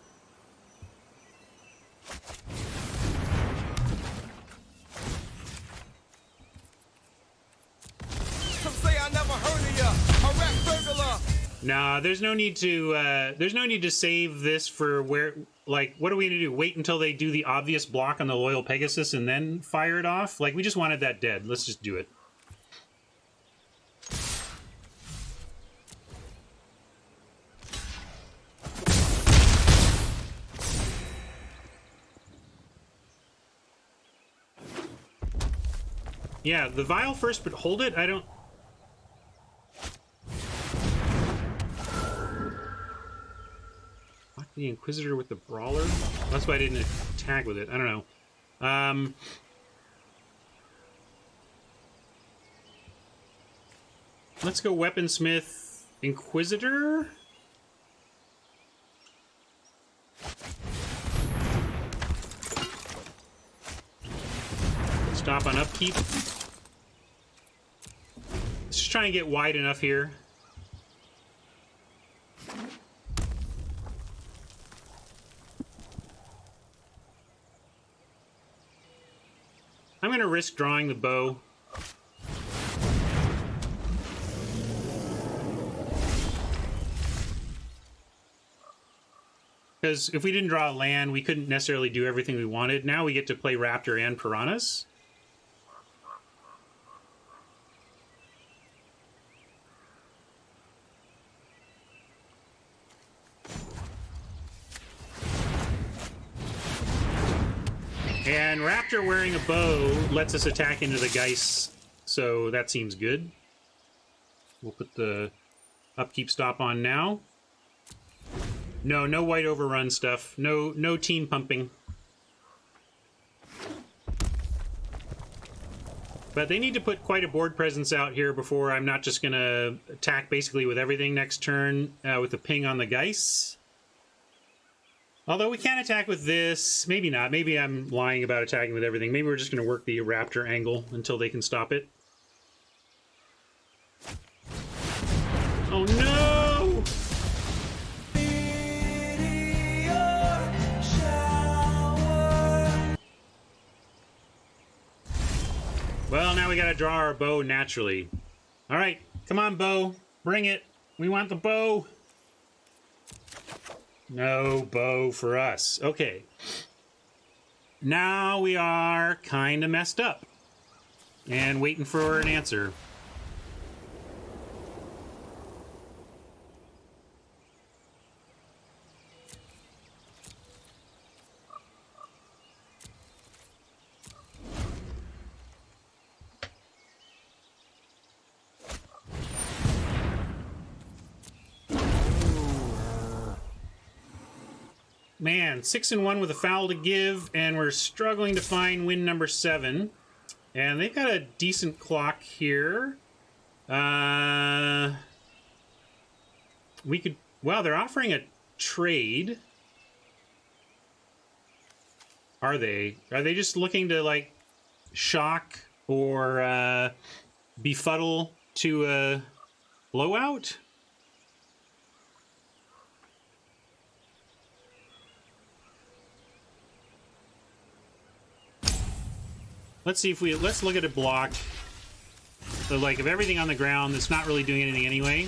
Some say I never heard of ya. A rap burglar. Nah, there's no need to save this for where, like, what are we gonna do? Wait until they do the obvious block on the Loyal Pegasus and then fire it off? Like, we just wanted that dead. Let's just do it. Yeah, the Vial first, but hold it. I don't... What, the Inquisitor with the Brawler? That's why I didn't attack with it. I don't know. Let's go Weaponsmith Inquisitor. Stop on upkeep. Let's just try and get wide enough here. I'm going to risk drawing the bow. Because if we didn't draw a land, we couldn't necessarily do everything we wanted. Now we get to play Raptor and Piranhas. And Raptor wearing a bow lets us attack into the Geist, so that seems good. We'll put the upkeep stop on now. No white overrun stuff. No team pumping. But they need to put quite a board presence out here before I'm not just going to attack basically with everything next turn with a ping on the Geist. Although we can attack with this. Maybe not. Maybe I'm lying about attacking with everything. Maybe we're just going to work the Raptor angle until they can stop it. Oh no! Well, now we got to draw our bow naturally. All right, come on, bow. Bring it. We want the bow. No bow for us. Okay. Now we are kind of messed up. And waiting for an answer. Man, 6-1 with a foul to give, and we're struggling to find win number 7. And they've got a decent clock here. We could... Wow, they're offering a trade. Are they? Are they just looking to, like, shock or befuddle to a blowout? Let's see if we... Let's look at a block. So, like, of everything on the ground that's not really doing anything anyway.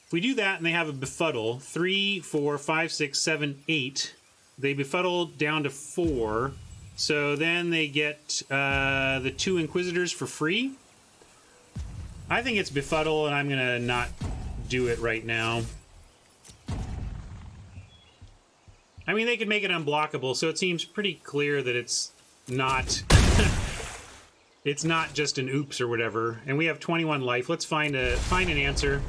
If we do that and they have a befuddle, 3, 4, 5, 6, 7, 8. They befuddle down to 4. So then they get the 2 Inquisitors for free. I think it's befuddle, and I'm going to not do it right now. I mean, they could make it unblockable, so it seems pretty clear that it's not... it's not just an oops or whatever. And we have 21 life. Let's find an answer.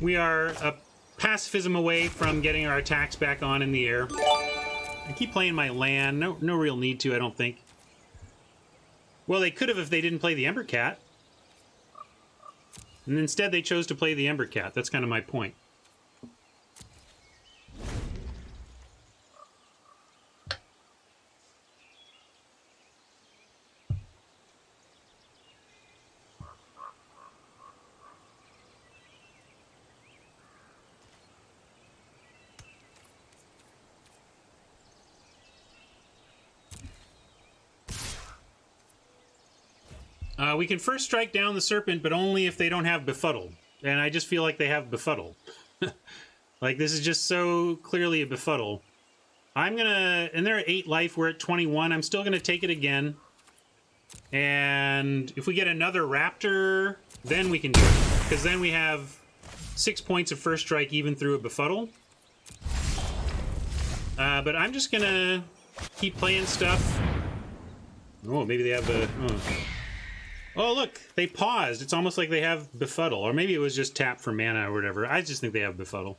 We are a pacifism away from getting our attacks back on in the air. I keep playing my land. No real need to, I don't think. Well, they could have if they didn't play the Ember Cat. And instead they chose to play the Ember Cat. That's kind of my point. We can first strike down the Serpent, but only if they don't have Befuddle. And I just feel like they have Befuddle. Like, this is just so clearly a Befuddle. I'm gonna... And they're at 8 life, we're at 21. I'm still gonna take it again. And if we get another Raptor, then we can do it. Because then we have 6 points of first strike even through a Befuddle. But I'm just gonna keep playing stuff. Oh, maybe they have a... Oh, look, they paused. It's almost like they have Befuddle. Or maybe it was just tap for mana or whatever. I just think they have Befuddle.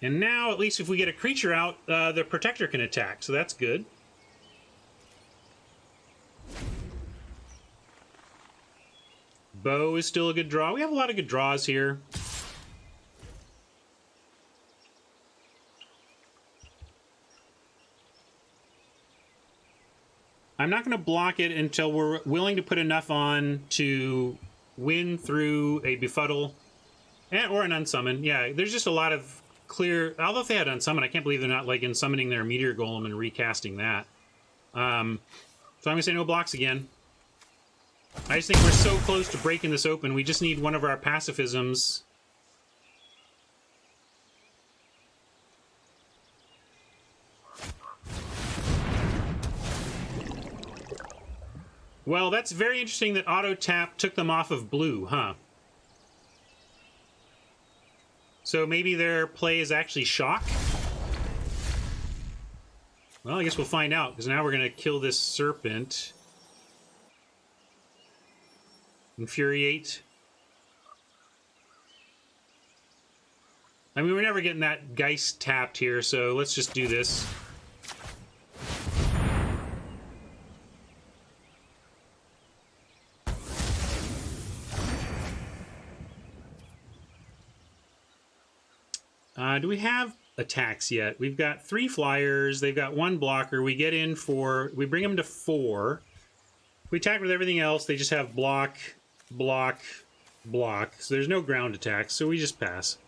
And now, at least if we get a creature out, the Protector can attack, so that's good. Bo is still a good draw. We have a lot of good draws here. I'm not going to block it until we're willing to put enough on to win through a Befuddle or an Unsummon. Yeah, there's just a lot of clear... Although if they had Unsummon, I can't believe they're not like Unsummoning their Meteor Golem and recasting that. So I'm going to say no blocks again. I just think we're so close to breaking this open. We just need one of our pacifisms. Well, that's very interesting that auto tap took them off of blue, huh? So maybe their play is actually shock? Well, I guess we'll find out, because now we're going to kill this Serpent. Infuriate. I mean, we're never getting that Geist tapped here, so let's just do this. Do we have attacks yet? We've got 3 flyers. They've got 1 blocker. We get in for... We bring them to 4. If we attack with everything else, they just have block, block, block. So there's no ground attacks, so we just pass.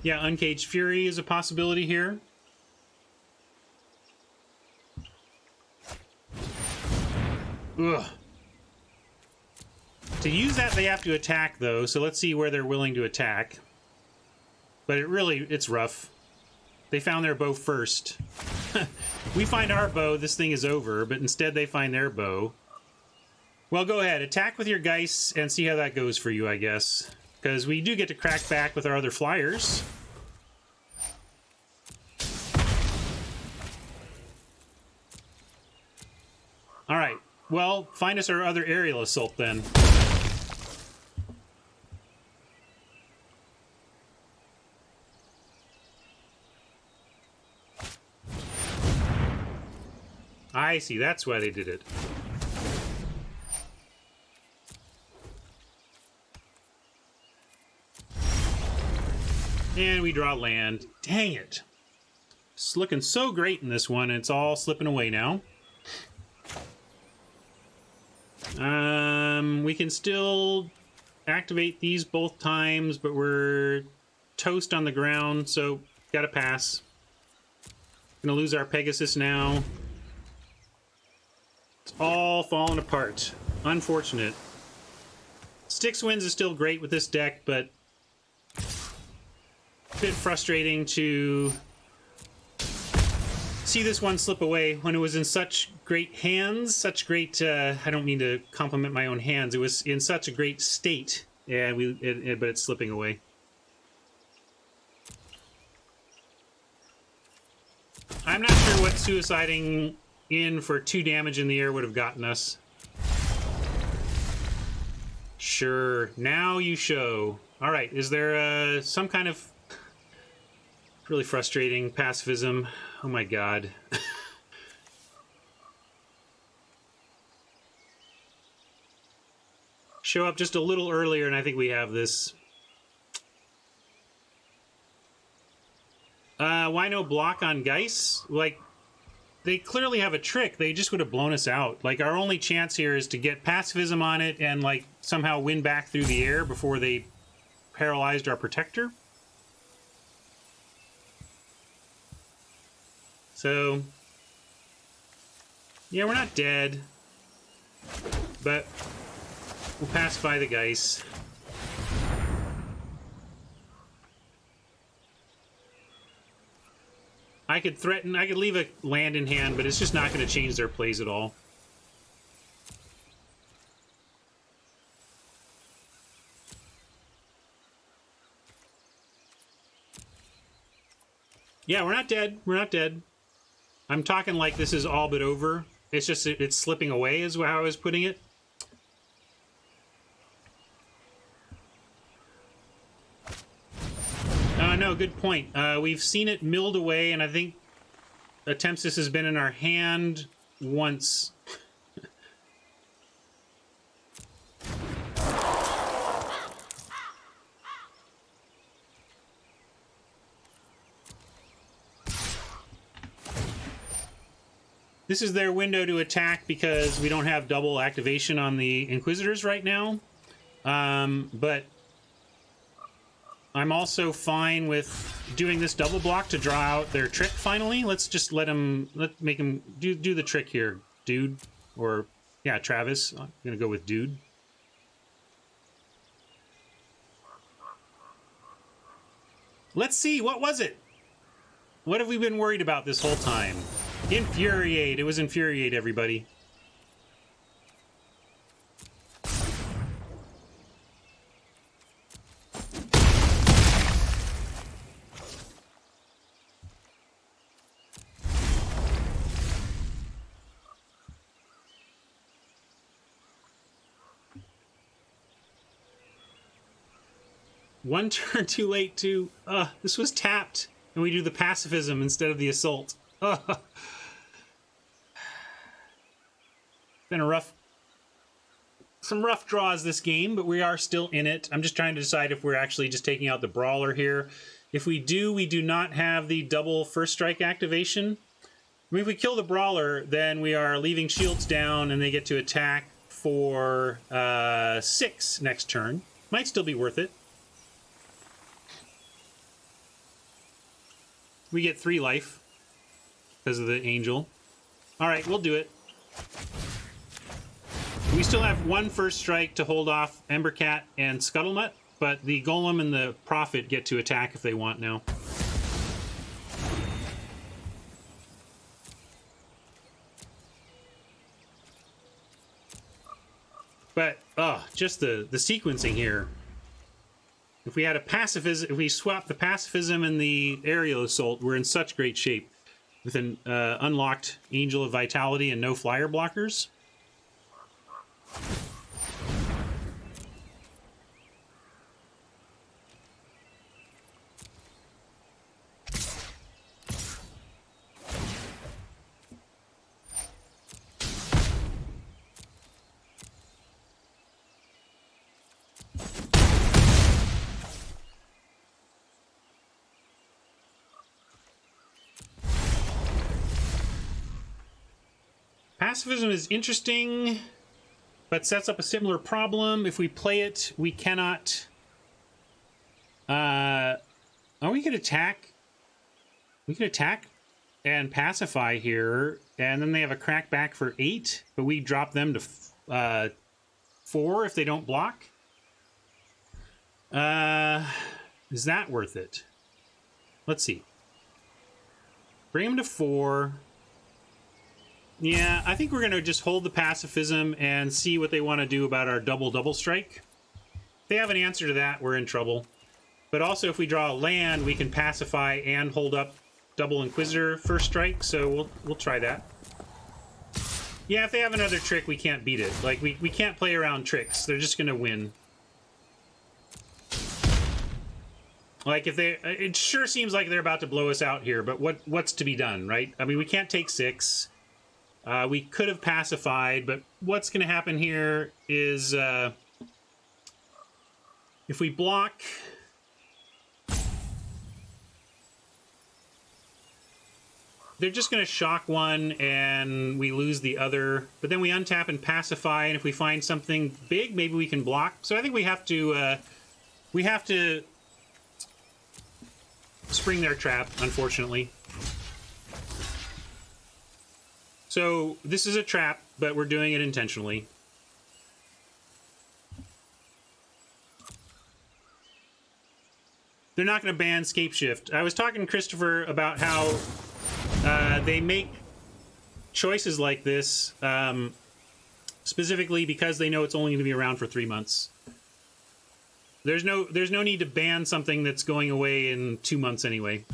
Yeah, Uncaged Fury is a possibility here. Ugh. To use that, they have to attack, though, so let's see where they're willing to attack. But it's rough. They found their bow first. We find our bow, this thing is over, but instead they find their bow. Well, go ahead, attack with your Geists and see how that goes for you, I guess. Because we do get to crack back with our other flyers. All right. Well, find us our other aerial assault then. I see. That's why they did it. And we draw land. Dang it. It's looking so great in this one. It's all slipping away now. We can still activate these both times, but we're toast on the ground, so gotta pass. Gonna lose our Pegasus now. It's all falling apart. Unfortunate. Styx Winds is still great with this deck, but a bit frustrating to see this one slip away when it was in such great hands, such great, I don't mean to compliment my own hands, it was in such a great state, and but it's slipping away. I'm not sure what suiciding in for 2 damage in the air would have gotten us. Sure, now you show. All right, is there some kind of really frustrating pacifism? Oh my god. Show up just a little earlier and I think we have this. Why no block on Geis? Like, they clearly have a trick. They just would have blown us out. Like, our only chance here is to get pacifism on it and, like, somehow win back through the air before they paralyzed our protector. So, yeah, we're not dead, but we'll pacify the Geis. I could threaten, I could leave a land in hand, but it's just not going to change their plays at all. Yeah, we're not dead. We're not dead. I'm talking like this is all but over. It's just, it's slipping away is how I was putting it. No, good point. We've seen it milled away, and I think Tempsys has been in our hand once. This is their window to attack because we don't have double activation on the Inquisitors right now. But I'm also fine with doing this double block to draw out their trick finally. Let's just make him do the trick here, dude. Or, yeah, Travis. I'm gonna go with dude. Let's see, what was it? What have we been worried about this whole time? Infuriate. It was infuriate, everybody. One turn too late too. This was tapped, and we do the pacifism instead of the assault. Been some rough draws this game, but we are still in it. I'm just trying to decide if we're actually just taking out the brawler here. If we do not have the double first strike activation. I mean, if we kill the brawler, then we are leaving shields down, and they get to attack for 6 next turn. Might still be worth it. We get 3 life because of the angel. All right, we'll do it. We still have 1 first strike to hold off Embercat and Scuttlemutt, but the Golem and the Prophet get to attack if they want now. But, just the sequencing here. If we had a pacifism, if we swap the pacifism and the aerial assault, we're in such great shape with an unlocked Angel of Vitality and no flyer blockers. Pacifism is interesting, but sets up a similar problem. If we play it, we cannot... we could attack. We could attack and pacify here, and then they have a crackback for 8, but we drop them to 4 if they don't block. Is that worth it? Let's see. Bring them to 4. Yeah, I think we're going to just hold the pacifism and see what they want to do about our double strike. If they have an answer to that, we're in trouble. But also, if we draw a land, we can pacify and hold up double Inquisitor first strike, so we'll try that. Yeah, if they have another trick, we can't beat it. Like, we can't play around tricks. They're just going to win. Like, if they... It sure seems like they're about to blow us out here, but what's to be done, right? I mean, we can't take 6. We could have pacified, but what's going to happen here is if we block... They're just going to shock one and we lose the other, but then we untap and pacify, and if we find something big, maybe we can block. So I think we have to spring their trap, unfortunately. So this is a trap, but we're doing it intentionally. They're not going to ban Scape Shift. I was talking to Christopher about how they make choices like this specifically because they know it's only going to be around for 3 months. There's no need to ban something that's going away in 2 months anyway.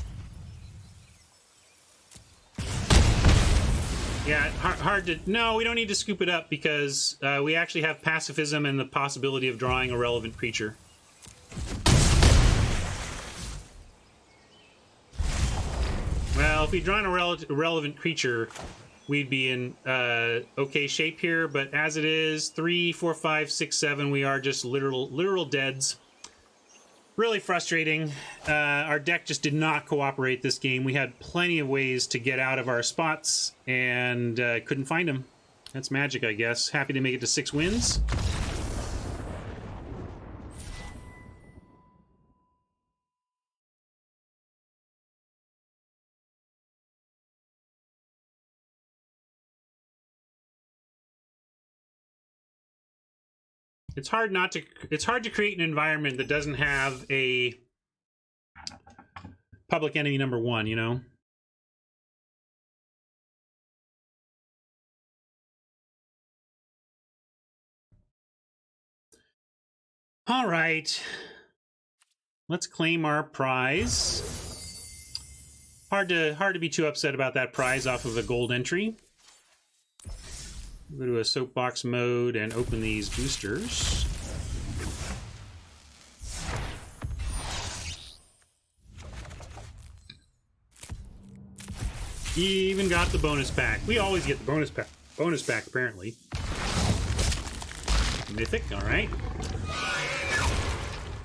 Yeah, hard to... No, we don't need to scoop it up because we actually have pacifism and the possibility of drawing a relevant creature. Well, if we'd drawn a relevant creature, we'd be in okay shape here, but as it is, 3, 4, 5, 6, 7, we are just literal deads. Really frustrating. Our deck just did not cooperate this game. We had plenty of ways to get out of our spots, and couldn't find them. That's magic, I guess. Happy to make it to 6 wins. It's hard to create an environment that doesn't have a public enemy number 1, you know? All right. Let's claim our prize. Hard to be too upset about that prize off of a gold entry. Go to a soapbox mode and open these boosters. Even got the bonus pack. We always get the bonus pack. Bonus pack, apparently. Mythic, all right.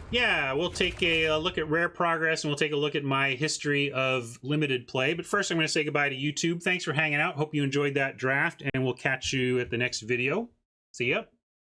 Yeah, we'll take a look at rare progress, and we'll take a look at my history of limited play. But first, I'm going to say goodbye to YouTube. Thanks for hanging out. Hope you enjoyed that draft, and we'll catch you at the next video. See ya.